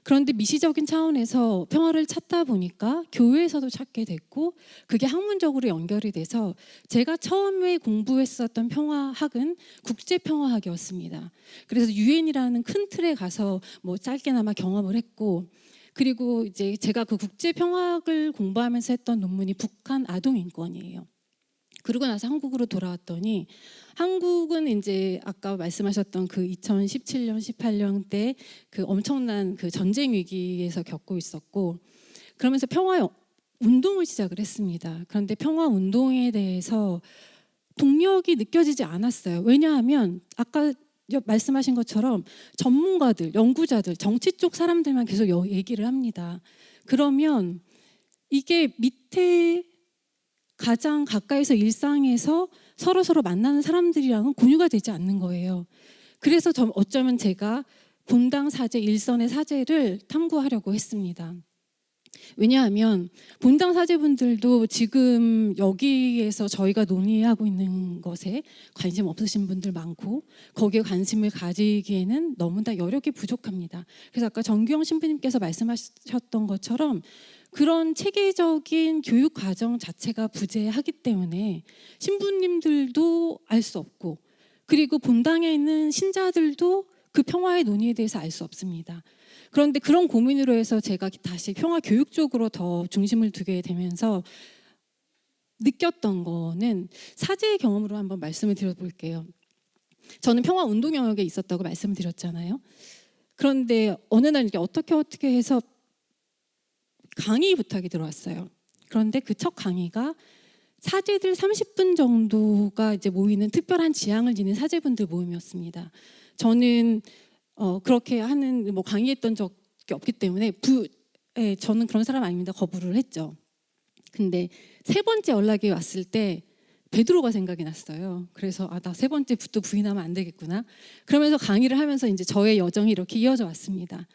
그런데 미시적인 차원에서 평화를 찾다 보니까 교회에서도 찾게 됐고 그게 학문적으로 연결이 돼서 제가 처음에 공부했었던 평화학은 국제평화학이었습니다. 그래서 유엔이라는 큰 틀에 가서 뭐 짧게나마 경험을 했고 그리고 이제 제가 그 국제평화학을 공부하면서 했던 논문이 북한 아동인권이에요. 그러고 나서 한국으로 돌아왔더니 한국은 이제 아까 말씀하셨던 그 2017년, 18년 때 그 엄청난 그 전쟁 위기에서 겪고 있었고 그러면서 평화 운동을 시작을 했습니다. 그런데 평화 운동에 대해서 동력이 느껴지지 않았어요. 왜냐하면 아까 말씀하신 것처럼 전문가들, 연구자들, 정치 쪽 사람들만 계속 얘기를 합니다. 그러면 이게 밑에 가장 가까이서 일상에서 서로 만나는 사람들이랑은 공유가 되지 않는 거예요. 그래서 어쩌면 제가 본당 사제, 일선의 사제를 탐구하려고 했습니다. 왜냐하면 본당 사제분들도 지금 여기에서 저희가 논의하고 있는 것에 관심 없으신 분들 많고 거기에 관심을 가지기에는 너무나 여력이 부족합니다. 그래서 아까 정규영 신부님께서 말씀하셨던 것처럼 그런 체계적인 교육 과정 자체가 부재하기 때문에 신부님들도 알 수 없고 그리고 본당에 있는 신자들도 그 평화의 논의에 대해서 알 수 없습니다. 그런데 그런 고민으로 해서 제가 다시 평화 교육 쪽으로 더 중심을 두게 되면서 느꼈던 거는 사제의 경험으로 한번 말씀을 드려볼게요. 저는 평화 운동 영역에 있었다고 말씀을 드렸잖아요. 그런데 어느 날 이렇게 어떻게 해서 강의 부탁이 들어왔어요. 그런데 그 첫 강의가 사제들 30분 정도가 이제 모이는 특별한 지향을 지닌 사제분들 모임이었습니다. 저는 그렇게 하는 뭐 강의했던 적이 없기 때문에 저는 그런 사람 아닙니다. 거부를 했죠. 근데 세 번째 연락이 왔을 때 베드로가 생각이 났어요. 그래서 나 세 번째 또 부인하면 안 되겠구나. 그러면서 강의를 하면서 이제 저의 여정이 이렇게 이어져 왔습니다.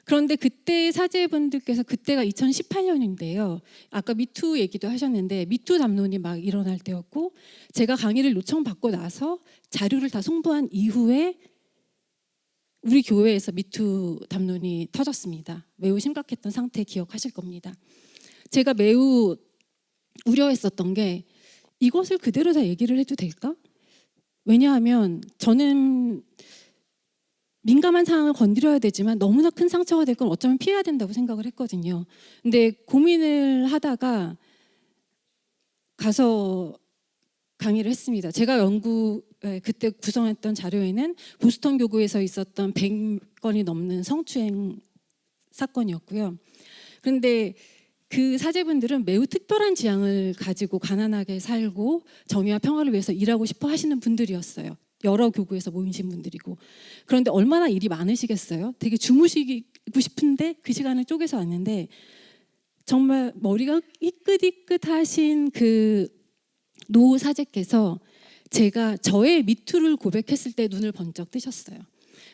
그런데 그때 사제분들께서 그때가 2018년인데요. 아까 미투 얘기도 하셨는데 미투 담론이 막 일어날 때였고 제가 강의를 요청받고 나서 자료를 다 송부한 이후에 우리 교회에서 미투 담론이 터졌습니다. 매우 심각했던 상태 기억하실 겁니다. 제가 매우 우려했었던 게 이것을 그대로 다 얘기를 해도 될까? 왜냐하면 저는 민감한 사항을 건드려야 되지만 너무나 큰 상처가 될 건 어쩌면 피해야 된다고 생각을 했거든요. 근데 고민을 하다가 가서 강의를 했습니다. 제가 그때 구성했던 자료에는 보스턴 교구에서 있었던 100건이 넘는 성추행 사건이었고요. 그런데 그 사제분들은 매우 특별한 지향을 가지고 가난하게 살고 정의와 평화를 위해서 일하고 싶어 하시는 분들이었어요. 여러 교구에서 모이신 분들이고. 그런데 얼마나 일이 많으시겠어요? 되게 주무시고 싶은데 그 시간을 쪼개서 왔는데 정말 머리가 희끗희끗하신 그 노 사제께서 제가 저의 미투를 고백했을 때 눈을 번쩍 뜨셨어요.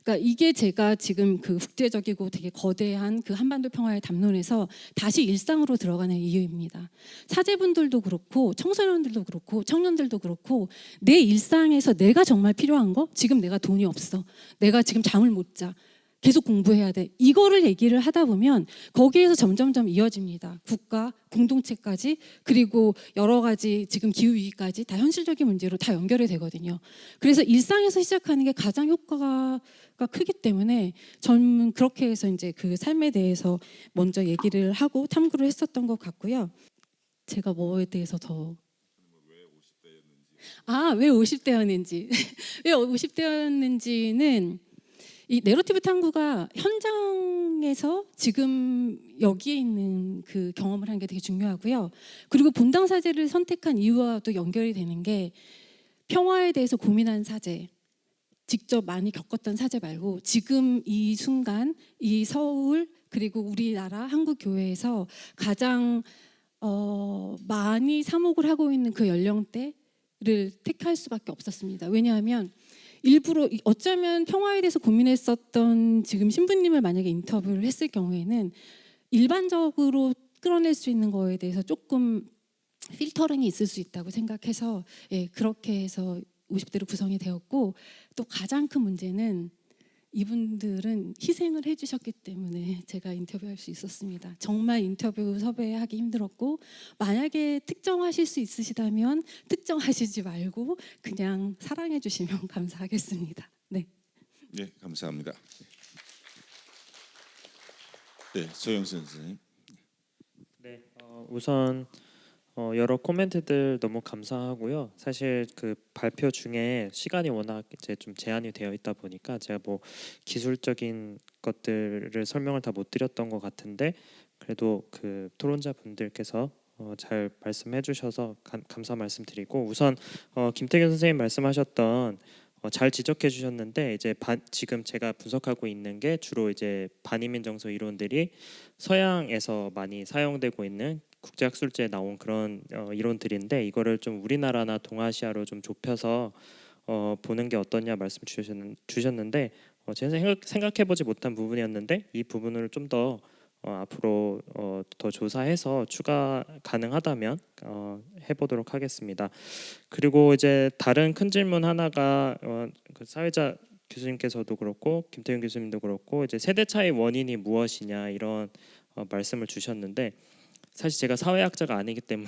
그러니까 이게 제가 지금 그 국제적이고 되게 거대한 그 한반도 평화의 담론에서 다시 일상으로 들어가는 이유입니다. 사제분들도 그렇고 청소년들도 그렇고 청년들도 그렇고 내 일상에서 내가 정말 필요한 거 지금 내가 돈이 없어. 내가 지금 잠을 못 자. 계속 공부해야 돼. 이거를 얘기를 하다 보면 거기에서 점점점 이어집니다. 국가, 공동체까지, 그리고 여러 가지 지금 기후위기까지 다 현실적인 문제로 다 연결이 되거든요. 그래서 일상에서 시작하는 게 가장 효과가 크기 때문에 저는 그렇게 해서 이제 그 삶에 대해서 먼저 얘기를 하고 탐구를 했었던 것 같고요. 제가 뭐에 대해서 더 왜 50대였는지 왜 50대였는지는 이 내러티브 탐구가 현장에서 지금 여기에 있는 그 경험을 하는 게 되게 중요하고요. 그리고 본당 사제를 선택한 이유와도 연결이 되는 게 평화에 대해서 고민한 사제, 직접 많이 겪었던 사제 말고 지금 이 순간 이 서울 그리고 우리나라 한국 교회에서 가장 많이 사목을 하고 있는 그 연령대를 택할 수밖에 없었습니다. 왜냐하면 일부러 어쩌면 평화에 대해서 고민했었던 지금 신부님을 만약에 인터뷰를 했을 경우에는 일반적으로 끌어낼 수 있는 거에 대해서 조금 필터링이 있을 수 있다고 생각해서 그렇게 해서 50대로 구성이 되었고, 또 가장 큰 문제는 이분들은 희생을 해주셨기 때문에 제가 인터뷰할 수 있었습니다. 정말 인터뷰 섭외하기 힘들었고, 만약에 특정하실 수 있으시다면 특정하시지 말고 그냥 사랑해 주시면 감사하겠습니다. 네. 네, 감사합니다. 네, 조영선 선생님. 네, 우선 여러 코멘트들 너무 감사하고요. 사실 그 발표 중에 시간이 워낙 이제 좀 제한이 되어 있다 보니까 제가 뭐 기술적인 것들을 설명을 다 못 드렸던 것 같은데, 그래도 그 토론자 분들께서 잘 말씀해 주셔서 감사 말씀드리고, 우선 김태균 선생님 말씀하셨던 잘 지적해 주셨는데, 이제 지금 제가 분석하고 있는 게 주로 이제 반이민 정서 이론들이 서양에서 많이 사용되고 있는 국제학술지에 나온 그런 이론들인데, 이거를 좀 우리나라나 동아시아로 좀 좁혀서 보는 게 어떠냐 말씀 주셨는데, 제가 생각해보지 못한 부분이었는데 이 부분을 좀 더 앞으로 더 조사해서 추가 가능하다면 해보도록 하겠습니다. 그리고 이제 다른 큰 질문 하나가 그 사회자 교수님께서도 그렇고 김태균 교수님도 그렇고 이제 세대 차이 원인이 무엇이냐 이런 말씀을 주셨는데, 사실 제가 사회학자가 아니기 때문에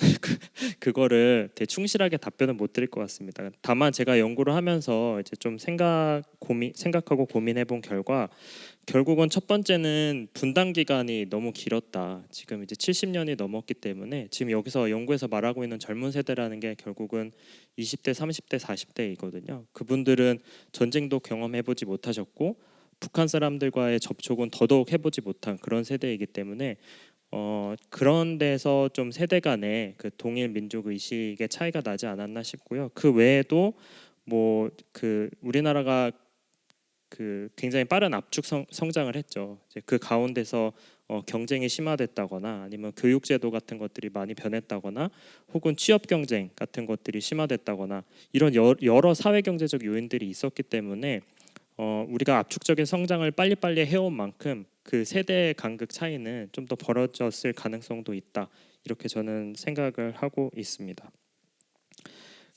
그거를 되게 충실하게 답변을 못 드릴 것 같습니다. 다만 제가 연구를 하면서 이제 좀 생각하고 고민해본 결과, 결국은 첫 번째는 분당 기간이 너무 길었다. 지금 이제 70년이 넘었기 때문에 지금 여기서 연구에서 말하고 있는 젊은 세대라는 게 결국은 20대, 30대, 40대이거든요. 그분들은 전쟁도 경험해보지 못하셨고 북한 사람들과의 접촉은 더더욱 해보지 못한 그런 세대이기 때문에 그런 데서 좀 세대 간의 그 동일 민족 의식의 차이가 나지 않았나 싶고요. 그 외에도 뭐 그 우리나라가 그 굉장히 빠른 압축 성장을 했죠. 이제 그 가운데서 경쟁이 심화됐다거나 아니면 교육제도 같은 것들이 많이 변했다거나 혹은 취업 경쟁 같은 것들이 심화됐다거나 이런 여러 사회 경제적 요인들이 있었기 때문에 우리가 압축적인 성장을 빨리빨리 해온 만큼 그 세대 간극 차이는 좀 더 벌어졌을 가능성도 있다. 이렇게 저는 생각을 하고 있습니다.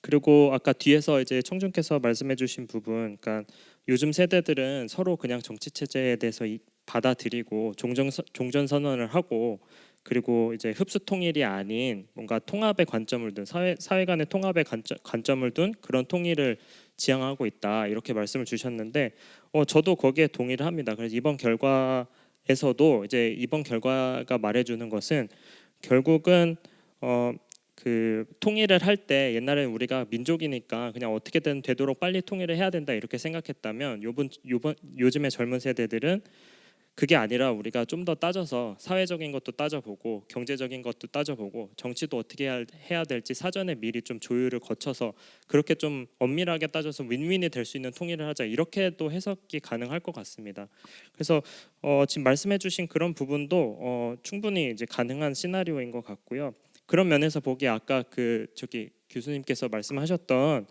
그리고 아까 뒤에서 이제 청중께서 말씀해주신 부분, 그러니까 요즘 세대들은 서로 그냥 정치 체제에 대해서 받아들이고 종전 선언을 하고, 그리고 이제 흡수 통일이 아닌 뭔가 통합의 관점을 둔 사회 간의 통합의 관점을 둔 그런 통일을 지향하고 있다. 이렇게 말씀을 주셨는데 저도 거기에 동의를 합니다. 그래서 이번 결과에서도 이제 이번 결과가 말해주는 것은 결국은 그 통일을 할 때 옛날에는 우리가 민족이니까 그냥 어떻게든 되도록 빨리 통일을 해야 된다 이렇게 생각했다면 요즘의 젊은 세대들은 그게 아니라 우리가 좀 더 따져서 사회적인 것도 따져보고 경제적인 것도 따져보고 정치도 어떻게 해야 될지 사전에 미리 좀 조율을 거쳐서 그렇게 좀 엄밀하게 따져서 윈윈이 될 수 있는 통일을 하자, 이렇게도 해석이 가능할 것 같습니다. 그래서 지금 말씀해주신 그런 부분도 충분히 이제 가능한 시나리오인 것 같고요. 그런 면에서 보기에 아까 그 저기 교수님께서 말씀하셨던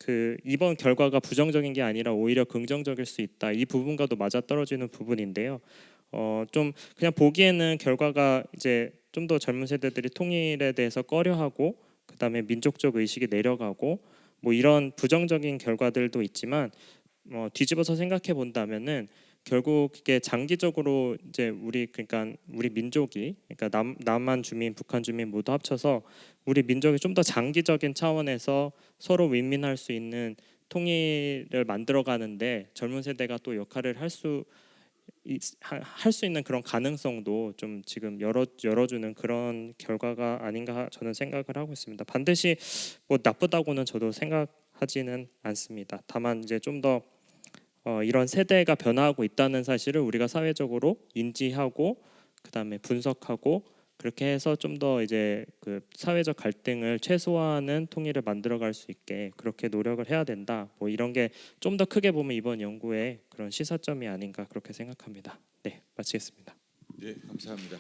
그 이번 결과가 부정적인 게 아니라 오히려 긍정적일 수 있다, 이 부분과도 맞아떨어지는 부분인데요. 좀 그냥 보기에는 결과가 이제 좀 더 젊은 세대들이 통일에 대해서 꺼려하고 그다음에 민족적 의식이 내려가고 뭐 이런 부정적인 결과들도 있지만 뒤집어서 생각해 본다면은 결국 이게 장기적으로 이제 그러니까 우리 민족이 그러니까 남한 주민, 북한 주민 모두 합쳐서 우리 민족이 좀 더 장기적인 차원에서 서로 윈윈할 수 있는 통일을 만들어 가는데 젊은 세대가 또 역할을 할 수 있는 그런 가능성도 좀 지금 열어주는 그런 결과가 아닌가 저는 생각을 하고 있습니다. 반드시 뭐 나쁘다고는 저도 생각하지는 않습니다. 다만 이제 좀 더 이런 세대가 변화하고 있다는 사실을 우리가 사회적으로 인지하고 그다음에 분석하고 그렇게 해서 좀 더 이제 그 사회적 갈등을 최소화하는 통일을 만들어갈 수 있게 그렇게 노력을 해야 된다. 뭐 이런 게 좀 더 크게 보면 이번 연구의 그런 시사점이 아닌가 그렇게 생각합니다. 네, 마치겠습니다. 예, 감사합니다.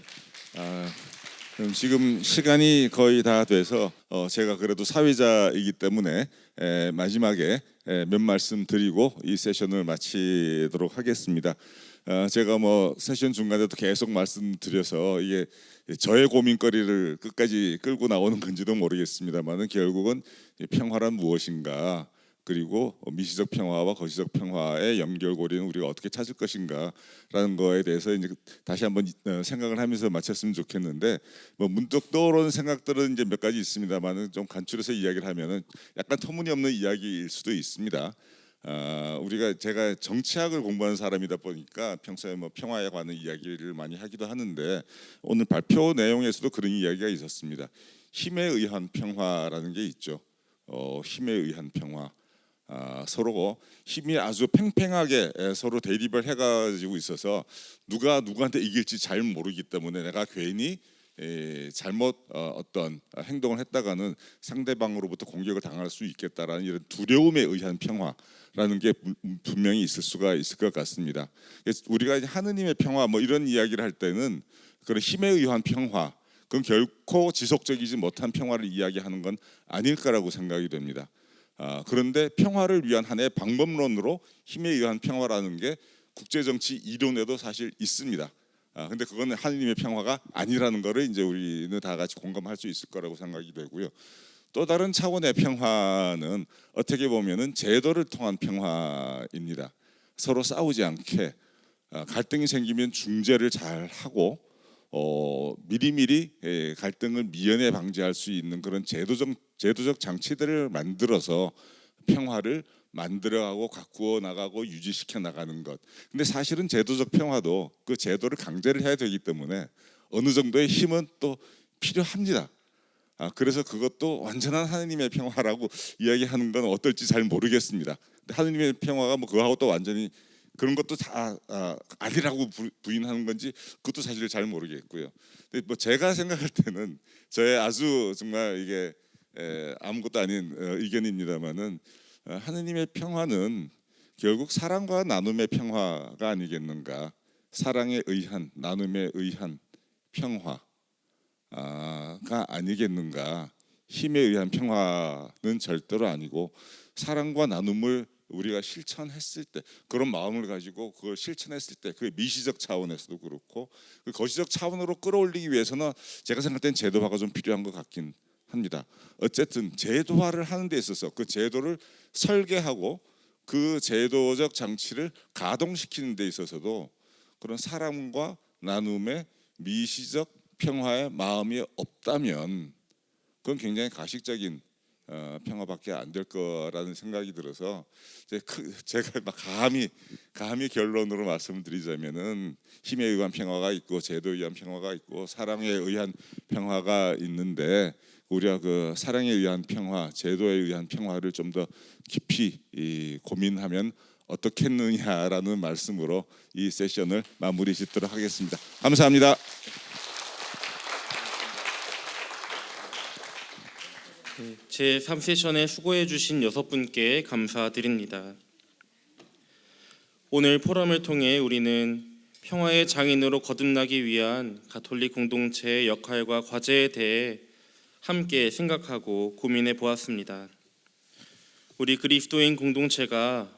그럼 지금 시간이 거의 다 돼서 제가 그래도 사회자이기 때문에 마지막에 몇 말씀 드리고 이 세션을 마치도록 하겠습니다. 제가 뭐 세션 중간에도 계속 말씀드려서 이게 저의 고민거리를 끝까지 끌고 나오는 건지도 모르겠습니다만은 결국은 평화란 무엇인가, 그리고 미시적 평화와 거시적 평화의 연결고리는 우리가 어떻게 찾을 것인가라는 거에 대해서 이제 다시 한번 생각을 하면서 마쳤으면 좋겠는데, 뭐 문득 떠오르는 생각들은 이제 몇 가지 있습니다만은 좀 간추려서 이야기를 하면은 약간 터무니없는 이야기일 수도 있습니다. 제가 정치학을 공부하는 사람이다 보니까 평소에 뭐 평화에 관한 이야기를 많이 하기도 하는데, 오늘 발표 내용에서도 그런 이야기가 있었습니다. 힘에 의한 평화라는 게 있죠. 힘에 의한 평화. 서로 힘이 아주 팽팽하게 서로 대립을 해가지고 있어서 누가 누구한테 이길지 잘 모르기 때문에 내가 괜히 잘못 어떤 행동을 했다가는 상대방으로부터 공격을 당할 수 있겠다라는 이런 두려움에 의한 평화라는 게 분명히 있을 수가 있을 것 같습니다. 우리가 하느님의 평화 뭐 이런 이야기를 할 때는 그런 힘에 의한 평화, 그건 결코 지속적이지 못한 평화를 이야기하는 건 아닐 거라고 생각이 됩니다. 그런데 평화를 위한 하나의 방법론으로 힘에 의한 평화라는 게 국제정치 이론에도 사실 있습니다. 근데 그거는 하느님의 평화가 아니라는 거를 이제 우리는 다 같이 공감할 수 있을 거라고 생각이 되고요. 또 다른 차원의 평화는 어떻게 보면은 제도를 통한 평화입니다. 서로 싸우지 않게, 갈등이 생기면 중재를 잘 하고 미리미리 갈등을 미연에 방지할 수 있는 그런 제도적 장치들을 만들어서 평화를 만들어가고 가꾸어 나가고 유지시켜 나가는 것. 근데 사실은 제도적 평화도 그 제도를 강제를 해야 되기 때문에 어느 정도의 힘은 또 필요합니다. 그래서 그것도 완전한 하느님의 평화라고 이야기하는 건 어떨지 잘 모르겠습니다. 근데 하느님의 평화가 뭐 그거하고 또 완전히 그런 것도 다 아니라고 부인하는 건지 그것도 사실 잘 모르겠고요. 근데 뭐 제가 생각할 때는 저의 아주 정말 이게 아무것도 아닌 의견입니다만은, 하느님의 평화는 결국 사랑과 나눔의 평화가 아니겠는가. 사랑에 의한, 나눔에 의한 평화가 아니겠는가. 힘에 의한 평화는 절대로 아니고 사랑과 나눔을 우리가 실천했을 때, 그런 마음을 가지고 그걸 실천했을 때, 그 미시적 차원에서도 그렇고 그 거시적 차원으로 끌어올리기 위해서는 제가 생각할 땐 제도화가 좀 필요한 것 같긴 합니다. 어쨌든 제도화를 하는 데 있어서 그 제도를 설계하고 그 제도적 장치를 가동시키는 데 있어서도 그런 사랑과 나눔의 미시적 평화의 마음이 없다면 그건 굉장히 가식적인 평화밖에 안 될 거라는 생각이 들어서 제가 막 감히 결론으로 말씀드리자면은 힘에 의한 평화가 있고 제도에 의한 평화가 있고 사랑에 의한 평화가 있는데, 우리가 그 사랑에 의한 평화, 제도에 의한 평화를 좀 더 깊이 고민하면 어떻겠느냐라는 말씀으로 이 세션을 마무리 짓도록 하겠습니다. 감사합니다. 제 3세션에 수고해 주신 6분께 감사드립니다. 오늘 포럼을 통해 우리는 평화의 장인으로 거듭나기 위한 가톨릭 공동체의 역할과 과제에 대해 함께 생각하고 고민해 보았습니다. 우리 그리스도인 공동체가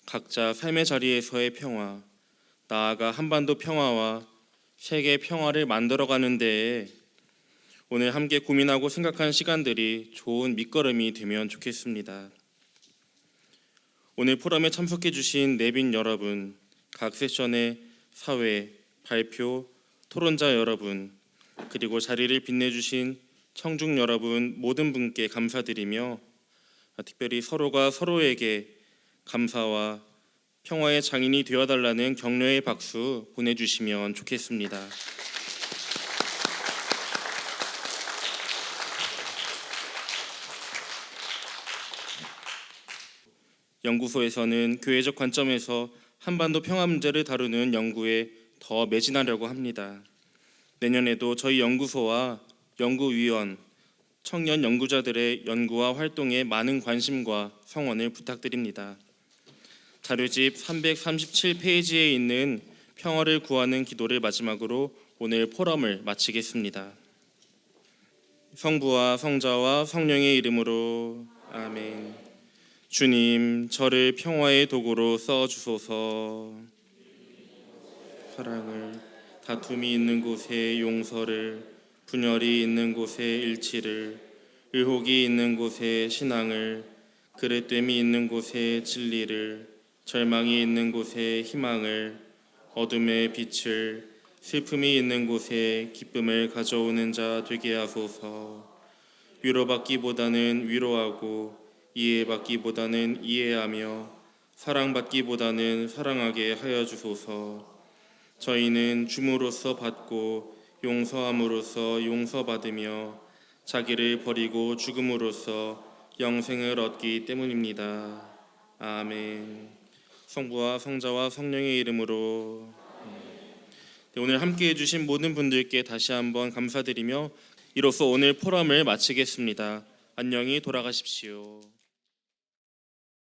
각자 삶의 자리에서의 평화, 나아가 한반도 평화와 세계 평화를 만들어가는 데에 오늘 함께 고민하고 생각한 시간들이 좋은 밑거름이 되면 좋겠습니다. 오늘 포럼에 참석해 주신 내빈 여러분, 각 세션의 사회, 발표, 토론자 여러분, 그리고 자리를 빛내주신 청중 여러분 모든 분께 감사드리며 특별히 서로가 서로에게 감사와 평화의 장인이 되어달라는 격려의 박수 보내주시면 좋겠습니다. 연구소에서는 교회적 관점에서 한반도 평화 문제를 다루는 연구에 더 매진하려고 합니다. 내년에도 저희 연구소와 연구위원, 청년 연구자들의 연구와 활동에 많은 관심과 성원을 부탁드립니다. 자료집 337페이지에 있는 평화를 구하는 기도를 마지막으로 오늘 포럼을 마치겠습니다. 성부와 성자와 성령의 이름으로 아멘. 주님, 저를 평화의 도구로 써주소서. 사랑을, 다툼이 있는 곳에 용서를, 분열이 있는 곳에 일치를, 의혹이 있는 곳에 신앙을, 그릇됨이 있는 곳에 진리를, 절망이 있는 곳에 희망을, 어둠의 빛을, 슬픔이 있는 곳에 기쁨을 가져오는 자 되게 하소서. 위로받기보다는 위로하고 이해받기보다는 이해하며 사랑받기보다는 사랑하게 하여 주소서. 저희는 줌으로써 받고 용서함으로써 용서받으며 자기를 버리고 죽음으로써 영생을 얻기 때문입니다. 아멘. 성부와 성자와 성령의 이름으로. 네, 오늘 함께해 주신 모든 분들께 다시 한번 감사드리며 이로써 오늘 포럼을 마치겠습니다. 안녕히 돌아가십시오.